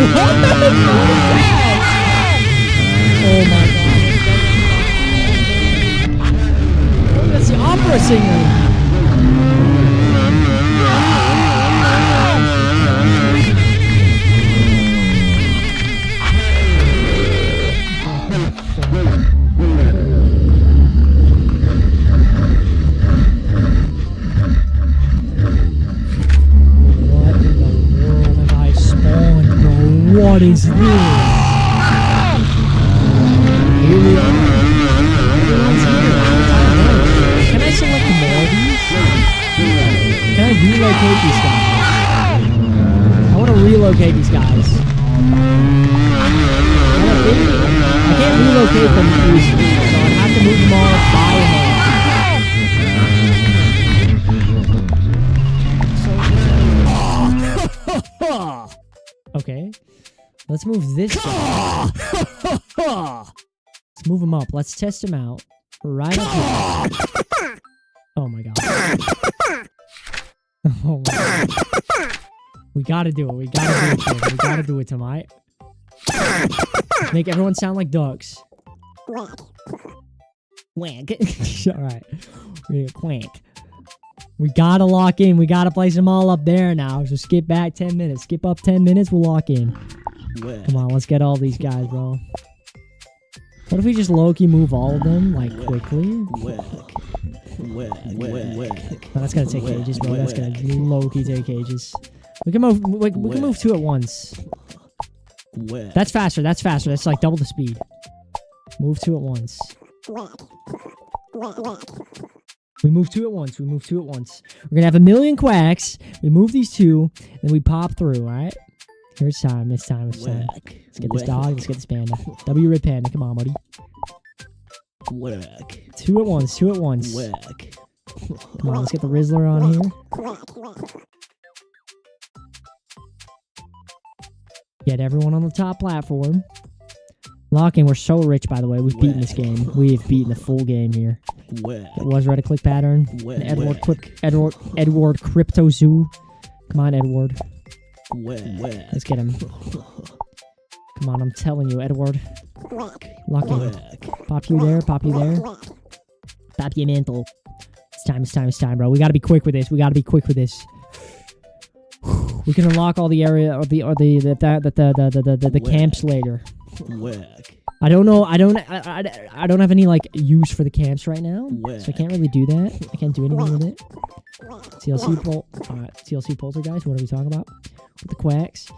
is that? Oh my god. Oh, that's the opera singer. What is this? Here we are. Everyone's here. Can I select more of these? Can I relocate these guys? I want to relocate these guys. I can't relocate them easily, so I have to move them all by hand. Okay. Let's move this guy. Let's move him up. Let's test him out. Right up here. Oh my god. Oh my god. We gotta do it. We gotta do it tonight. Make everyone sound like ducks. Quack. Alright. Quack. We gotta lock in. We gotta place them all up there now. So skip back 10 minutes. Skip up 10 minutes. We'll lock in. Come on, let's get all these guys, bro. What if we just low-key move all of them, like, quickly? No, that's gonna take ages, bro. That's gonna low-key take ages. We can move two at once. That's faster. That's faster. That's like double the speed. Move two at once. We move two at once. We move two at once. We're gonna have a million quacks. We move these two, then we pop through. All right. Here's time. It's time. It's time. Let's get this dog. Let's get this panda. W Rip Panda. Come on, buddy. Two at once. Two at once. Come on. Let's get the Rizzler on here. Get everyone on the top platform. Locking, we're so rich, by the way. We've beaten this game. We've beaten the full game here. It was red a click pattern. Edward Crypto Zoo. Come on, Edward. Let's get him. Come on, I'm telling you, Edward. Locking. Pop you there, pop you there. Pop you mantle. It's time, it's time, it's time, bro. We gotta be quick with this. We gotta be quick with this. We can unlock all the area or the camps later. I don't know. I don't have any like use for the camps right now, so I can't really do that. I can't do anything with it. TLC pole. TLC poltergeist. What are we talking about? With the quacks.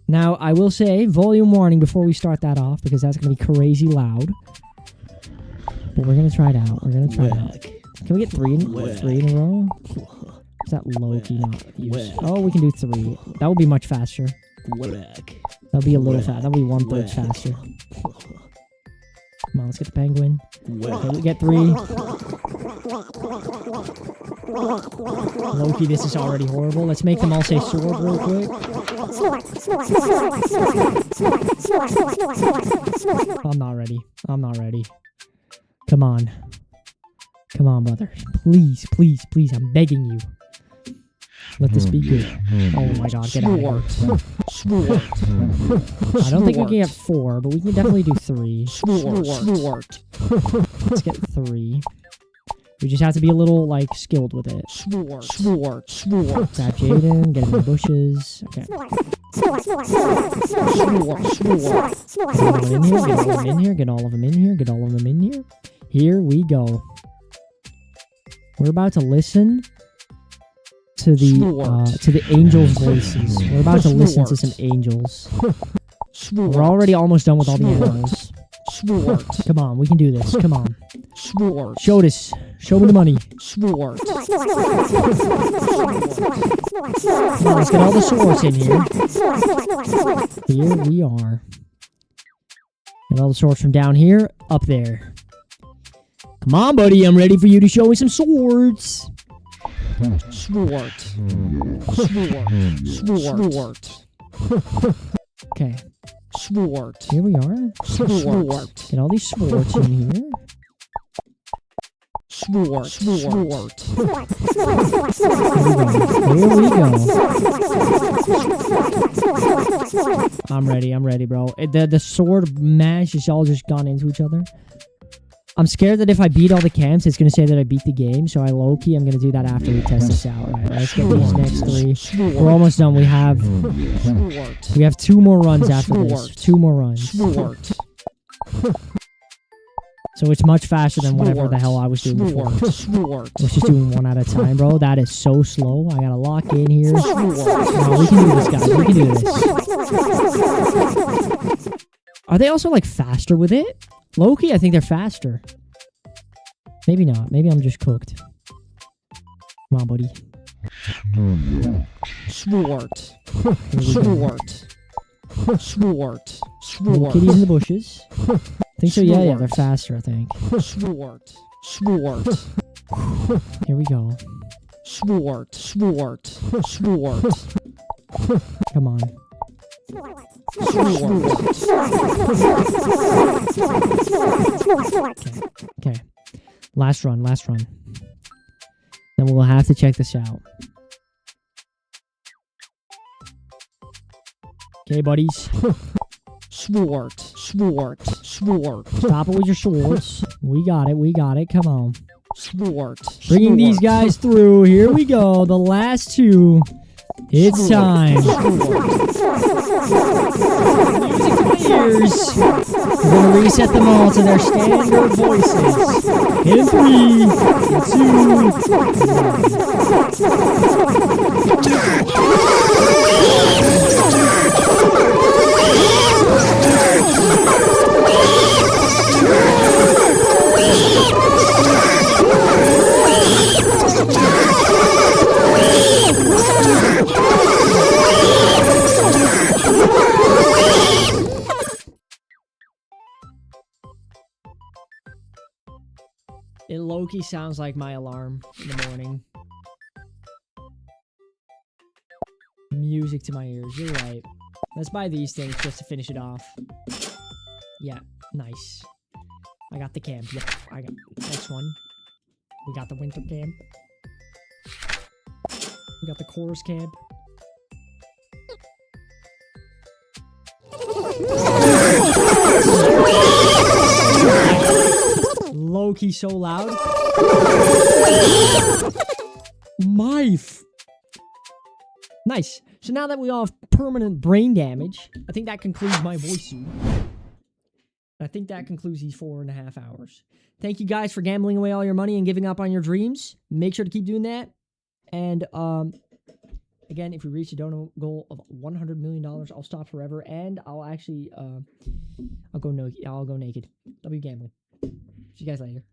Now I will say volume warning before we start that off because that's gonna be crazy loud. But we're gonna try it out. We're gonna try it out. Can we get three in a row? Is that low-key not use? Oh, we can do 3. That would be much faster. That'll be a little fast. That'll be 1/3 faster. Come on, let's get the penguin. Okay, we get 3. Loki, this is already horrible. Let's make them all say sword real quick. I'm not ready. I'm not ready. Come on. Come on, brother. Please, please, please. I'm begging you. Let this be good. Oh my god, get out of here. I don't think we can get 4, but we can definitely do 3. Let's get 3. We just have to be a little, like, skilled with it. Grab Jaden, get him in the bushes. Okay. Get all of them in here, get all of them in here. Here we go. We're about to listen to the angels' voices. We're about to listen to some angels. We're already almost done with all the animals. Come on, we can do this. Come on. Show this. Show me the money. Come on, let's get all the swords in here. Here we are. Get all the swords from down here up there. Come on, buddy. I'm ready for you to show me some swords. Okay. Here we are. Get all these swords in here. Here we go. I'm ready, bro. The sword mash is all just gone into each other. I'm scared that if I beat all the camps, it's going to say that I beat the game, so I'm going to do that after we test this out. Right, let's get these next 3. We're almost done. We have 2 more runs after this. 2 more runs. So it's much faster than whatever the hell I was doing before. I was just doing 1 at a time, bro. That is so slow. I got to lock in here. No, we can do this, guys. We can do this. Are they also, like, faster with it? Loki, I think they're faster. Maybe not. Maybe I'm just cooked. Come on, buddy. Little kitties in the bushes. I think so. Yeah, they're faster, I think. Here we go. Come on. Okay. Last run. Then we'll have to check this out. Okay, buddies. Stop it with your swords. We got it. Come on. Bringing these guys through. Here we go. The last 2. It's time. ears. We're gonna reset them all to their standard voices. In 3, It low-key sounds like my alarm in the morning. Music to my ears. You're right. Let's buy these things just to finish it off. Yeah, nice. I got the camp. Yep, I got next one. We got the winter camp. We got the chorus camp. Low-key so loud. Nice. So now that we all have permanent brain damage, I think that concludes my voice suit. I think that concludes these 4.5 hours. Thank you guys for gambling away all your money and giving up on your dreams. Make sure to keep doing that. And again, if we reach a donor goal of $100 million, I'll stop forever, and I'll actually I'll go naked. I'll be gambling. See you guys later.